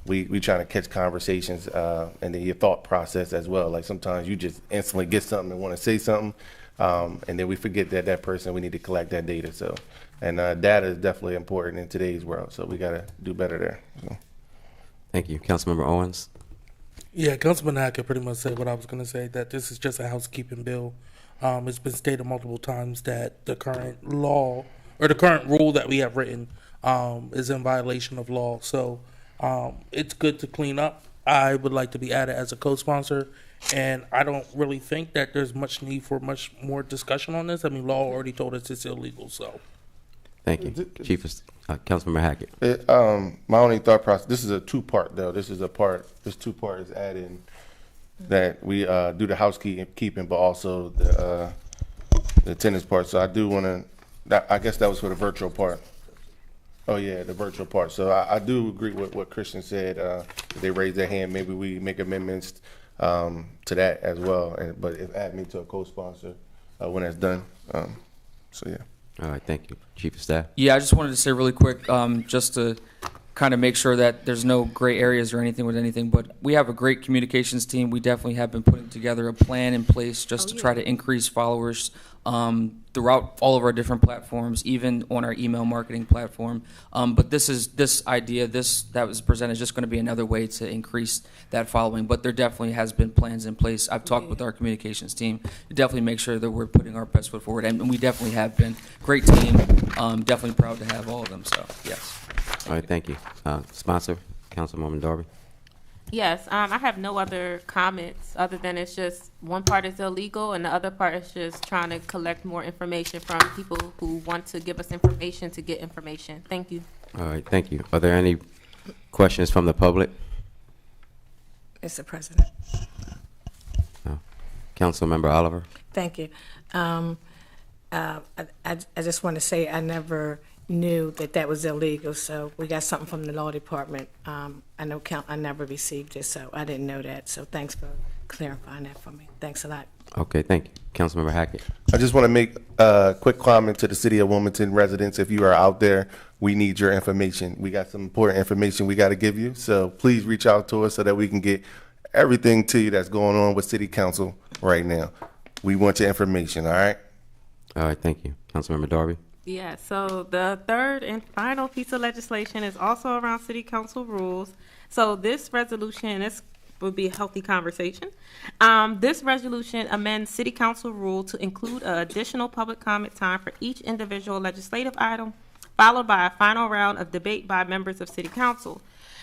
we trying to catch conversations and then your thought process as well. Like sometimes you just instantly get something and want to say something, and then we forget that person, we need to collect that data. So. And data is definitely important in today's world, so we got to do better there. So. Thank you. Councilmember Owens? Yeah, Councilman Hackett pretty much said what I was going to say, that this is just a housekeeping bill. It's been stated multiple times that the current law, or the current rule that we have written is in violation of law. So it's good to clean up. I would like to be added as a co-sponsor, and I don't really think that there's much need for much more discussion on this. I mean, law already told us it's illegal, so. Thank you. Chief, Councilmember Hackett. My only thought process, this is a two-part though. This two-part is adding that we do the housekeeping, but also the attendance part. So I do want to, I guess that was for the virtual part. Oh yeah, the virtual part. So I do agree with what Christian said. If they raise their hand, maybe we make amendments to that as well. But if add me to a co-sponsor when that's done. So yeah. All right, thank you. Chief of Staff? Yeah, I just wanted to say really quick, just to kind of make sure that there's no gray areas or anything with anything, but we have a great communications team. We definitely have been putting together a plan in place just to try to increase followers throughout all of our different platforms, even on our email marketing platform. But this idea that was presented is just going to be another way to increase that following. But there definitely has been plans in place. I've talked with our communications team to definitely make sure that we're putting our best foot forward, and we definitely have been. Great team. Definitely proud to have all of them. So yes. All right, thank you. Sponsor, Councilwoman Darby. Yes, I have no other comments other than it's just one part is illegal and the other part is just trying to collect more information from people who want to give us information to get information. Thank you. All right, thank you. Are there any questions from the public? Mr. President. No. Councilmember Oliver. Thank you. I just want to say I never knew that was illegal, so we got something from the law department. I know I never received it, so I didn't know that. So thanks for clarifying that for me. Thanks a lot. Okay, thank you. Councilmember Hackett. I just want to make a quick comment to the city of Wilmington residents. If you are out there, we need your information. We got some important information we got to give you, so please reach out to us so that we can get everything to you that's going on with city council right now. We want your information, all right? All right, thank you. Councilmember Darby. Yeah, so the third and final piece of legislation is also around city council rules. So this resolution, this would be a healthy conversation. This resolution amends city council rule to include an additional public comment time for each individual legislative item, followed by a final round of debate by members of city council.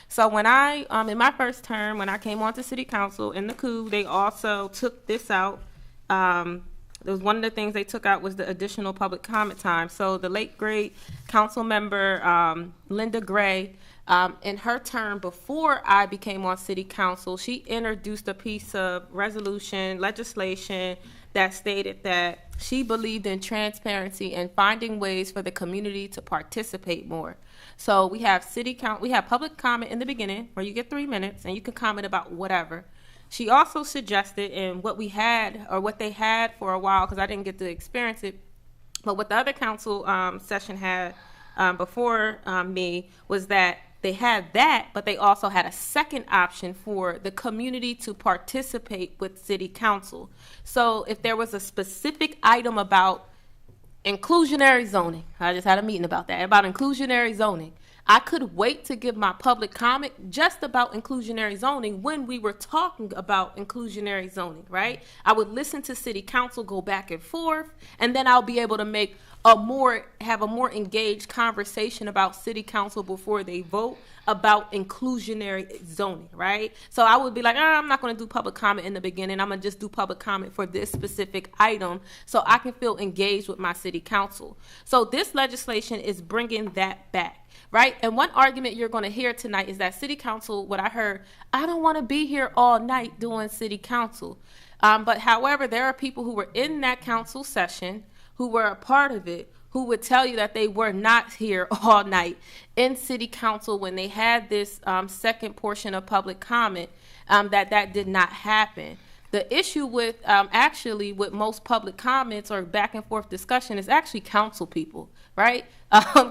So when I, in my first term, when I came onto city council in the coup, they also took this out. It was one of the things they took out was the additional public comment time. So the late great council member Linda Gray, in her term before I became on city council, she introduced a piece of legislation that stated that she believed in transparency and finding ways for the community to participate more. So we have we have public comment in the beginning where you get 3 minutes and you can comment about whatever. She also suggested, and what we had, or what they had for a while, because I didn't get to experience it, but what the other council session had before me was that they had that, but they also had a second option for the community to participate with city council. So if there was a specific item about inclusionary zoning, I just had a meeting about that, about inclusionary zoning, I could wait to give my public comment just about inclusionary zoning when we were talking about inclusionary zoning, right? I would listen to city council go back and forth, and then I'll be able to have a more engaged conversation about city council before they vote about inclusionary zoning, right? So I would be like, I'm not going to do public comment in the beginning. I'm going to just do public comment for this specific item so I can feel engaged with my city council. So this legislation is bringing that back. Right? And one argument you're going to hear tonight is that city council, what I heard, I don't want to be here all night doing city council. But however, there are people who were in that council session, who were a part of it, who would tell you that they were not here all night in city council when they had this second portion of public comment, that did not happen. The issue with actually with most public comments or back and forth discussion is actually council people, right?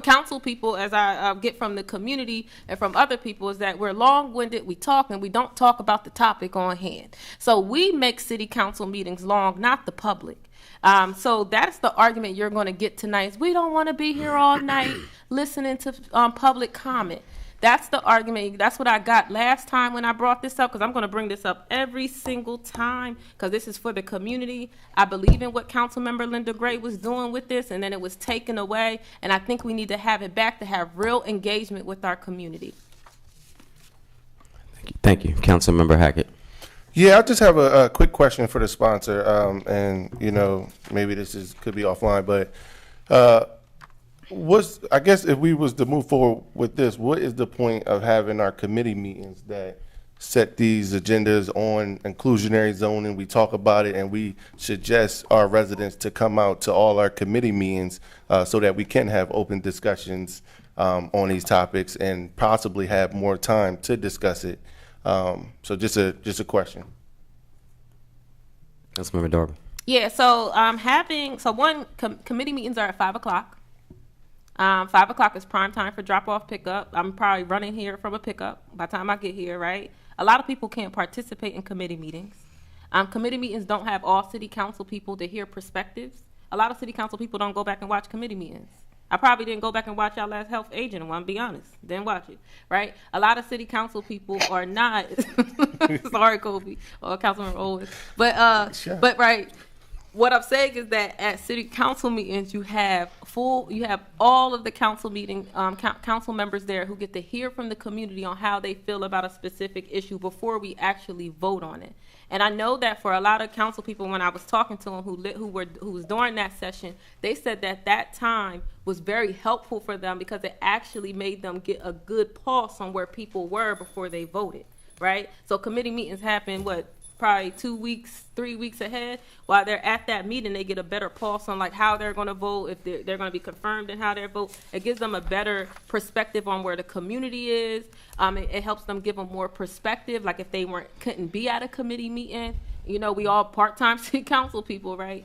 Council people, as I get from the community and from other people, is that we're long-winded, we talk, and we don't talk about the topic on hand. So we make city council meetings long, not the public. So that's the argument you're going to get tonight is we don't want to be here all night listening to public comment. That's the argument. That's what I got last time when I brought this up, because I'm going to bring this up every single time because this is for the community. I believe in what Councilmember Linda Gray was doing with this, and then it was taken away, and I think we need to have it back to have real engagement with our community. Thank you. Councilmember Hackett. Yeah, I just have a quick question for the sponsor, and maybe this could be offline, but I guess if we was to move forward with this, what is the point of having our committee meetings that set these agendas on inclusionary zoning? We talk about it and we suggest our residents to come out to all our committee meetings so that we can have open discussions on these topics and possibly have more time to discuss it. So just a question. Councilmember Darby. Yeah, so committee meetings are at 5:00. 5:00 is prime time for drop-off pickup. I'm probably running here from a pickup by the time I get here, right? A lot of people can't participate in committee meetings. Committee meetings don't have all city council people to hear perspectives. A lot of city council people don't go back and watch committee meetings. I probably didn't go back and watch y'all last health agent one, be honest. Didn't watch it, right? A lot of city council people are not. Sorry, Kobe, or Councilmember Owens. But right. What I'm saying is that at city council meetings, you have all of the council council members there who get to hear from the community on how they feel about a specific issue before we actually vote on it. And I know that for a lot of council people, when I was talking to them who was during that session, they said that time was very helpful for them because it actually made them get a good pulse on where people were before they voted, right? So committee meetings happen, probably 2 weeks, 3 weeks ahead. While they're at that meeting, they get a better pulse on how they're going to vote, if they're going to be confirmed in how they vote. It gives them a better perspective on where the community is. It helps them give them more perspective. Like if they couldn't be at a committee meeting, we all part-time city council people, right?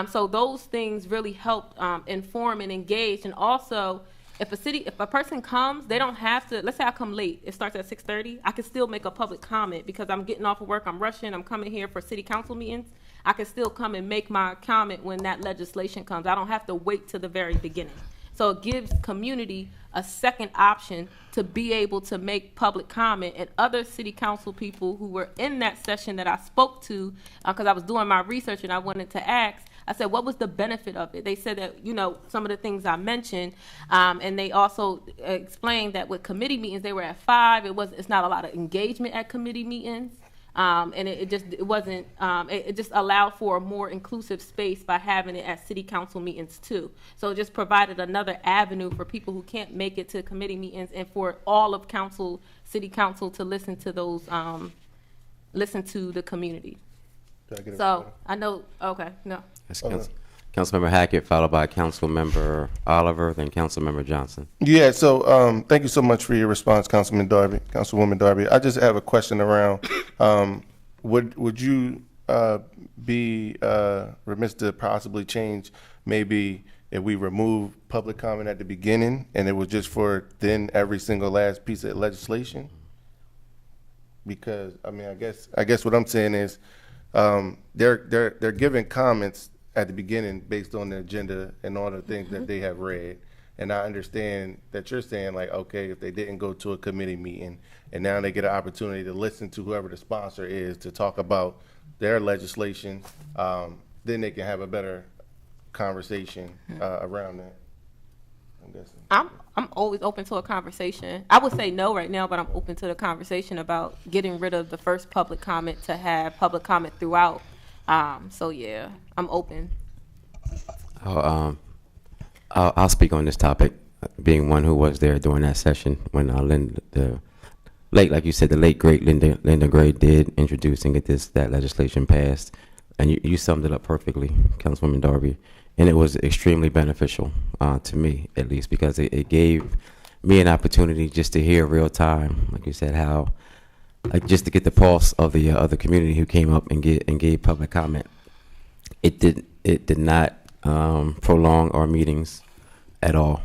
So those things really help inform and engage. And also, if a person comes, they don't have to, let's say I come late, it starts at 6:30, I can still make a public comment because I'm getting off of work, I'm rushing, I'm coming here for city council meetings. I can still come and make my comment when that legislation comes. I don't have to wait to the very beginning, So it gives community a second option to be able to make public comment. And other city council people who were in that session that I spoke to, because I was doing my research and I wanted to ask, I said, what was the benefit of it? They said that, you know, some of the things I mentioned, and they also explained that with committee meetings, they were at 5. It's not a lot of engagement at committee meetings. And it just allowed for a more inclusive space by having it at city council meetings too. So it just provided another avenue for people who can't make it to committee meetings and for all of city council to listen to those, listen to the community. So I know, okay, no. That's Councilmember Hackett, followed by Councilmember Oliver, then Councilmember Johnson. Yeah, so thank you so much for your response, Councilwoman Darby. I just have a question around, would you be remiss to possibly change maybe if we remove public comment at the beginning and it was just for then every single last piece of legislation? Because, I mean, I guess what I'm saying is they're giving comments at the beginning based on the agenda and all the things that they have read. And I understand that you're saying, like, okay, if they didn't go to a committee meeting and now they get an opportunity to listen to whoever the sponsor is to talk about their legislation, then they can have a better conversation around that. I'm guessing. I'm always open to a conversation. I would say no right now, but I'm open to the conversation about getting rid of the first public comment to have public comment throughout. So yeah, I'm open. I'll speak on this topic, being one who was there during that session when like you said, the late great Linda Gray did introduce and get that legislation passed, and you summed it up perfectly, Councilwoman Darby, and it was extremely beneficial to me, at least, because it gave me an opportunity just to hear real time, like you said, how. Like just to get the pulse of the community who came up and gave public comment. It did not prolong our meetings at all.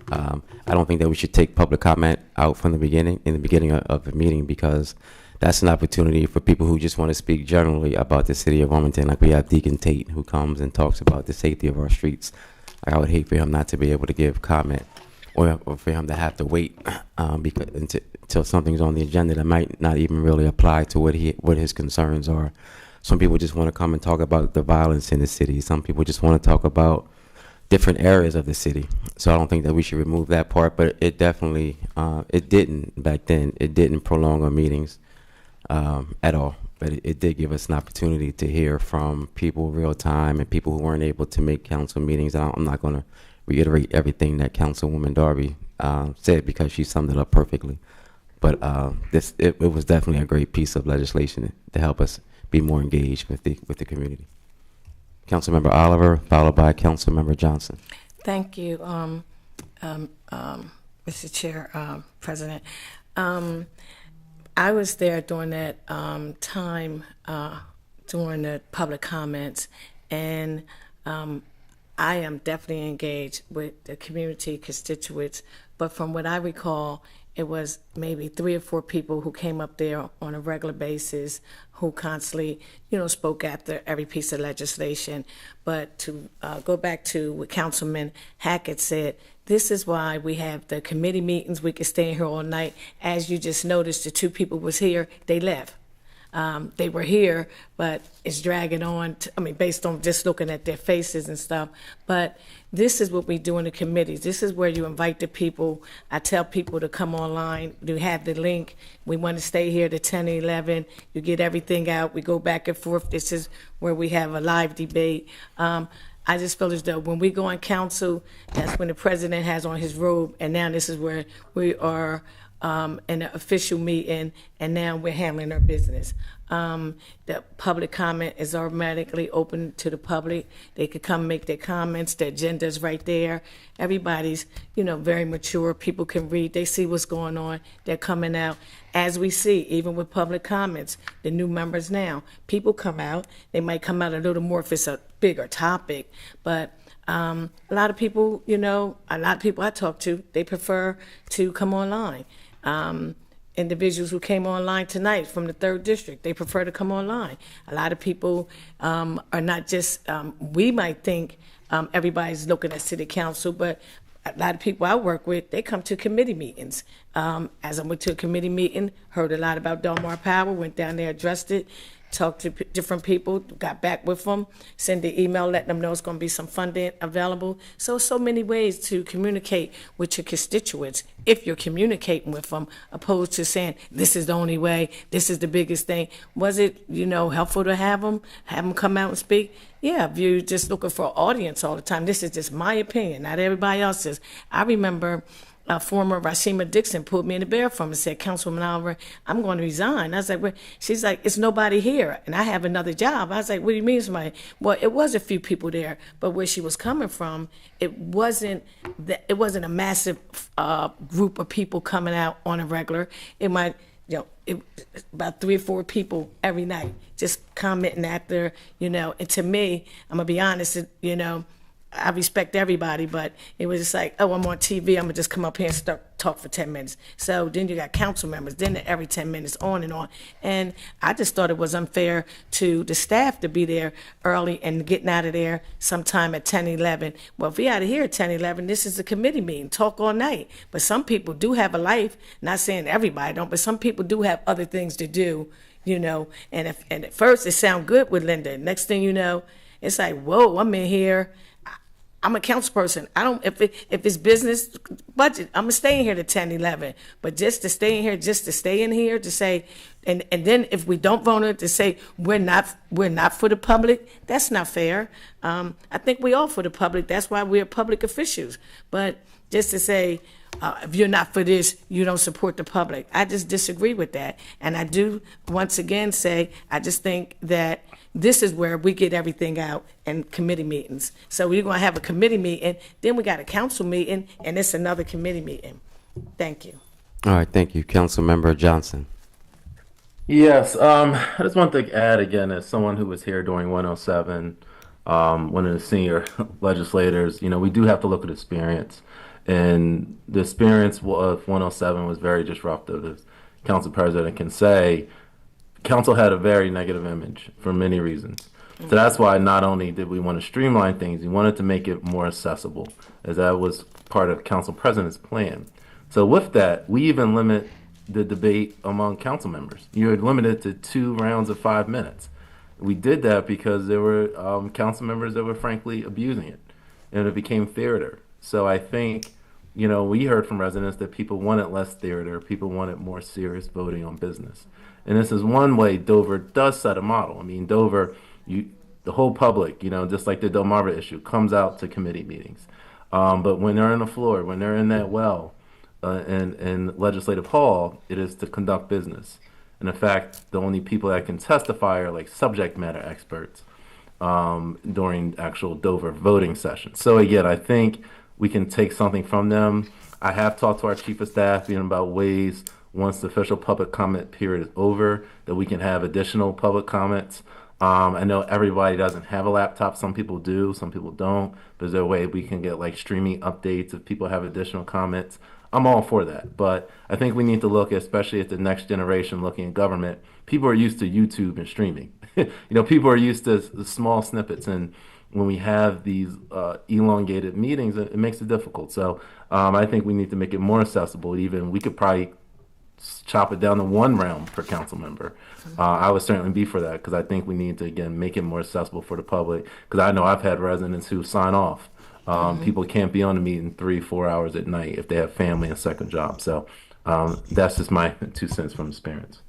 I don't think that we should take public comment out from the beginning of the meeting, because that's an opportunity for people who just want to speak generally about the city of Wilmington. Like we have Deacon Tate who comes and talks about the safety of our streets. I would hate for him not to be able to give comment, or for him to have to wait until something's on the agenda that might not even really apply to what his concerns are. Some people just want to come and talk about the violence in the city. Some people just want to talk about different areas of the city. So I don't think that we should remove that part, but it definitely, it didn't back then. It didn't prolong our meetings at all. But it did give us an opportunity to hear from people real time and people who weren't able to make council meetings. I'm not going to reiterate everything that Councilwoman Darby said, because she summed it up perfectly. But it was definitely a great piece of legislation to help us be more engaged with the community. Councilmember Oliver, followed by Councilmember Johnson. Thank you, Mr. Chair, President. I was there during that time during the public comments, and I am definitely engaged with the community constituents, but from what I recall, it was maybe 3 or 4 people who came up there on a regular basis who constantly, spoke after every piece of legislation. But to go back to what Councilman Hackett said, this is why we have the committee meetings. We could stay in here all night. As you just noticed, the 2 people was here, they left. They were here, but it's dragging on, based on just looking at their faces and stuff. But this is what we do in the committees. This is where you invite the people. I tell people to come online. You have the link. We want to stay here to 10 or 11. You get everything out. We go back and forth. This is where we have a live debate. I just feel as though when we go on council, that's when the president has on his robe, and now this is where we are in an official meeting, and now we're handling our business. The public comment is automatically open to the public. They could come make their comments. The agenda's right there. Everybody's, very mature. People can read. They see what's going on. They're coming out. As we see, even with public comments, the new members now, people come out. They might come out a little more if it's a bigger topic, but a lot of people, I talk to, they prefer to come online. Individuals who came online tonight from the 3rd District, they prefer to come online. A lot of people are not just, we might think everybody's looking at City Council, but a lot of people I work with, they come to committee meetings. As I went to a committee meeting, heard a lot about Delmar Power, went down there, addressed it, talked to different people, got back with them, send the email, letting them know it's going to be some funding available. So many ways to communicate with your constituents if you're communicating with them, opposed to saying, this is the only way, this is the biggest thing. Was it, helpful to have them come out and speak? Yeah, if you're just looking for an audience all the time, this is just my opinion, not everybody else's. I remember former Rashima Dixon pulled me in the bathroom and said, Councilwoman Oliver, I'm going to resign. I was like, well, she's like, it's nobody here, and I have another job. I was like, what do you mean somebody? Well, it was a few people there, but where she was coming from, it wasn't a massive group of people coming out on a regular. It might, about 3 or 4 people every night just commenting after, and to me, I'm going to be honest, I respect everybody, but it was just like, oh, I'm on TV, I'm gonna just come up here and start talk for 10 minutes. So then you got council members, then every 10 minutes, on and on. And I just thought it was unfair to the staff to be there early and getting out of there sometime at 10, 11. Well, if we out of here at 10, 11, this is a committee meeting, talk all night. But some people do have a life, not saying everybody don't, but some people do have other things to do, and at first it sound good with Linda. Next thing you know, it's like, whoa, I'm in here. I'm a council person. I don't, if it's business budget, I'm gonna stay in here to 10, 11. But just to stay in here, to say, and then if we don't vote it, to say we're not for the public, that's not fair. I think we all for the public. That's why we're public officials. But just to say, if you're not for this, you don't support the public. I just disagree with that. And I do, once again, say, I just think that this is where we get everything out in committee meetings. So we're going to have a committee meeting, then we got a council meeting, and it's another committee meeting. Thank you. All right, thank you. Councilmember Johnson. Yes, I just want to add again, as someone who was here during 107, one of the senior legislators, we do have to look at experience. And the experience of 107 was very disruptive, as Council President can say. Council had a very negative image for many reasons. So that's why not only did we want to streamline things, we wanted to make it more accessible, as that was part of Council President's plan. So with that, we even limit the debate among council members. You're limited to 2 rounds of 5 minutes. We did that because there were council members that were frankly abusing it, and it became theater. So I think, we heard from residents that people wanted less theater, people wanted more serious voting on business. And this is one way Dover does set a model. I mean, Dover, the whole public, just like the Delmarva issue, comes out to committee meetings. But when they're on the floor, when they're in that in Legislative Hall, it is to conduct business. And in fact, the only people that can testify are like subject matter experts during actual Dover voting sessions. So again, I think we can take something from them. I have talked to our chief of staff about ways, once the official public comment period is over, that we can have additional public comments. I know everybody doesn't have a laptop. Some people do, some people don't. But is there a way we can get like streaming updates if people have additional comments? I'm all for that. But I think we need to look, especially at the next generation looking at government. People are used to YouTube and streaming. People are used to the small snippets. And when we have these elongated meetings, it makes it difficult. So I think we need to make it more accessible. Even we could probably chop it down to 1 round per council member. I would certainly be for that, because I think we need to, again, make it more accessible for the public, because I know I've had residents who sign off. People can't be on the meeting 3-4 hours at night if they have family and second job. So that's just my 2 cents from experience.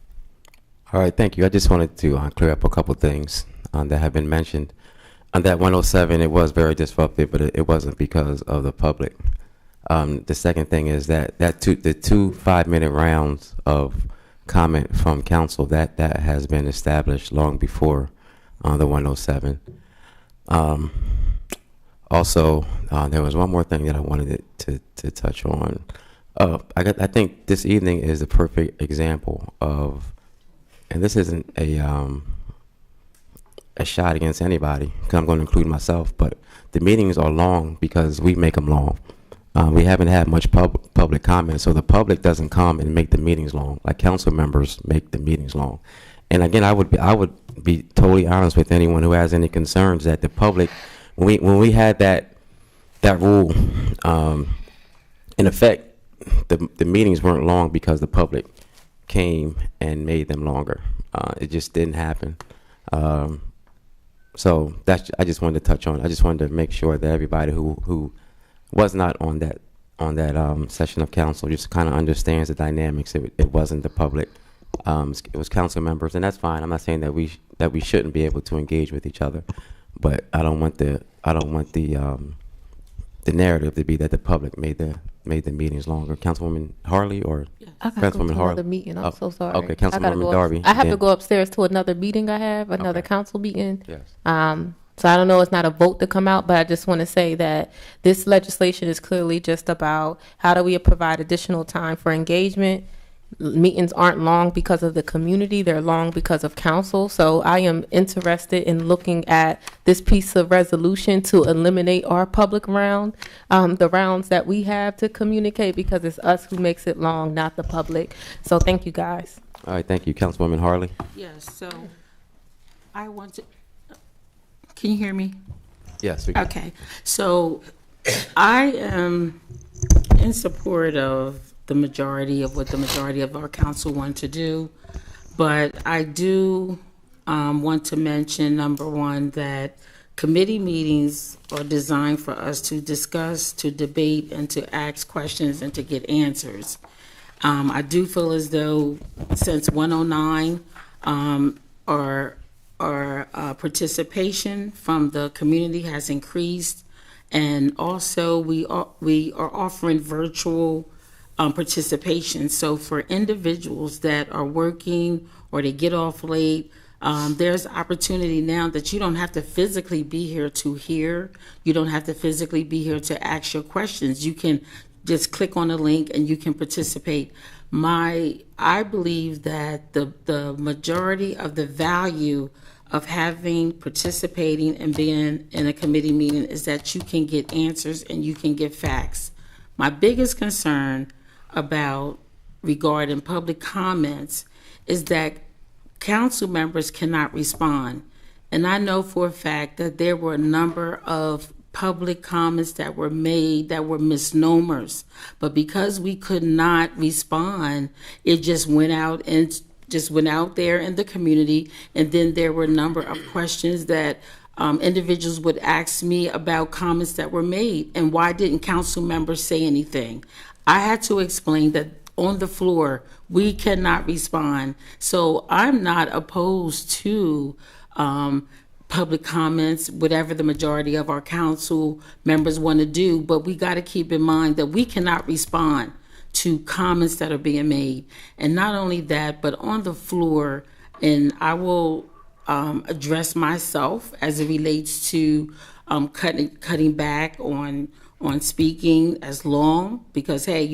All right, thank you. I just wanted to clear up a couple things that have been mentioned. On that 107, it was very disruptive, but it wasn't because of the public. The second thing is that the 2 5-minute rounds of comment from council, that has been established long before the 107. Also, there was one more thing that I wanted to touch on. I think this evening is the perfect example of, and this isn't a shot against anybody, because I'm going to include myself, but the meetings are long because we make them long. We haven't had much public comment, so the public doesn't come and make the meetings long. Like council members make the meetings long. And again, I would be totally honest with anyone who has any concerns that the public, when we had that rule in effect, the meetings weren't long because the public came and made them longer. It just didn't happen. So that's, I just wanted to touch on. I just wanted to make sure that everybody who was not on that session of council just kind of understands the dynamics. It wasn't the public. It was council members, and that's fine. I'm not saying that we shouldn't be able to engage with each other, but I don't want the narrative to be that the public made the meetings longer. Councilwoman Harley or I gotta go to Councilwoman Harley? another meeting. I'm so sorry. Okay, I gotta Councilwoman go Darby. I have to then- go upstairs to another meeting I have, another Okay. council meeting. Yes. So I don't know, it's not a vote to come out, but I just want to say that this legislation is clearly just about how do we provide additional time for engagement. Meetings aren't long because of the community, they're long because of council. So I am interested in looking at this piece of resolution to eliminate our public round, the rounds that we have to communicate, because it's us who makes it long, not the public. So thank you, guys. All right, thank you, Councilwoman Harley. Yes, so I want to, can you hear me? Yes. We can. Okay, so I am in support of the majority of what the majority of our council want to do, but I do want to mention, number one, that committee meetings are designed for us to discuss, to debate, and to ask questions and to get answers. I do feel as though since 109, our participation from the community has increased, and also we are offering virtual participation. So for individuals that are working or they get off late, there's opportunity now that you don't have to physically be here to hear. You don't have to physically be here to ask your questions. You can just click on a link and you can participate. I believe that the majority of the value of participating and being in a committee meeting is that you can get answers and you can get facts. My biggest concern regarding public comments is that council members cannot respond. And I know for a fact that there were a number of public comments that were made that were misnomers. But because we could not respond, it just went out there in the community. And then there were a number of questions that individuals would ask me about comments that were made. And why didn't council members say anything? I had to explain that on the floor, we cannot respond. So I'm not opposed to public comments, whatever the majority of our council members want to do, but we got to keep in mind that we cannot respond to comments that are being made. And not only that, but on the floor, and I will address myself as it relates to cutting back on speaking as long, because hey,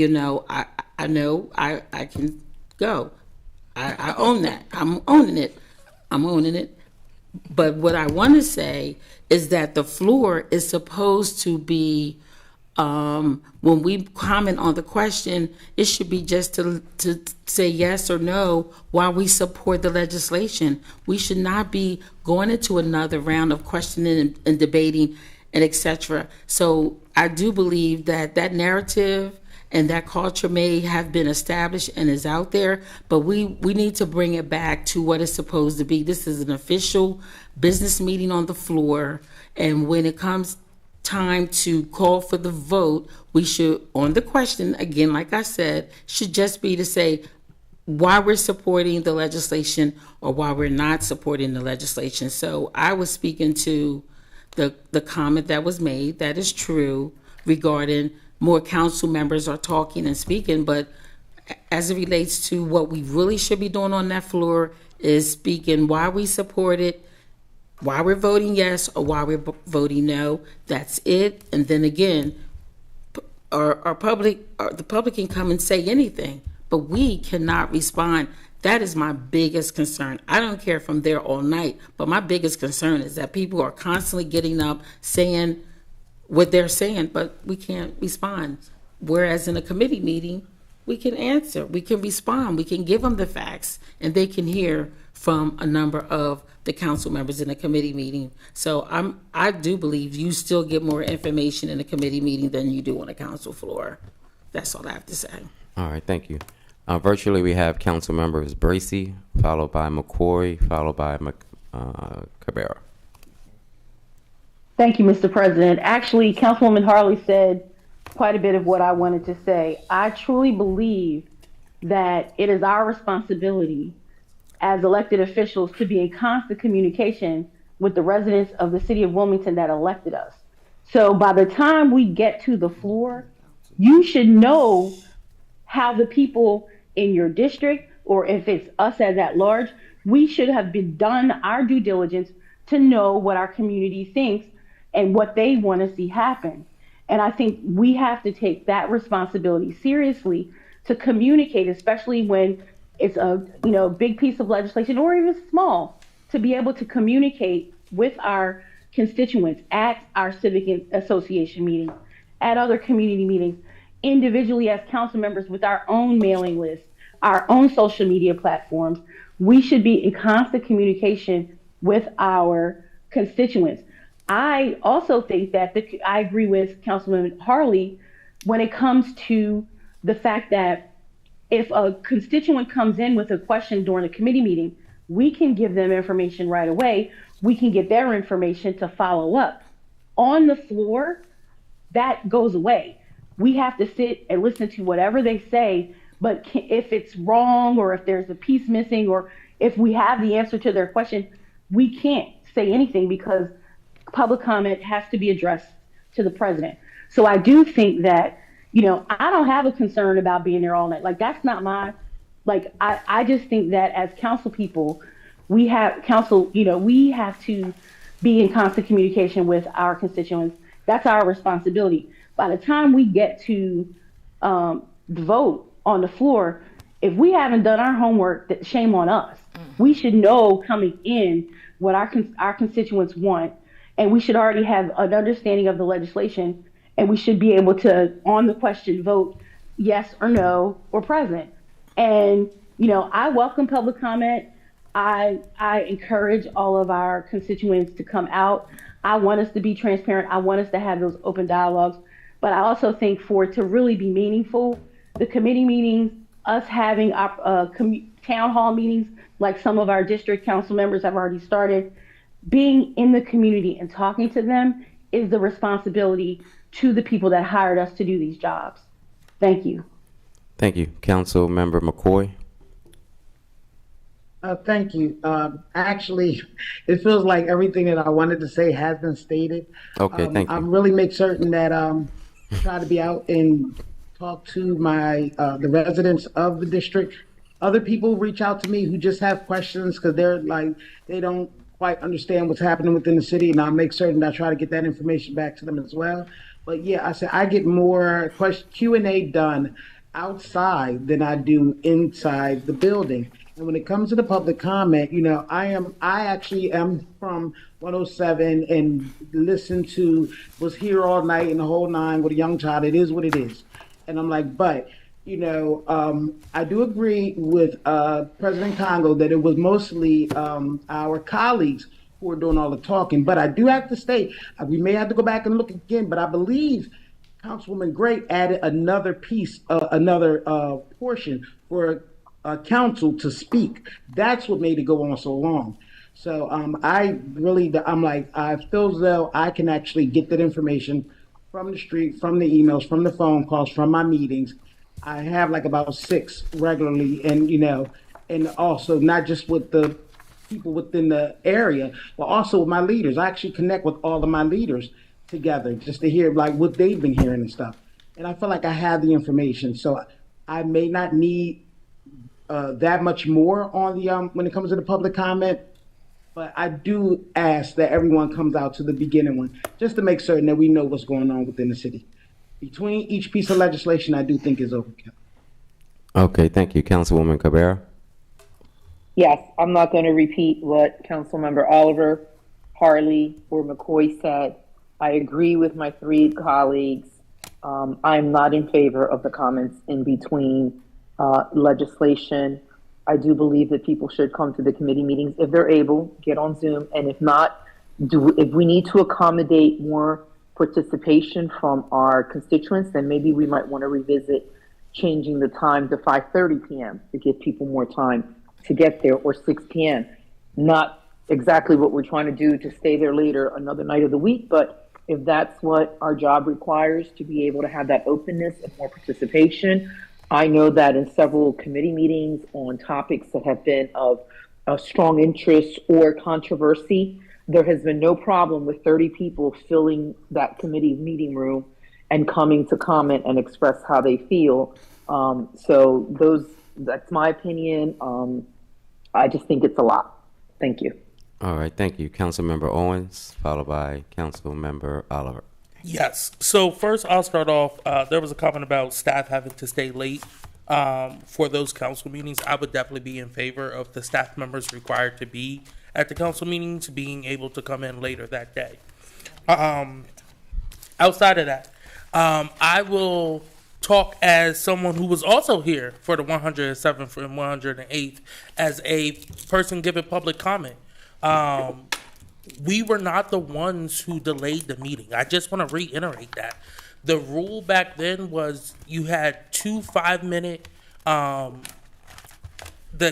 I know I can go. I own that. I'm owning it. But what I want to say is that the floor is supposed to be, when we comment on the question, it should be just to say yes or no while we support the legislation. We should not be going into another round of questioning and debating and etc. So I do believe that narrative and that culture may have been established and is out there, but we need to bring it back to what it's supposed to be. This is an official business meeting on the floor, and when it comes time to call for the vote, we should, on the question, again, like I said, should just be to say why we're supporting the legislation or why we're not supporting the legislation. So I was speaking to the comment that was made, that is true, regarding more council members are talking and speaking, but as it relates to what we really should be doing on that floor is speaking why we support it, why we're voting yes or why we're voting no. That's it. And then again, the public can come and say anything, but we cannot respond. That is my biggest concern. I don't care if I'm there all night, but my biggest concern is that people are constantly getting up saying what they're saying, but we can't respond. Whereas in a committee meeting, we can answer, we can respond, we can give them the facts, and they can hear from a number of the council members in a committee meeting. So I do believe you still get more information in a committee meeting than you do on a council floor. That's all I have to say. All right, thank you. Virtually, we have council members Bracy, followed by McCoy, followed by Cabrera. Thank you, Mr. President. Actually, Councilwoman Harley said quite a bit of what I wanted to say. I truly believe that it is our responsibility as elected officials to be in constant communication with the residents of the city of Wilmington that elected us. So by the time we get to the floor, you should know how the people in your district, or if it's us as at large, we should have done our due diligence to know what our community thinks and what they want to see happen. And I think we have to take that responsibility seriously to communicate, especially when it's a big piece of legislation or even small, to be able to communicate with our constituents at our civic association meetings, at other community meetings, individually as council members with our own mailing list, our own social media platforms. We should be in constant communication with our constituents. I also think that I agree with Councilwoman Harley when it comes to the fact that if a constituent comes in with a question during a committee meeting, we can give them information right away. We can get their information to follow up. On the floor, that goes away. We have to sit and listen to whatever they say, but if it's wrong or if there's a piece missing or if we have the answer to their question, we can't say anything because public comment has to be addressed to the president. So I do think that, I don't have a concern about being there all night. Like, that's not I just think that as council people, we have to be in constant communication with our constituents. That's our responsibility. By the time we get to vote on the floor, if we haven't done our homework, shame on us. We should know coming in what our constituents want, and we should already have an understanding of the legislation, and we should be able to, on the question, vote yes or no or present. And, I welcome public comment. I encourage all of our constituents to come out. I want us to be transparent. I want us to have those open dialogues. But I also think for it to really be meaningful, the committee meetings, us having our town hall meetings, like some of our district council members have already started, being in the community and talking to them is the responsibility to the people that hired us to do these jobs. Thank you. Thank you. Council Member McCoy. Thank you. Actually, it feels like everything that I wanted to say has been stated. Okay, thank you. I really make certain that try to be out and talk to the residents of the district. Other people reach out to me who just have questions because they don't quite understand what's happening within the city, and I'll make certain that I try to get that information back to them as well. But yeah, I get more Q&A done outside than I do inside the building. And when it comes to the public comment, I actually am from 107 and was here all night and the whole nine with a young child. It is what it is. And I'm like, but, I do agree with President Congo that it was mostly our colleagues who are doing all the talking. But I do have to state, we may have to go back and look again, but I believe Councilwoman Gray added another piece, another portion for council to speak. That's what made it go on so long. So I feel as though I can actually get that information from the street, from the emails, from the phone calls, from my meetings. I have about 6 regularly, and also not just with the people within the area, but also with my leaders. I actually connect with all of my leaders together just to hear what they've been hearing and stuff. And I feel like I have the information, so I may not need that much more on the when it comes to the public comment, but I do ask that everyone comes out to the beginning one just to make certain that we know what's going on within the city. Between each piece of legislation, I do think is overkill. Okay, thank you. Councilwoman Cabrera. Yes, I'm not going to repeat what Councilmember Oliver, Harley, or McCoy said. I agree with my 3 colleagues. I'm not in favor of the comments in between legislation. I do believe that people should come to the committee meetings if they're able, get on Zoom, and if not, if we need to accommodate more participation from our constituents, then maybe we might want to revisit changing the time to 5:30 p.m. to give people more time to get there, or 6 p.m. Not exactly what we're trying to do to stay there later another night of the week, but if that's what our job requires to be able to have that openness and more participation. I know that in several committee meetings on topics that have been of strong interest or controversy, there has been no problem with 30 people filling that committee meeting room and coming to comment and express how they feel. That's my opinion. I just think it's a lot. Thank you. All right, thank you. Councilmember Owens, followed by Councilmember Oliver. Yes. So first, I'll start off. There was a comment about staff having to stay late for those council meetings. I would definitely be in favor of the staff members required to be at the council meetings being able to come in later that day. Outside of that, I will talk as someone who was also here for the 107th and 108th as a person giving public comment. We were not the ones who delayed the meeting. I just want to reiterate that. The rule back then was you had 2 5-minute, the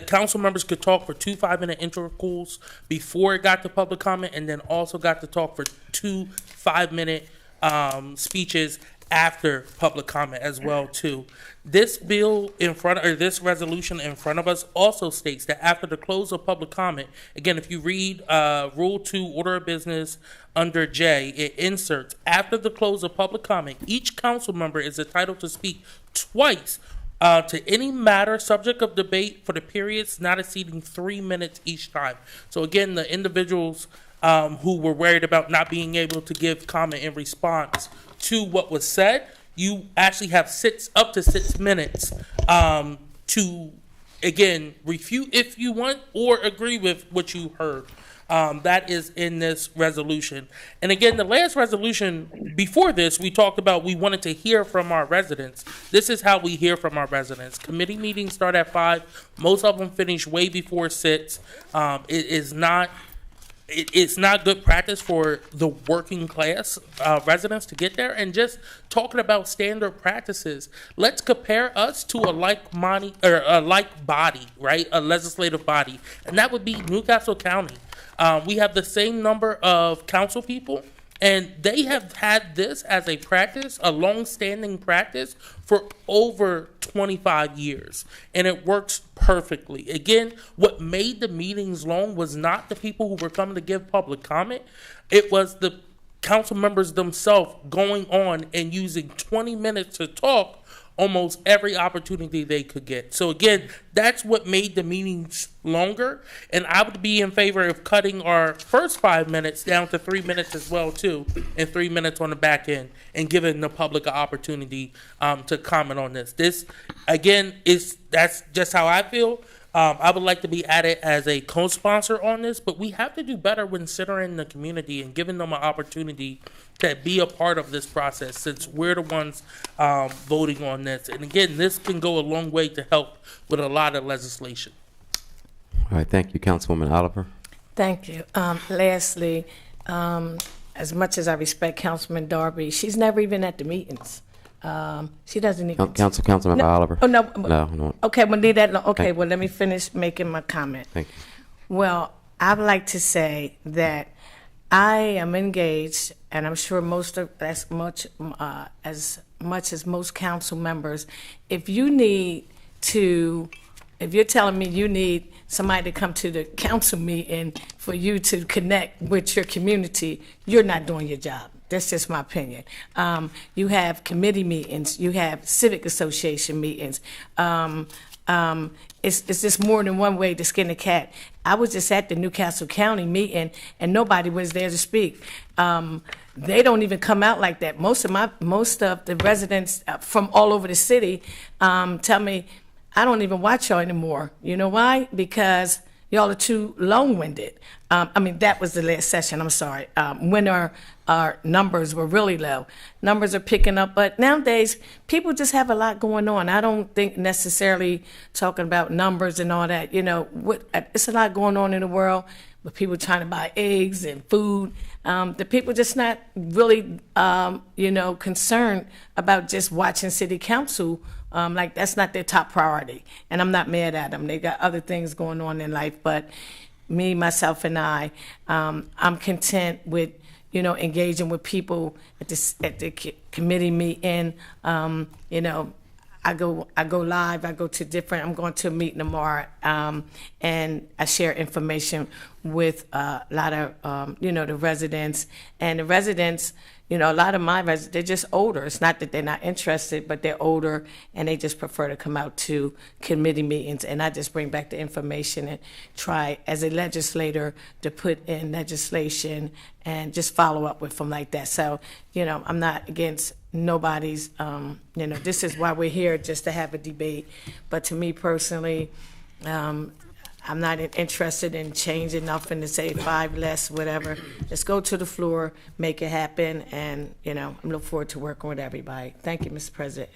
council members could talk for 2 5-minute intervals before it got to public comment, and then also got to talk for 2 5-minute speeches after public comment as well too. This bill this resolution in front of us also states that after the close of public comment, again, if you read Rule 2, Order of Business under J, it inserts, after the close of public comment, each council member is entitled to speak twice to any matter subject of debate for the periods not exceeding 3 minutes each time. So again, the individuals who were worried about not being able to give comment in response to what was said, you actually have up to 6 minutes to, again, refute if you want or agree with what you heard. That is in this resolution. And again, the last resolution before this, we talked about we wanted to hear from our residents. This is how we hear from our residents. Committee meetings start at 5. Most of them finish way before 6. It's not good practice for the working class residents to get there. And just talking about standard practices, let's compare us to a like body, right? A legislative body, and that would be Newcastle County. We have the same number of council people, and they have had this as a practice, a long-standing practice, for over 25 years, and it works perfectly. Again, what made the meetings long was not the people who were coming to give public comment. It was the council members themselves going on and using 20 minutes to talk almost every opportunity they could get. So again, that's what made the meetings longer, and I would be in favor of cutting our first 5 minutes down to 3 minutes as well too, and 3 minutes on the back end, and giving the public an opportunity to comment on this. This again that's just how I feel. I would like to be added as a co-sponsor on this, but we have to do better when considering the community and giving them an opportunity to be a part of this process, since we're the ones voting on this. And again, this can go a long way to help with a lot of legislation. All right, thank you, Councilwoman Oliver. Thank you. Lastly, as much as I respect Councilman Darby, she's never even at the meetings. She doesn't even. Councilmember Oliver. Oh, no. No. Okay, well, leave that alone. Okay, well, let me finish making my comment. Thank you. Well, I'd like to say that I am engaged, and I'm sure as much as most council members, if you're telling me you need somebody to come to the council meeting for you to connect with your community, you're not doing your job. That's just my opinion. You have committee meetings, you have civic association meetings. It's just more than one way to skin a cat. I was just at the Newcastle County meeting, and nobody was there to speak. They don't even come out like that. Most of the residents from all over the city tell me, I don't even watch y'all anymore. You know why? Because y'all are too long-winded. I mean, that was the last session, I'm sorry, when our numbers were really low. Numbers are picking up, but nowadays, people just have a lot going on. I don't think necessarily talking about numbers and all that, it's a lot going on in the world with people trying to buy eggs and food. The people just not really, concerned about just watching city council. Like that's not their top priority. And I'm not mad at them. They got other things going on in life. But me, myself, and I'm content with, engaging with people at the committee meeting. I go live. I go to different. I'm going to a meeting tomorrow, and I share information with a lot of the residents. And the residents, a lot of my residents, they're just older. It's not that they're not interested, but they're older, and they just prefer to come out to committee meetings. And I just bring back the information and try, as a legislator, to put in legislation and just follow up with them like that. So, I'm not against nobody's, this is why we're here, just to have a debate. But to me personally, I'm not interested in changing nothing to say 5 less, whatever. Just go to the floor, make it happen, and, I look forward to working with everybody. Thank you, Mr. President,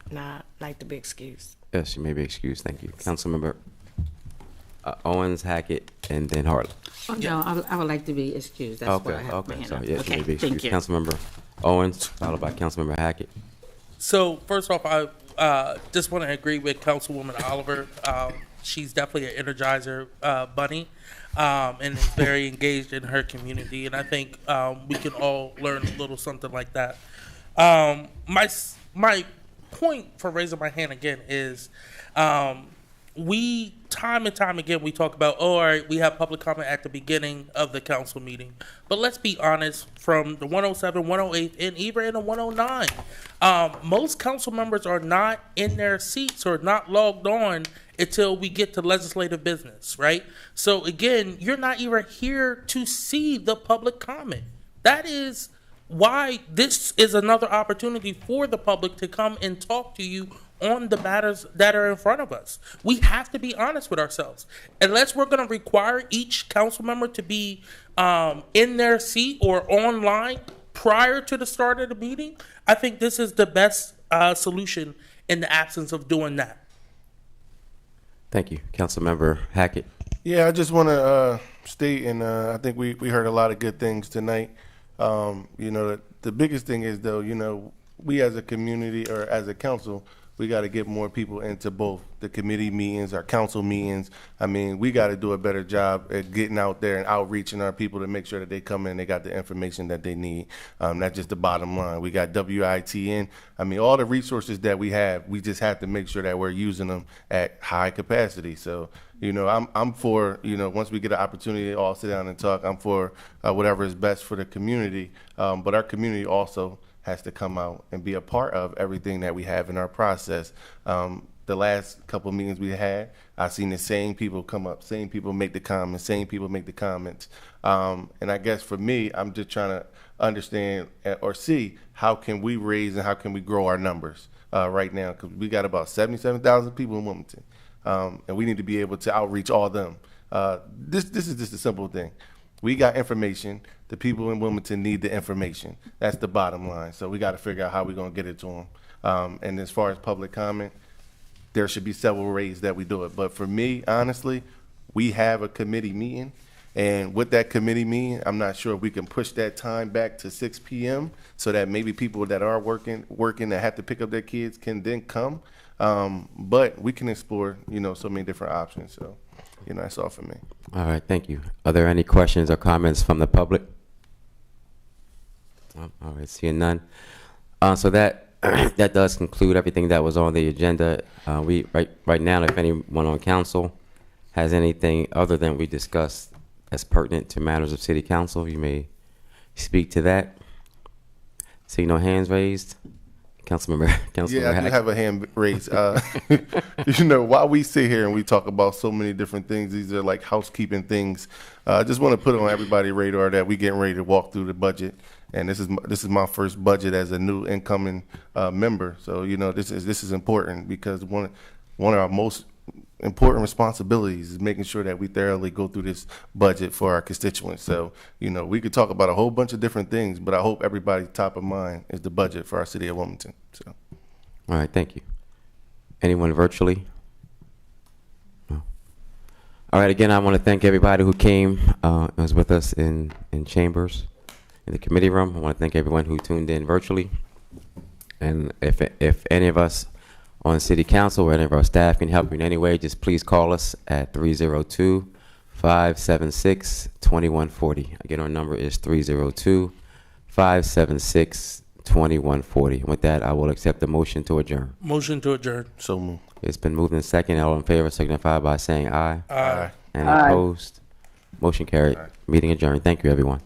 and I'd like to be excused. Yes, you may be excused. Thank you. Councilmember Owens, Hackett, and then Harley. Oh, no, I would like to be excused. That's what I have my hand So up. yes, Okay, you may be thank excused. you. Councilmember Owens, followed by Councilmember Hackett. So first off, I just want to agree with Councilwoman Oliver. She's definitely an Energizer bunny, and is very engaged in her community. And I think we can all learn a little something like that. My point for raising my hand again is we time and time again we talk about, all right, we have public comment at the beginning of the council meeting, but let's be honest, from the 107, 108, and even in the 109, most council members are not in their seats or not logged on until we get to legislative business, right? So again, you're not even here to see the public comment. That is why this is another opportunity for the public to come and talk to you on the matters that are in front of us. We have to be honest with ourselves. Unless we're going to require each council member to be in their seat or online prior to the start of the meeting, I think this is the best solution in the absence of doing that. Thank you. Councilmember Hackett. Yeah, I just want to state, and I think we heard a lot of good things tonight. The biggest thing is, though, we as a community or as a council, we got to get more people into both the committee meetings, our council meetings. I mean, we got to do a better job at getting out there and outreaching our people to make sure that they come in, they got the information that they need. That's just the bottom line. We got WITN. I mean, all the resources that we have, we just have to make sure that we're using them at high capacity. So, I'm for, once we get an opportunity to all sit down and talk, I'm for whatever is best for the community. But our community also has to come out and be a part of everything that we have in our process. The last couple of meetings we had, I've seen the same people come up, same people make the comments, same people make the comments. And I guess for me, I'm just trying to understand or see how can we raise and how can we grow our numbers right now, because we got about 77,000 people in Wilmington, and we need to be able to outreach all of them. This is just a simple thing. We got information. The people in Wilmington need the information. That's the bottom line. So we got to figure out how we're going to get it to them. And as far as public comment, there should be several ways that we do it. But for me, honestly, we have a committee meeting. And with that committee meeting, I'm not sure if we can push that time back to 6 p.m. so that maybe people that are working that have to pick up their kids can then come. But we can explore, so many different options. So, that's all for me. All right, thank you. Are there any questions or comments from the public? All right, seeing none. So that that does conclude everything that was on the agenda. We right now, if anyone on council has anything other than we discussed as pertinent to matters of city council, you may speak to that. See no hands raised. Councilmember Yeah, I do have a hand raised. While we sit here and we talk about so many different things, these are like housekeeping things. I just want to put it on everybody's radar that we getting ready to walk through the budget, and this is my first budget as a new incoming member. So this is important because one of our most important responsibilities is making sure that we thoroughly go through this budget for our constituents. So, you know, we could talk about a whole bunch of different things, but I hope everybody's top of mind is the budget for our city of Wilmington. So, All right, thank you. Anyone virtually? No. All right, again, I want to thank everybody who came, was with us in chambers, in the committee room. I want to thank everyone who tuned in virtually. And if any of us on city council or any of our staff can help you in any way, just please call us at 302-576-2140. Again, our number is 302-576-2140. And with that, I will accept the motion to adjourn. Motion to adjourn. So moved. It's been moved in second. All in favor signify by saying aye. Aye. And Aye. opposed? Motion carried. Meeting adjourned. Thank you, everyone.